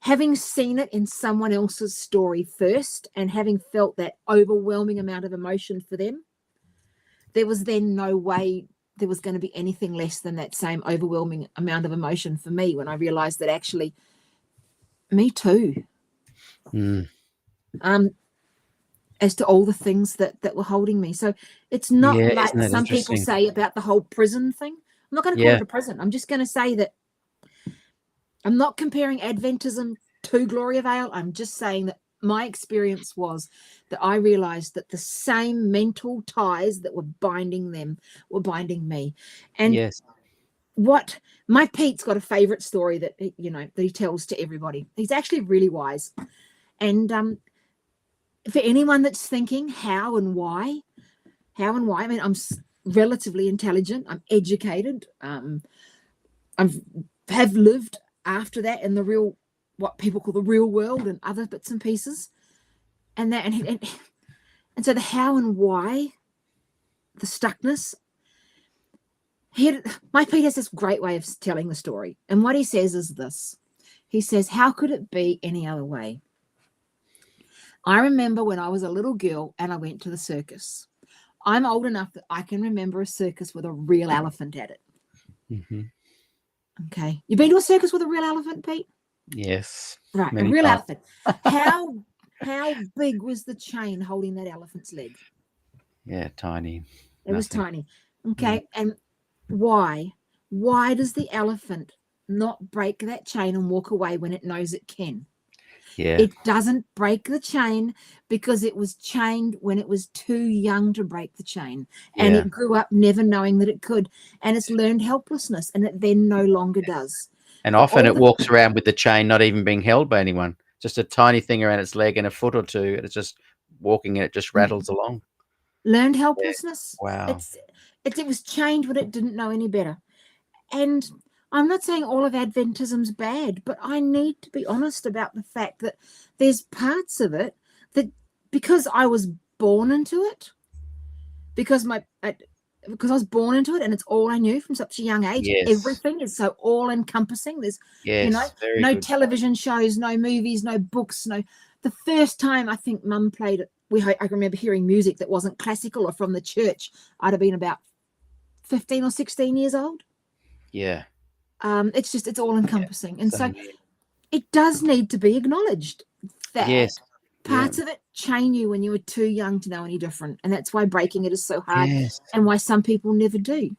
having seen it in someone else's story first and having felt that overwhelming amount of emotion for them, there was then no way there was going to be anything less than that same overwhelming amount of emotion for me when I realized that actually me too. As to all the things that were holding me. So it's not like some people say about the whole prison thing. I'm not going to call it a prison. I'm just going to say that I'm not comparing Adventism to Gloria Vale. I'm just saying that my experience was that I realized that the same mental ties that were binding them were binding me. And Yes. what my Pete's got a favorite story that that he tells to everybody. He's actually really wise. And for anyone that's thinking how and why, I mean, I'm relatively intelligent, I'm educated, have lived after that in the real, what people call the real world, and other bits and pieces, and that, and so the how and why, the stuckness. My Pete has this great way of telling the story, and what he says is this. He says, how could it be any other way? I remember when I was a little girl and I went to the circus. I'm old enough that I can remember a circus with a real elephant at it. Mm-hmm. Okay. You've been to a circus with a real elephant, Pete? Yes. Right, Many a real times. elephant. How big was the chain holding that elephant's leg? Yeah, tiny. It was Nothing. tiny. Okay. And why? Why does the elephant not break that chain and walk away when it knows it can? Yeah. It doesn't break the chain because it was chained when it was too young to break the chain. And Yeah. it grew up never knowing that it could. And it's learned helplessness, and it then no longer does. And For often all it the- walks around with the chain not even being held by anyone. Just a tiny thing around its leg and a foot or two. And it's just walking and it just rattles along. Learned helplessness. Wow. It was chained when it didn't know any better. And I'm not saying all of Adventism's bad, but I need to be honest about the fact that there's parts of it that, because I was born into it, because I was born into it, and it's all I knew from such a young age. Yes. Everything is so all encompassing. There's Yes. Very no good. television shows, no movies, no books, no. The first time I think Mum played it, I remember hearing music that wasn't classical or from the church. I'd have been about 15 or 16 years old. Yeah. It's all encompassing. And so Same here. it does need to be acknowledged that Yes. parts of it chain you when you were too young to know any different. And that's why breaking it is so hard, Yes. and why some people never do.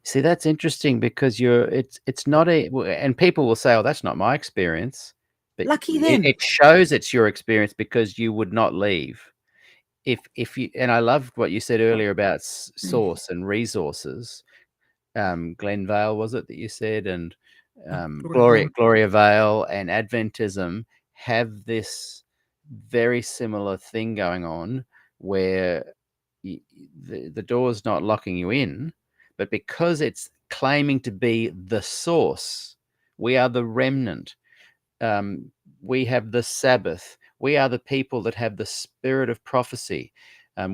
See, that's interesting because it's not and people will say, oh, that's not my experience. But Lucky them. it shows it's your experience because you would not leave. If you, and I loved what you said earlier about source and resources. Glenn Vale, was it that you said? And Gloria Vale and Adventism have this very similar thing going on where the door's not locking you in, but because it's claiming to be the source, we are the remnant. We have the Sabbath. We are the people that have the spirit of prophecy.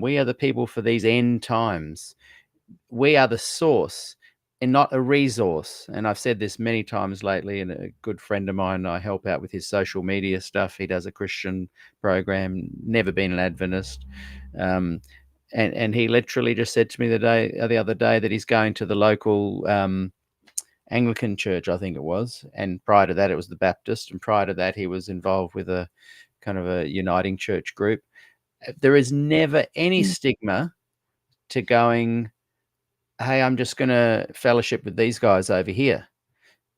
We are the people for these end times. We are the source and not a resource. And I've said this many times lately, and a good friend of mine, I help out with his social media stuff. He does a Christian program, never been an Adventist. And he literally just said to me the other day that he's going to the local Anglican church, I think it was. And prior to that, it was the Baptist. And prior to that, he was involved with a kind of a uniting church group. There is never any stigma to going, hey, I'm just going to fellowship with these guys over here.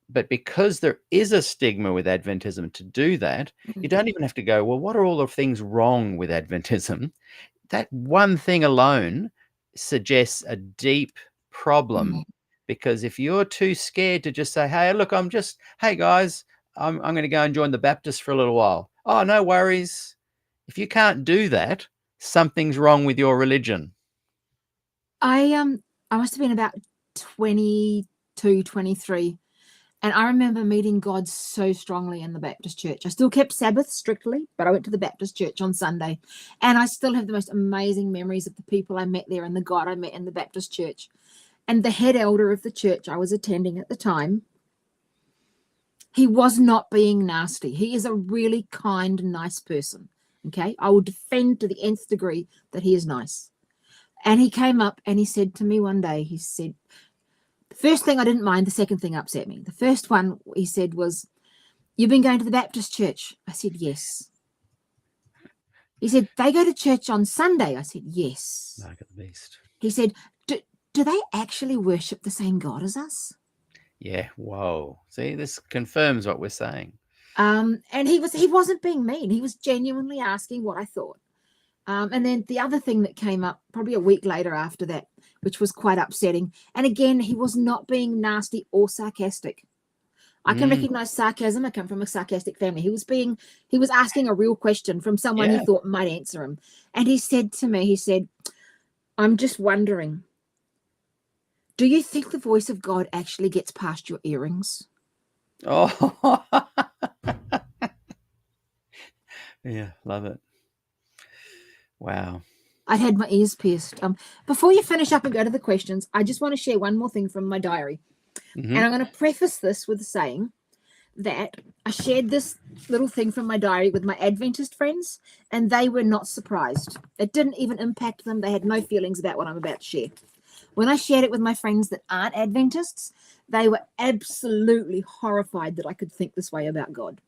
But because there is a stigma with Adventism to do that, you don't even have to go, well, what are all the things wrong with Adventism? That one thing alone suggests a deep problem. Because if you're too scared to just say, hey, look, hey, guys, I'm going to go and join the Baptist for a little while. Oh, no worries. If you can't do that, something's wrong with your religion. I must have been about 22, 23. And I remember meeting God so strongly in the Baptist church. I still kept Sabbath strictly, but I went to the Baptist church on Sunday. And I still have the most amazing memories of the people I met there and the God I met in the Baptist church. And the head elder of the church I was attending at the time, he was not being nasty. He is a really kind, nice person. Okay. I will defend to the nth degree that he is nice. And he came up and he said to me one day, he said, the first thing I didn't mind, the second thing upset me. The first one he said was, you've been going to the Baptist church? I said, yes. He said, they go to church on Sunday? I said, yes. Mark of the beast. He said, do they actually worship the same God as us? Yeah. Whoa. See, this confirms what we're saying. And he wasn't being mean. He was genuinely asking what I thought. And then the other thing that came up probably a week later after that, which was quite upsetting. And again, he was not being nasty or sarcastic. I can recognize sarcasm. I come from a sarcastic family. He was asking a real question from someone he thought might answer him. And he said to me, I'm just wondering, do you think the voice of God actually gets past your earrings? Oh, yeah, love it. Wow. I had my ears pierced. Before you finish up and go to the questions, I just want to share one more thing from my diary. And I'm going to preface this with saying that I shared this little thing from my diary with my Adventist friends, and they were not surprised. It didn't even impact them. They had no feelings about what I'm about to share. When I shared it with my friends that aren't Adventists, they were absolutely horrified that I could think this way about God.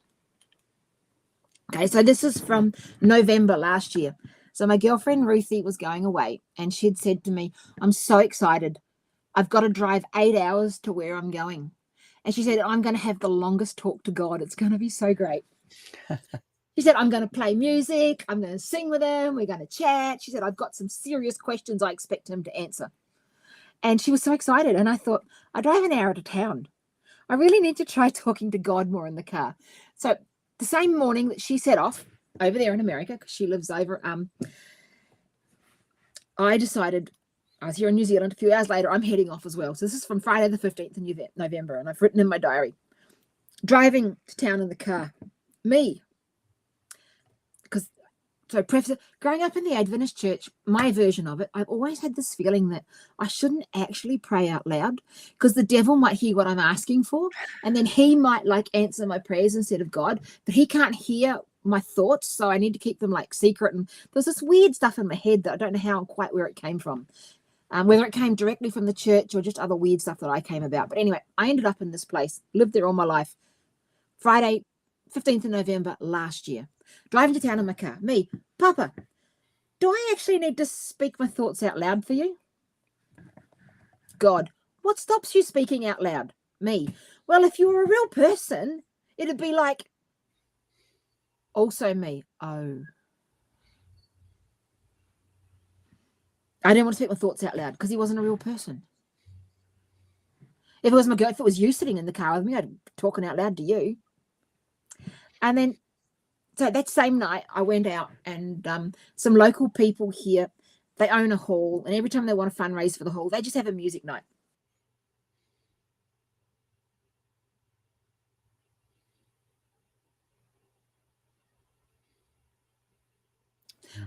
Okay, so this is from November last year. So my girlfriend Ruthie was going away, and she'd said to me, I'm so excited. I've got to drive 8 hours to where I'm going. And she said, I'm going to have the longest talk to God. It's going to be so great. She said, I'm going to play music. I'm going to sing with him. We're going to chat. She said, I've got some serious questions I expect him to answer. And she was so excited. And I thought, I drive an hour to town. I really need to try talking to God more in the car. So the same morning that she set off over there in America, because she lives over, I decided, I was here in New Zealand. A few hours later, I'm heading off as well. So this is from Friday the 15th of November, and I've written in my diary, driving to town in the car, me. Growing up in the Adventist church, my version of it, I've always had this feeling that I shouldn't actually pray out loud because the devil might hear what I'm asking for, and then he might answer my prayers instead of God, but he can't hear my thoughts, so I need to keep them secret. And there's this weird stuff in my head that I don't know how and quite where it came from. Whether it came directly from the church or just other weird stuff that I came about. But anyway, I ended up in this place, lived there all my life. Friday, 15th of November last year. Driving to town in my car. Me, Papa, do I actually need to speak my thoughts out loud for you? God, what stops you speaking out loud? Me, well, if you were a real person, it'd be also me. Oh. I didn't want to speak my thoughts out loud because he wasn't a real person. If it was you sitting in the car with me, I'd be talking out loud to you. And then, so that same night, I went out and some local people here, they own a hall, and every time they want to fundraise for the hall, they just have a music night.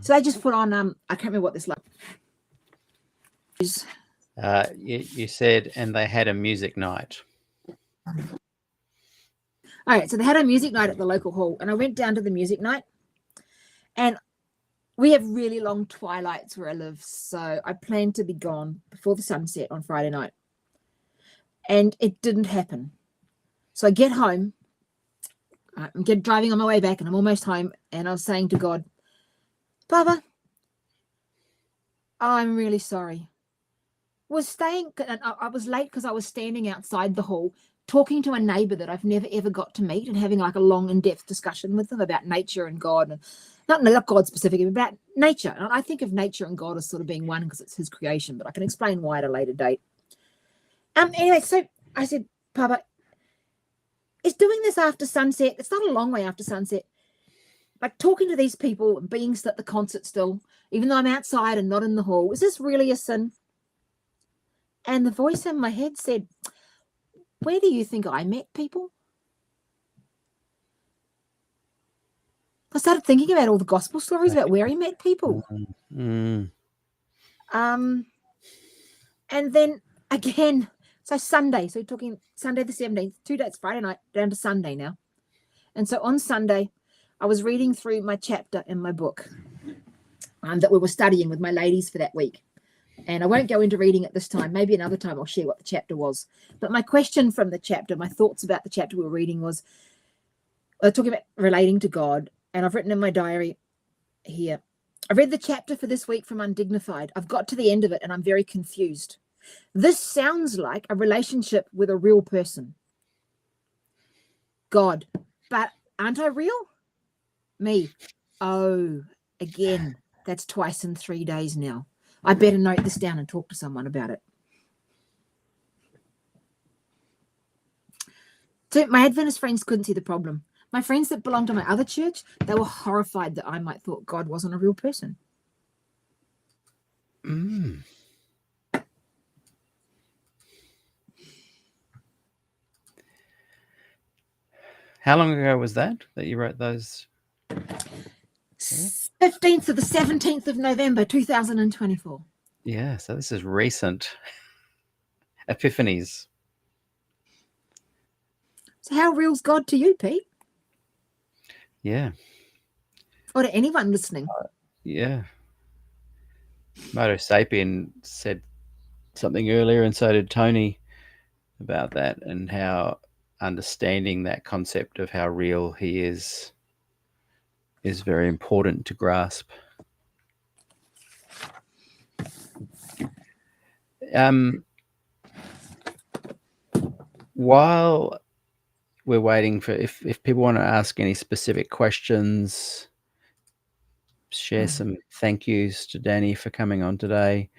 So they just put on, I can't remember what this is. You said, and they had a music night. All right, so they had a music night at the local hall, and I went down to the music night, and we have really long twilights where I live, so I planned to be gone before the sunset on Friday night, and it didn't happen. So I get home, I'm driving on my way back, and I'm almost home, and I was saying to God, Papa, I'm really sorry. I was late because I was standing outside the hall talking to a neighbor that I've never ever got to meet and having a long in-depth discussion with them about nature and God, and not God specifically, but about nature. And I think of nature and God as sort of being one because it's his creation, but I can explain why at a later date. Anyway, so I said, Papa, is doing this after sunset, it's not a long way after sunset, talking to these people and being at the concert still, even though I'm outside and not in the hall, is this really a sin? And the voice in my head said, where do you think I met people? I started thinking about all the gospel stories about where he met people. And then again, so Sunday, so we're talking Sunday the 17th, 2 days, Friday night, down to Sunday now. And so on Sunday, I was reading through my chapter in my book that we were studying with my ladies for that week. And I won't go into reading it this time. Maybe another time I'll share what the chapter was. But my question from the chapter, my thoughts about the chapter we were reading was, talking about relating to God. And I've written in my diary here, I read the chapter for this week from Undignified. I've got to the end of it and I'm very confused. This sounds like a relationship with a real person, God. But Aren't I real? Me. Oh, again, that's twice in 3 days now. I better note this down and talk to someone about it. So my Adventist friends couldn't see the problem. My friends that belonged to my other church, they were horrified that I might thought God wasn't a real person. Mm. How long ago was that you wrote those? 15th to the 17th of November, 2024. Yeah, so this is recent epiphanies. So how real's God to you, Pete? Yeah. Or to anyone listening? Yeah. Moto Sapien said something earlier, and so did Tony, about that, and how understanding that concept of how real he is very important to grasp. While we're waiting for, if people want to ask any specific questions, share some thank yous to Dani for coming on today,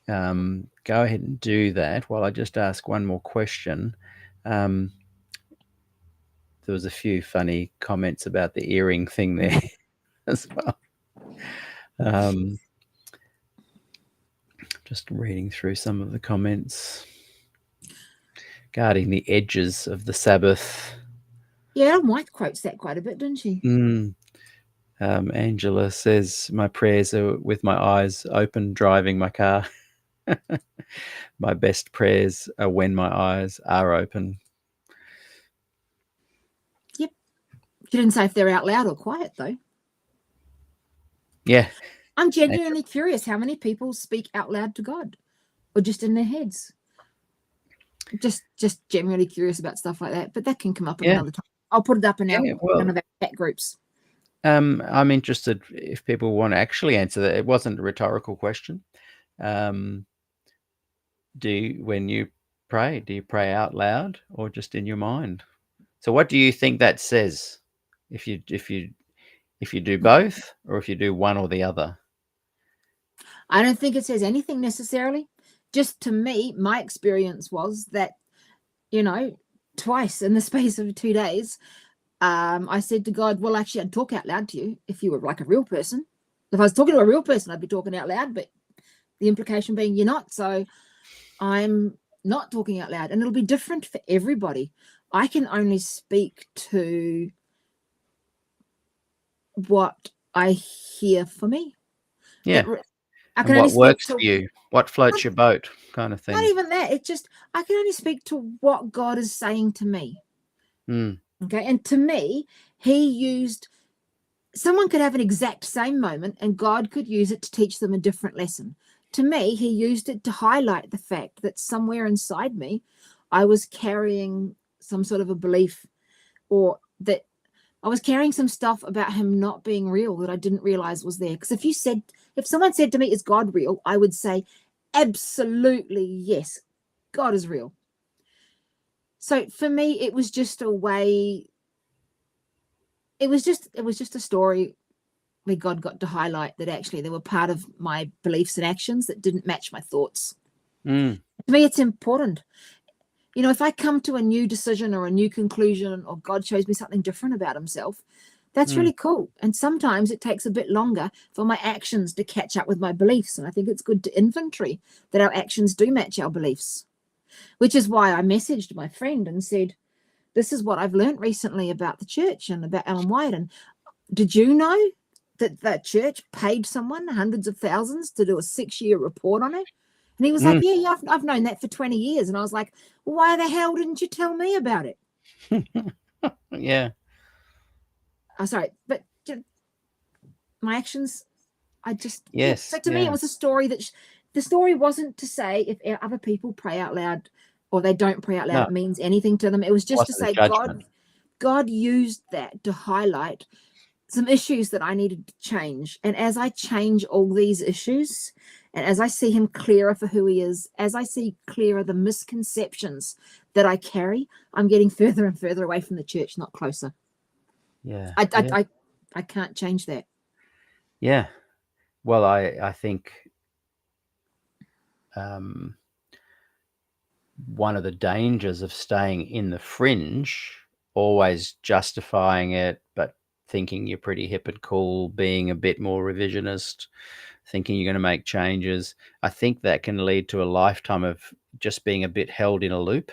go ahead and do that while I just ask one more question. There was a few funny comments about the earring thing there as well. Just reading through some of the comments. Guarding the edges of the Sabbath. Yeah, Ellen White quotes that quite a bit, doesn't she? Angela says, my prayers are with my eyes open driving my car. My best prayers are when my eyes are open. Yep. She didn't say if they're out loud or quiet, though. Yeah. I'm genuinely curious how many people speak out loud to God or just in their heads. Just genuinely curious about stuff like that, but that can come up another time. I'll put it up in one of our chat groups. I'm interested if people want to actually answer that. It wasn't a rhetorical question. When you pray, do you pray out loud or just in your mind? So what do you think that says? If you do both, or if you do one or the other? I don't think it says anything necessarily. Just to me, my experience was that, twice in the space of 2 days, I said to God, well, actually, I'd talk out loud to you if you were like a real person. If I was talking to a real person, I'd be talking out loud, but the implication being you're not. So I'm not talking out loud, and it'll be different for everybody. I can only speak to what I hear for me. Yeah. I can what works for you? What floats your boat, kind of thing? Not even that. It's just I can only speak to what God is saying to me. Okay, and to me, someone could have an exact same moment, and God could use it to teach them a different lesson. To me, he used it to highlight the fact that somewhere inside me, I was carrying some sort of a belief, or that I was carrying some stuff about him not being real that I didn't realize was there. Because if someone said to me, is God real? I would say, absolutely, yes, God is real. So for me, it was just a way. It was just a story where God got to highlight that actually they were part of my beliefs and actions that didn't match my thoughts. To me, it's important. If I come to a new decision or a new conclusion, or God shows me something different about himself, that's really cool. And sometimes it takes a bit longer for my actions to catch up with my beliefs. And I think it's good to inventory that our actions do match our beliefs, which is why I messaged my friend and said, this is what I've learned recently about the church and about Ellen White. And did you know that the church paid someone hundreds of thousands to do a 6-year report on it? And he was like, yeah, I've known that for 20 years. And I was like, well, why the hell didn't you tell me about it? Yeah. I'm sorry, but my actions, Yes. So to me, it was a story that the story wasn't to say if other people pray out loud or they don't pray out loud, it means anything to them. It was just to say God used that to highlight some issues that I needed to change. And as I change all these issues, And as I see him clearer for who he is, as I see clearer the misconceptions that I carry, I'm getting further and further away from the church, not closer. Yeah. I can't change that. Yeah. Well, I think one of the dangers of staying in the fringe, always justifying it, but thinking you're pretty hip and cool, being a bit more revisionist, thinking you're going to make changes, I think that can lead to a lifetime of just being a bit held in a loop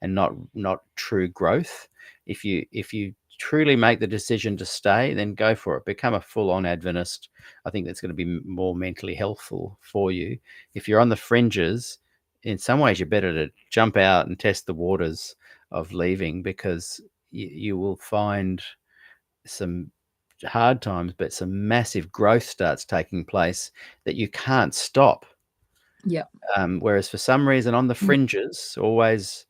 and not true growth. If you truly make the decision to stay, then go for it. Become a full-on Adventist. I think that's going to be more mentally helpful for you. If you're on the fringes, in some ways you're better to jump out and test the waters of leaving, because you will find some hard times, but some massive growth starts taking place that you can't stop. Yeah. Whereas for some reason on the fringes, always,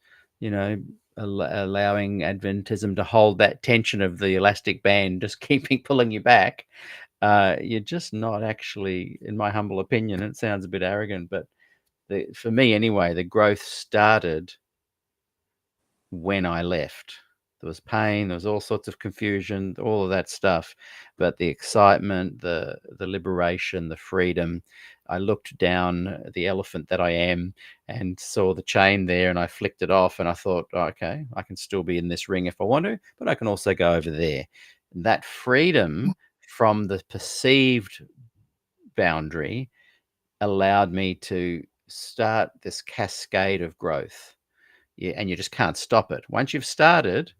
allowing Adventism to hold that tension of the elastic band, just pulling you back, you're just not actually, in my humble opinion, it sounds a bit arrogant, but for me anyway, the growth started when I left. There was pain, there was all sorts of confusion, all of that stuff, but the excitement, the liberation, the freedom. I looked down the elephant that I am and saw the chain there, and I flicked it off, and I thought, oh, okay, I can still be in this ring if I want to, but I can also go over there. And that freedom from the perceived boundary allowed me to start this cascade of growth. Yeah, and you just can't stop it. Once you've started,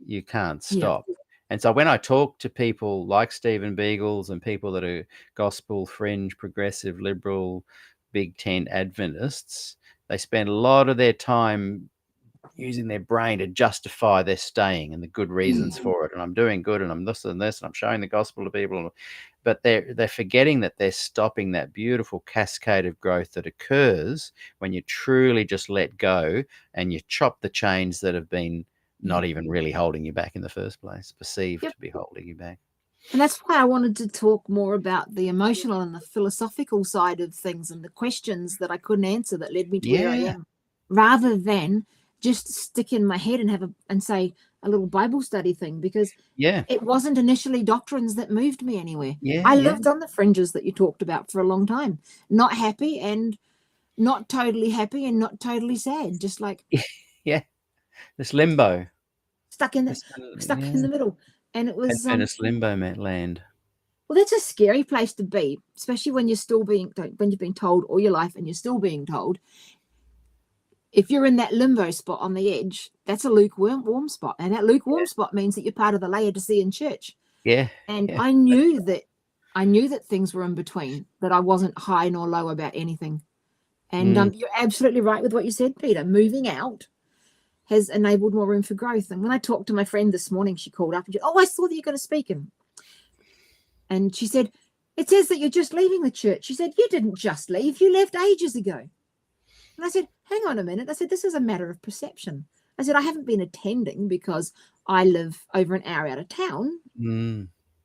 you can't stop. Yeah. And so when I talk to people like Stephen Beagles and people that are gospel, fringe, progressive, liberal, Big Tent Adventists, they spend a lot of their time using their brain to justify their staying and the good reasons for it. And I'm doing good, and I'm this and this, and I'm showing the gospel to people. But they're forgetting that they're stopping that beautiful cascade of growth that occurs when you truly just let go and you chop the chains that have been not even really holding you back in the first place, perceived to be holding you back. And that's why I wanted to talk more about the emotional and the philosophical side of things and the questions that I couldn't answer that led me to where I am, rather than just stick in my head and say a little Bible study thing, because it wasn't initially doctrines that moved me anywhere. I lived on the fringes that you talked about for a long time, not happy and not totally happy and not totally sad, just like this limbo, stuck in the middle. And it was Adventist limbo land. Well, that's a scary place to be, especially when you've been told all your life and you're still being told. If you're in that limbo spot on the edge, that's a lukewarm spot. And that lukewarm spot means that you're part of the Laodicean church. Yeah. And I knew that things were in between, that I wasn't high nor low about anything. And you're absolutely right with what you said, Peter. Moving out has enabled more room for growth. And when I talked to my friend this morning, she called up and she said, I saw that you're going to speak. And she said, it says that you're just leaving the church. She said, you didn't just leave. You left ages ago. And I said, hang on a minute. I said, this is a matter of perception. I said, I haven't been attending because I live over an hour out of town.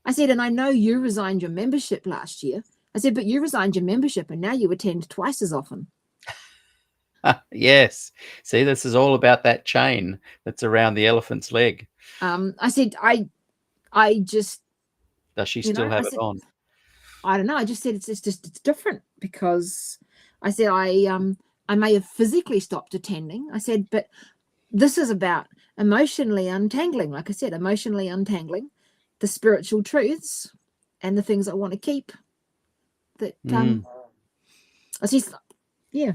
I said, and I know you resigned your membership last year. I said, but you resigned your membership and now you attend twice as often. Yes. See, this is all about that chain that's around the elephant's leg. I said, I just... Does she still have it on? I don't know. I just said it's different, because I said I may have physically stopped attending. I said, but this is about emotionally untangling. Like I said, emotionally untangling the spiritual truths and the things I want to keep. That I see. Yeah.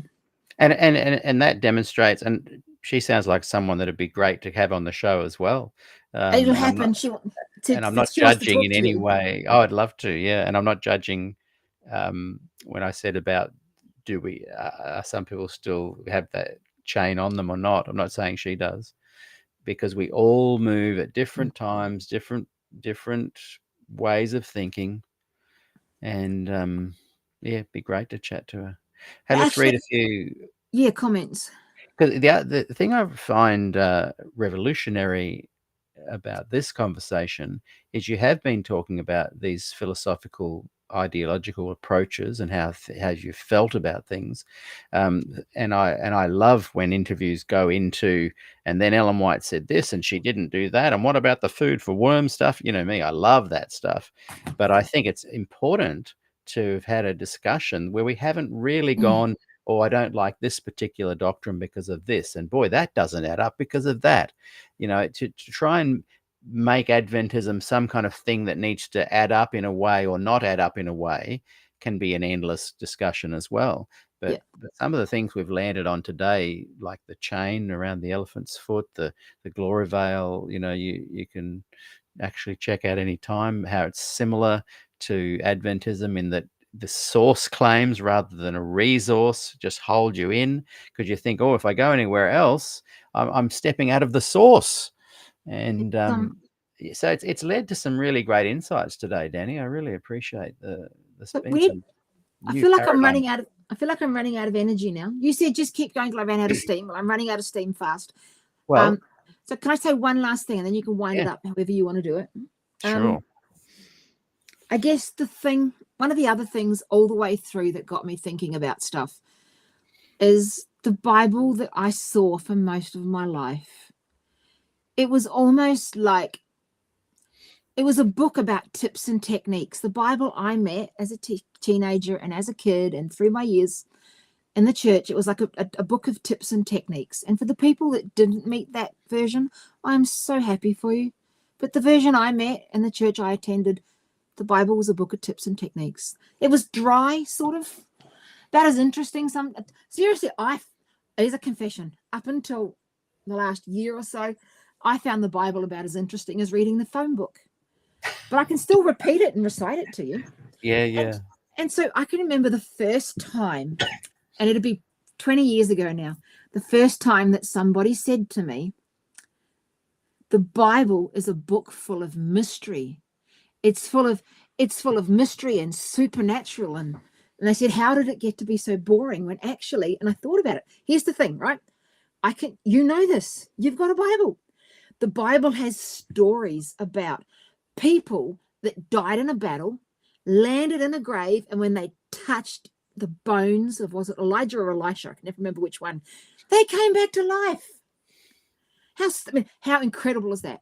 And that demonstrates, and she sounds like someone that'd be great to have on the show as well. It'll happen. I'm not judging in any way. Oh, I'd love to. Yeah. And I'm not judging when I said about, some people still have that chain on them or not. I'm not saying she does, because we all move at different times, different ways of thinking. And it'd be great to chat to her. Hey, let's read a few comments. Because the thing I find revolutionary about this conversation is you have been talking about these philosophical ideological approaches and how you felt about things. And I love when interviews go into, and then Ellen White said this and she didn't do that, and what about the food for worm stuff? You know me, I love that stuff. But I think it's important to have had a discussion where we haven't really gone, oh, I don't like this particular doctrine because of this, and boy, that doesn't add up because of that. You know, to try and make Adventism some kind of thing that needs to add up in a way or not add up in a way can be an endless discussion as well. But some of the things we've landed on today, like the chain around the elephant's foot, the glory veil, you know, you can actually check out any time how it's similar to Adventism in that the source claims rather than a resource just hold you in, because you think, oh, if I go anywhere else, I'm stepping out of the source. And so it's led to some really great insights today, Dani. I really appreciate this. I feel like I'm running out of energy now. You said just keep going till I ran out of steam. Well, I'm running out of steam fast. Well, so can I say one last thing, and then you can wind it up however you want to do it? Sure. I guess one of the other things all the way through that got me thinking about stuff is the Bible that I saw for most of my life. It was almost like it was a book about tips and techniques. The Bible I met as a teenager and as a kid and through my years in the church, it was like a book of tips and techniques. And for the people that didn't meet that version, I'm so happy for you. But the version I met in the church I attended, the Bible was a book of tips and techniques. It was dry, sort of. That is interesting. Seriously, it is a confession. Up until the last year or so, I found the Bible about as interesting as reading the phone book. But I can still repeat it and recite it to you. Yeah. And so I can remember the first time, and it'd be 20 years ago now, the first time that somebody said to me, the Bible is a book full of mystery. It's full of mystery and supernatural. And they said, how did it get to be so boring when actually, and I thought about it. Here's the thing, right? You know this. You've got a Bible. The Bible has stories about people that died in a battle, landed in a grave, and when they touched the bones of, was it Elijah or Elisha? I can never remember which one. They came back to life. How incredible is that?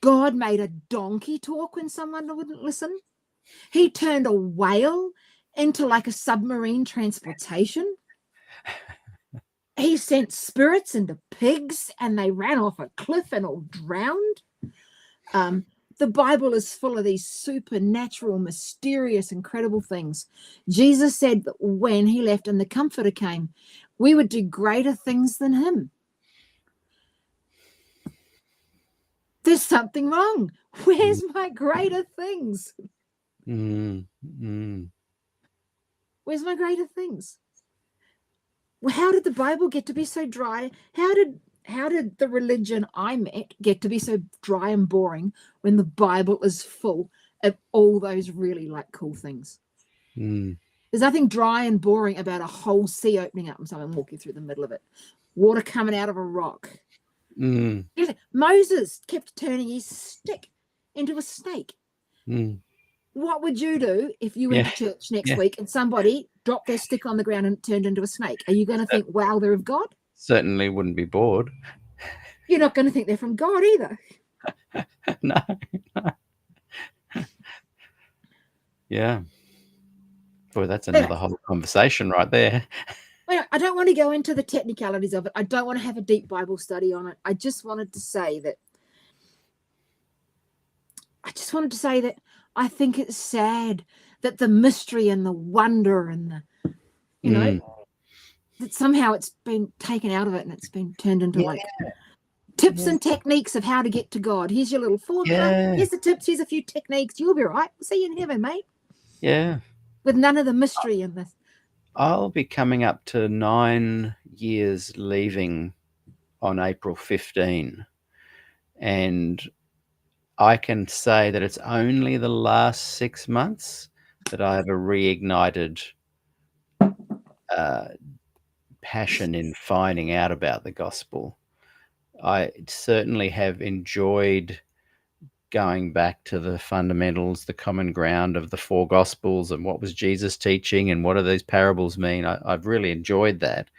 God made a donkey talk when someone wouldn't listen. He turned a whale into like a submarine transportation. He sent spirits into pigs and they ran off a cliff and all drowned. The Bible is full of these supernatural, mysterious, incredible things. Jesus said that when he left and the Comforter came, we would do greater things than him. There's something wrong. Where's my greater things? Where's my greater things? Well, how did the Bible get to be so dry? How did the religion I met get to be so dry and boring when the Bible is full of all those really like cool things? There's nothing dry and boring about a whole sea opening up and someone walking through the middle of it. Water coming out of a rock. Moses kept turning his stick into a snake. What would you do if you went to church next week and somebody dropped their stick on the ground and it turned into a snake? Are you going to think, wow, they're of God? Certainly wouldn't be bored. You're not going to think they're from God either. No. Yeah. Boy, that's another whole conversation right there. Well, I don't want to go into the technicalities of it. I don't want to have a deep Bible study on it. I just wanted to say that I think it's sad that the mystery and the wonder and the, you know, that somehow it's been taken out of it and it's been turned into like tips and techniques of how to get to God. Here's your little formula. Here's the tips. Here's a few techniques. You'll be right. We'll see you in heaven, mate. Yeah. With none of the mystery in this. I'll be coming up to 9 years leaving on April 15. And I can say that it's only the last 6 months that I have a reignited passion in finding out about the gospel. I certainly have enjoyed going back to the fundamentals, the common ground of the four gospels, and what was Jesus teaching, and what do these parables mean. I've really enjoyed that.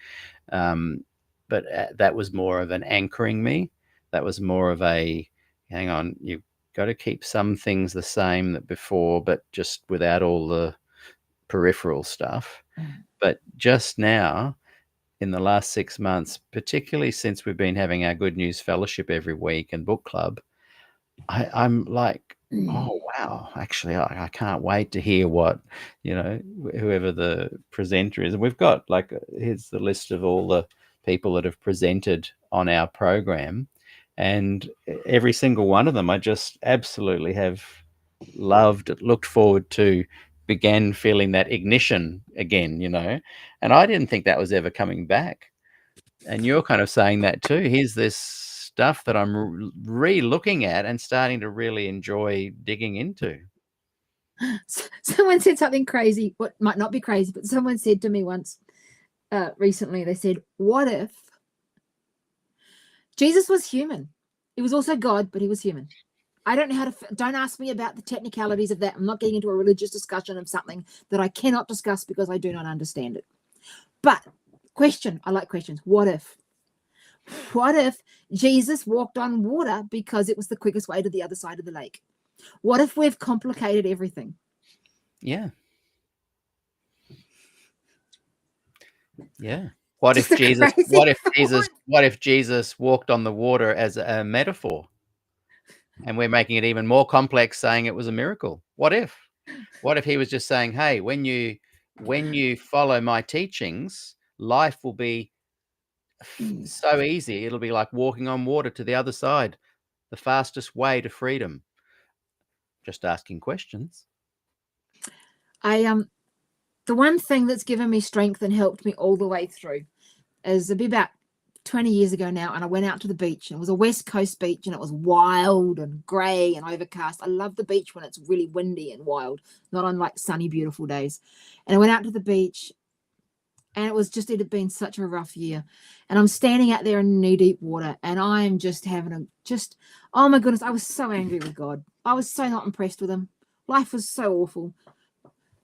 But that was more of an anchoring me. That was more of a, hang on, you've got to keep some things the same that before, but just without all the peripheral stuff. But just now, in the last 6 months, particularly since we've been having our Good News Fellowship every week and book club, I'm like, oh, wow, actually, I can't wait to hear what, whoever the presenter is. And we've got, like, here's the list of all the people that have presented on our program. And every single one of them, I just absolutely have loved, looked forward to, began feeling that ignition again, and I didn't think that was ever coming back. And you're kind of saying that too. Here's this stuff that I'm re-looking at and starting to really enjoy digging into. Someone said something crazy, what might not be crazy, but someone said to me once recently, they said, what if Jesus was human? He was also God, but he was human. I don't know how to, don't ask me about the technicalities of that. I'm not getting into a religious discussion of something that I cannot discuss because I do not understand it. But question, I like questions. What if Jesus walked on water because it was the quickest way to the other side of the lake? What if we've complicated everything? Yeah. What if Jesus walked on the water as a metaphor? And we're making it even more complex, saying it was a miracle. What if he was just saying, hey, when you follow my teachings, life will be so easy. It'll be like walking on water to the other side, the fastest way to freedom. Just asking questions. The one thing that's given me strength and helped me all the way through is about 20 years ago now, and I went out to the beach, and it was a West Coast beach, and it was wild and grey and overcast. I love the beach when it's really windy and wild, not on like sunny, beautiful days. And I went out to the beach, and it had been such a rough year. And I'm standing out there in knee-deep water, and I'm just oh my goodness, I was so angry with God. I was so not impressed with him. Life was so awful.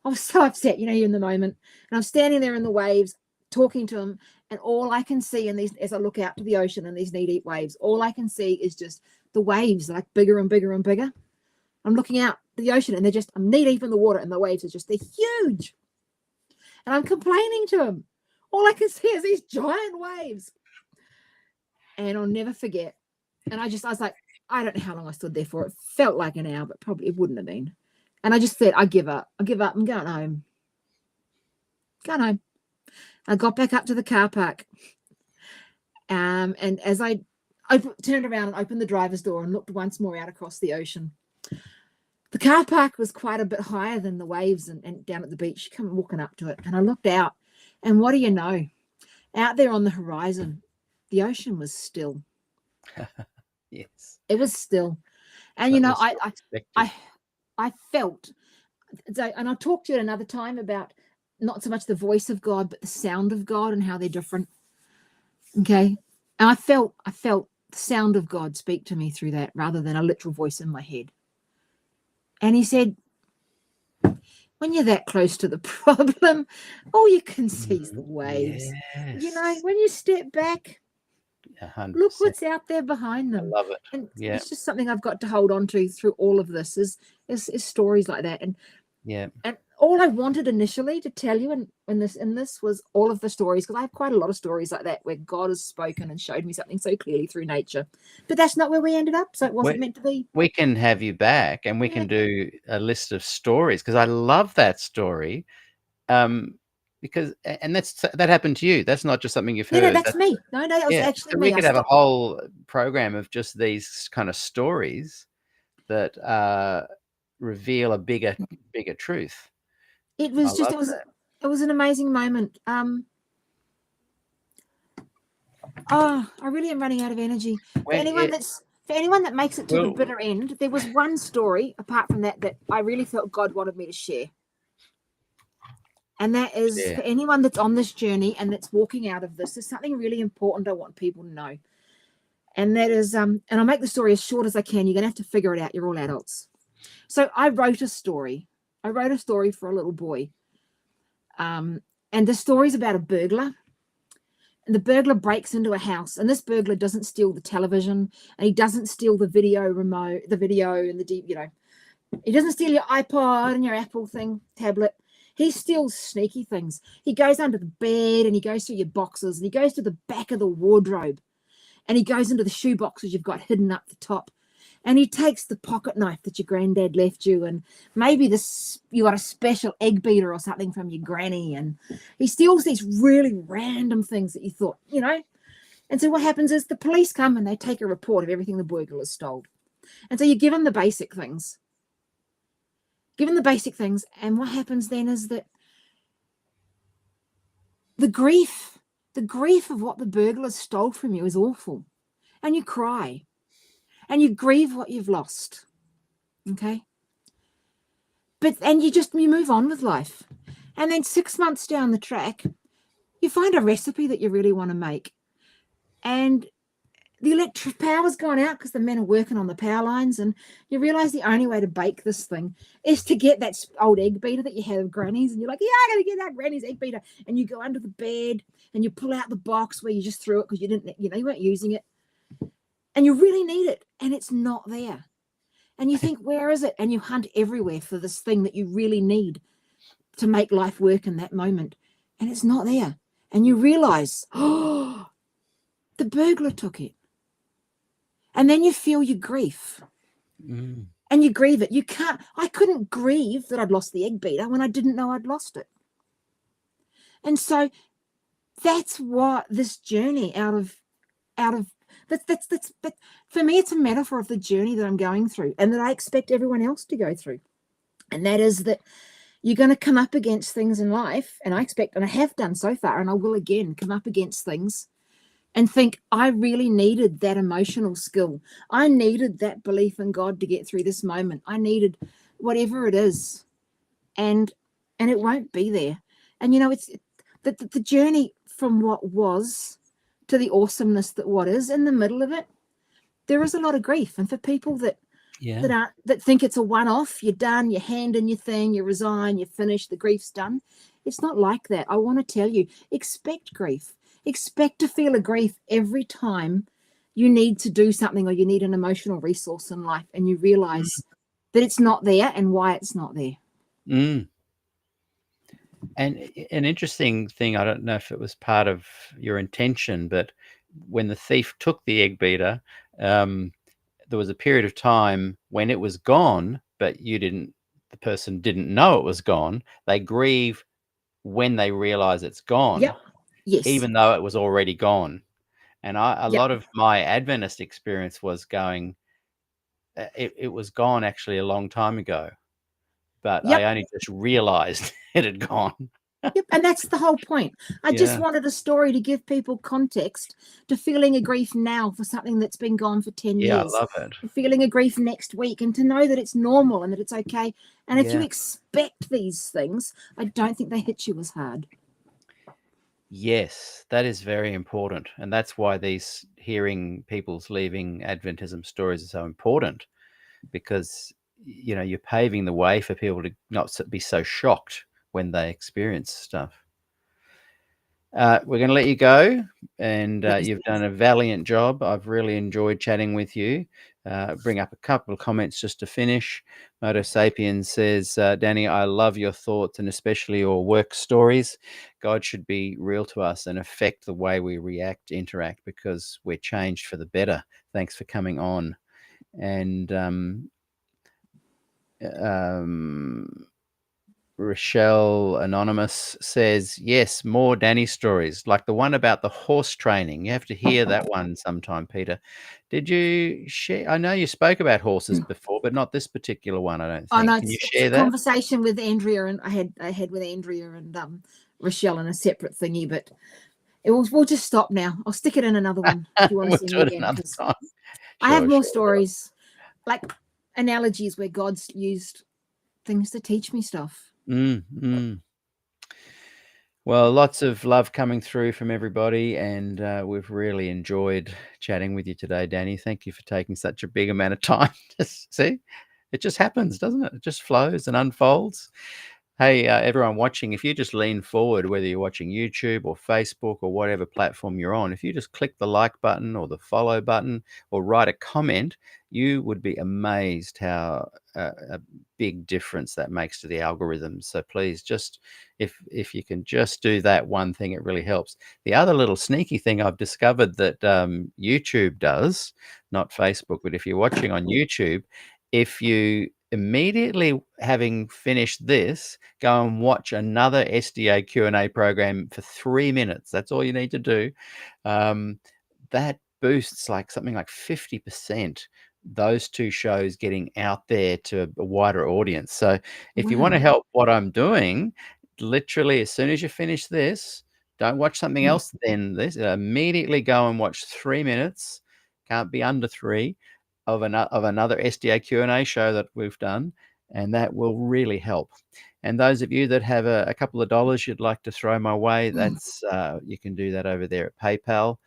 I was so upset, you're in the moment. And I'm standing there in the waves, talking to him, and all I can see as I look out to the ocean and these knee-deep waves, all I can see is just the waves like bigger and bigger and bigger. I'm looking out to the ocean, and I'm knee-deep in the water, and the waves they're huge. And I'm complaining to him. All I can see is these giant waves. And I'll never forget. And I was like, I don't know how long I stood there for. It felt like an hour, but probably it wouldn't have been. And I just said, I give up. I'm going home. I got back up to the car park. And as I turned around and opened the driver's door and looked once more out across the ocean, the car park was quite a bit higher than the waves and down at the beach. Come walking up to it. And I looked out, and what do you know? Out there on the horizon, the ocean was still. Yes. It was still. And, I felt, and I'll talk to you at another time about not so much the voice of God, but the sound of God and how they're different. Okay. And I felt the sound of God speak to me through that rather than a literal voice in my head. And he said, when you're that close to the problem, all you can see is the waves. Yes. When you step back, 100%. look what's out there behind them. I love it. And it's just something I've got to hold on to through all of this is stories like that. And all I wanted initially to tell you in this was all of the stories, because I have quite a lot of stories like that where God has spoken and showed me something so clearly through nature. But that's not where we ended up, so it wasn't meant to be. We can have you back, and we can do a list of stories, because I love that story. Because that happened to you. That's not just something you've heard. No, that's me. No, that was actually so me. We could have a whole program of just these kind of stories that reveal a bigger truth. It was it was an amazing moment. I really am running out of energy. For anyone that makes it to the bitter end, there was one story apart from that I really felt God wanted me to share. And that is for anyone that's on this journey and that's walking out of this, there's something really important I want people to know. And that is, and I'll make the story as short as I can. You're going to have to figure it out. You're all adults. So I wrote a story. I wrote a story for a little boy. And the story's about a burglar. And the burglar breaks into a house. And this burglar doesn't steal the television. And he doesn't steal the video remote, the video and the, you know. He doesn't steal your iPod and your Apple tablet. He steals sneaky things. He goes under the bed and he goes through your boxes and he goes to the back of the wardrobe and he goes into the shoe boxes you've got hidden up the top. And he takes the pocket knife that your granddad left you, and maybe you got a special egg beater or something from your granny, and he steals these really random things that you thought, you know. And so what happens is the police come and they take a report of everything the burglar has stole. And so you give them the basic things. And what happens then is that the grief of what the burglar stole from you is awful. And you cry. And you grieve what you've lost. Okay? And you move on with life. And then 6 months down the track, you find a recipe that you really want to make. And the electric power's gone out because the men are working on the power lines, and you realize the only way to bake this thing is to get that old egg beater that you had of Granny's, and you're like, yeah, I gotta get that Granny's egg beater. And you go under the bed and you pull out the box where you just threw it because you weren't using it. And you really need it, and it's not there. And you think, where is it? And you hunt everywhere for this thing that you really need to make life work in that moment. And it's not there. And you realize, oh, the burglar took it. And then you feel your grief. And you grieve it. I couldn't grieve that I'd lost the egg beater when I didn't know I'd lost it. And so that's what this journey that's for me, it's a metaphor of the journey that I'm going through and that I expect everyone else to go through. And that is that you're going to come up against things in life, and I expect, and I have done so far, and I will again come up against things and think, I really needed that emotional skill. I needed that belief in God to get through this moment. I needed whatever it is. And it won't be there. And, you know, it's the journey from what was to the awesomeness that what is, in the middle of it, there is a lot of grief. And for people that think it's a one-off, you're done, you hand in your thing, you resign, you're finished, the grief's done. It's not like that. I want to tell you, expect grief. Expect to feel a grief every time you need to do something or you need an emotional resource in life, and you realize that it's not there and why it's not there. And an interesting thing, I don't know if it was part of your intention, but when the thief took the egg beater, there was a period of time when it was gone, but the person didn't know it was gone. They grieve when they realize it's gone, yes, even though it was already gone. And a lot of my Adventist experience was going, it was gone actually a long time ago, but I only just realized it had gone. And that's the whole point. I just wanted a story to give people context to feeling a grief now for something that's been gone for 10 years. Yeah, I love it. Feeling a grief next week, and to know that it's normal and that it's okay. And if you expect these things, I don't think they hit you as hard. Yes, that is very important. And that's why these hearing people's leaving Adventism stories are so important, because, you know, you're paving the way for people to not be so shocked when they experience stuff. We're going to let you go, and you've done a valiant job. I've really enjoyed chatting with you. Bring up a couple of comments just to finish. Moto Sapiens says, Dani, I love your thoughts and especially your work stories. God should be real to us and affect the way we react, interact, because we're changed for the better. Thanks for coming on. And Rochelle Anonymous says, yes, more Dani stories, like the one about the horse training. You have to hear that one sometime, Peter. Did you share? I know you spoke about horses before, but not this particular one, I don't think. Oh, no, Can you share that? Conversation with Andrea, and I had with Andrea and Rochelle in a separate thingy, but we'll just stop now. I'll stick it in another one if you want to see me again. Another time. I have more stories, like analogies where God's used things to teach me stuff. Well, lots of love coming through from everybody, and we've really enjoyed chatting with you today, Dani. Thank you for taking such a big amount of time. See, it just happens, doesn't it? It just flows and unfolds. Hey, everyone watching, if you just lean forward, whether you're watching YouTube or Facebook or whatever platform you're on, if you just click the like button or the follow button or write a comment, you would be amazed how a big difference that makes to the algorithm. So please just, if you can just do that one thing, it really helps. The other little sneaky thing I've discovered that YouTube does, not Facebook, but if you're watching on YouTube, if you immediately having finished this, go and watch another SDA Q&A program for 3 minutes. That's all you need to do. That boosts like something like 50%, those two shows getting out there to a wider audience. So if you want to Wow. help what I'm doing, literally as soon as you finish this, don't watch something else, then this immediately go and watch 3 minutes, can't be under 3, of another SDA Q&A show that we've done, and that will really help. And those of you that have a couple of dollars you'd like to throw my way, that's you can do that over there at PayPal.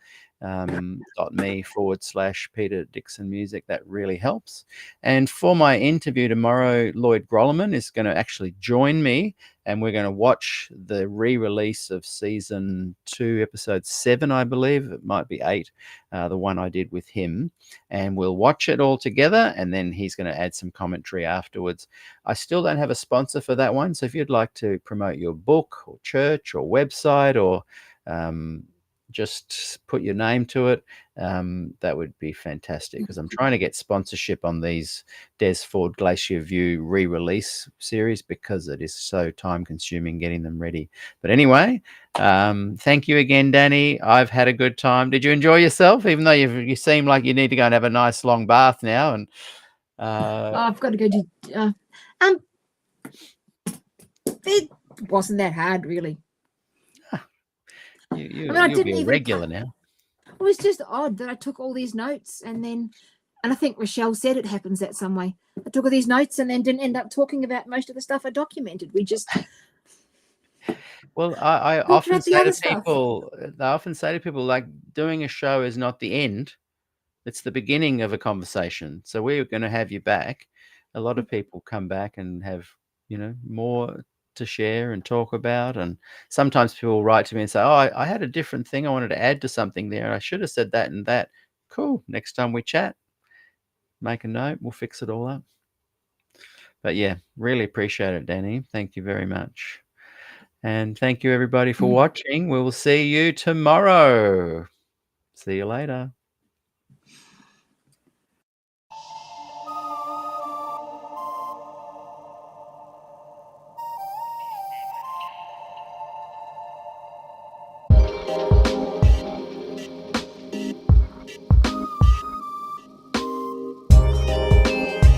.me/Peter Dixon Music. That really helps. And for my interview tomorrow, Lloyd Grolleman is going to actually join me, and we're going to watch the re-release of season 2, episode 7, I believe. It might be 8, the one I did with him. And we'll watch it all together, and then he's going to add some commentary afterwards. I still don't have a sponsor for that one, so if you'd like to promote your book or church or website or just put your name to it, that would be fantastic, because I'm trying to get sponsorship on these Des Ford Glacier View re-release series because it is so time consuming getting them ready. But anyway, thank you again, Dani. I've had a good time. Did you enjoy yourself, even though you seem like you need to go and have a nice long bath now? And I've got to go to it wasn't that hard, really. You'll be a regular now. It was just odd that I took all these notes and I think Rochelle said it happens that some way. I took all these notes and then didn't end up talking about most of the stuff I documented. We just well, I often say to people, like, doing a show is not the end. It's the beginning of a conversation. So we're going to have you back. A lot of people come back and have, more to share and talk about. And sometimes people write to me and say, oh, I had a different thing I wanted to add to something there. I should have said that and that. Cool. Next time we chat, make a note. We'll fix it all up. But yeah, really appreciate it, Dani. Thank you very much. And thank you, everybody, for watching. We will see you tomorrow. See you later.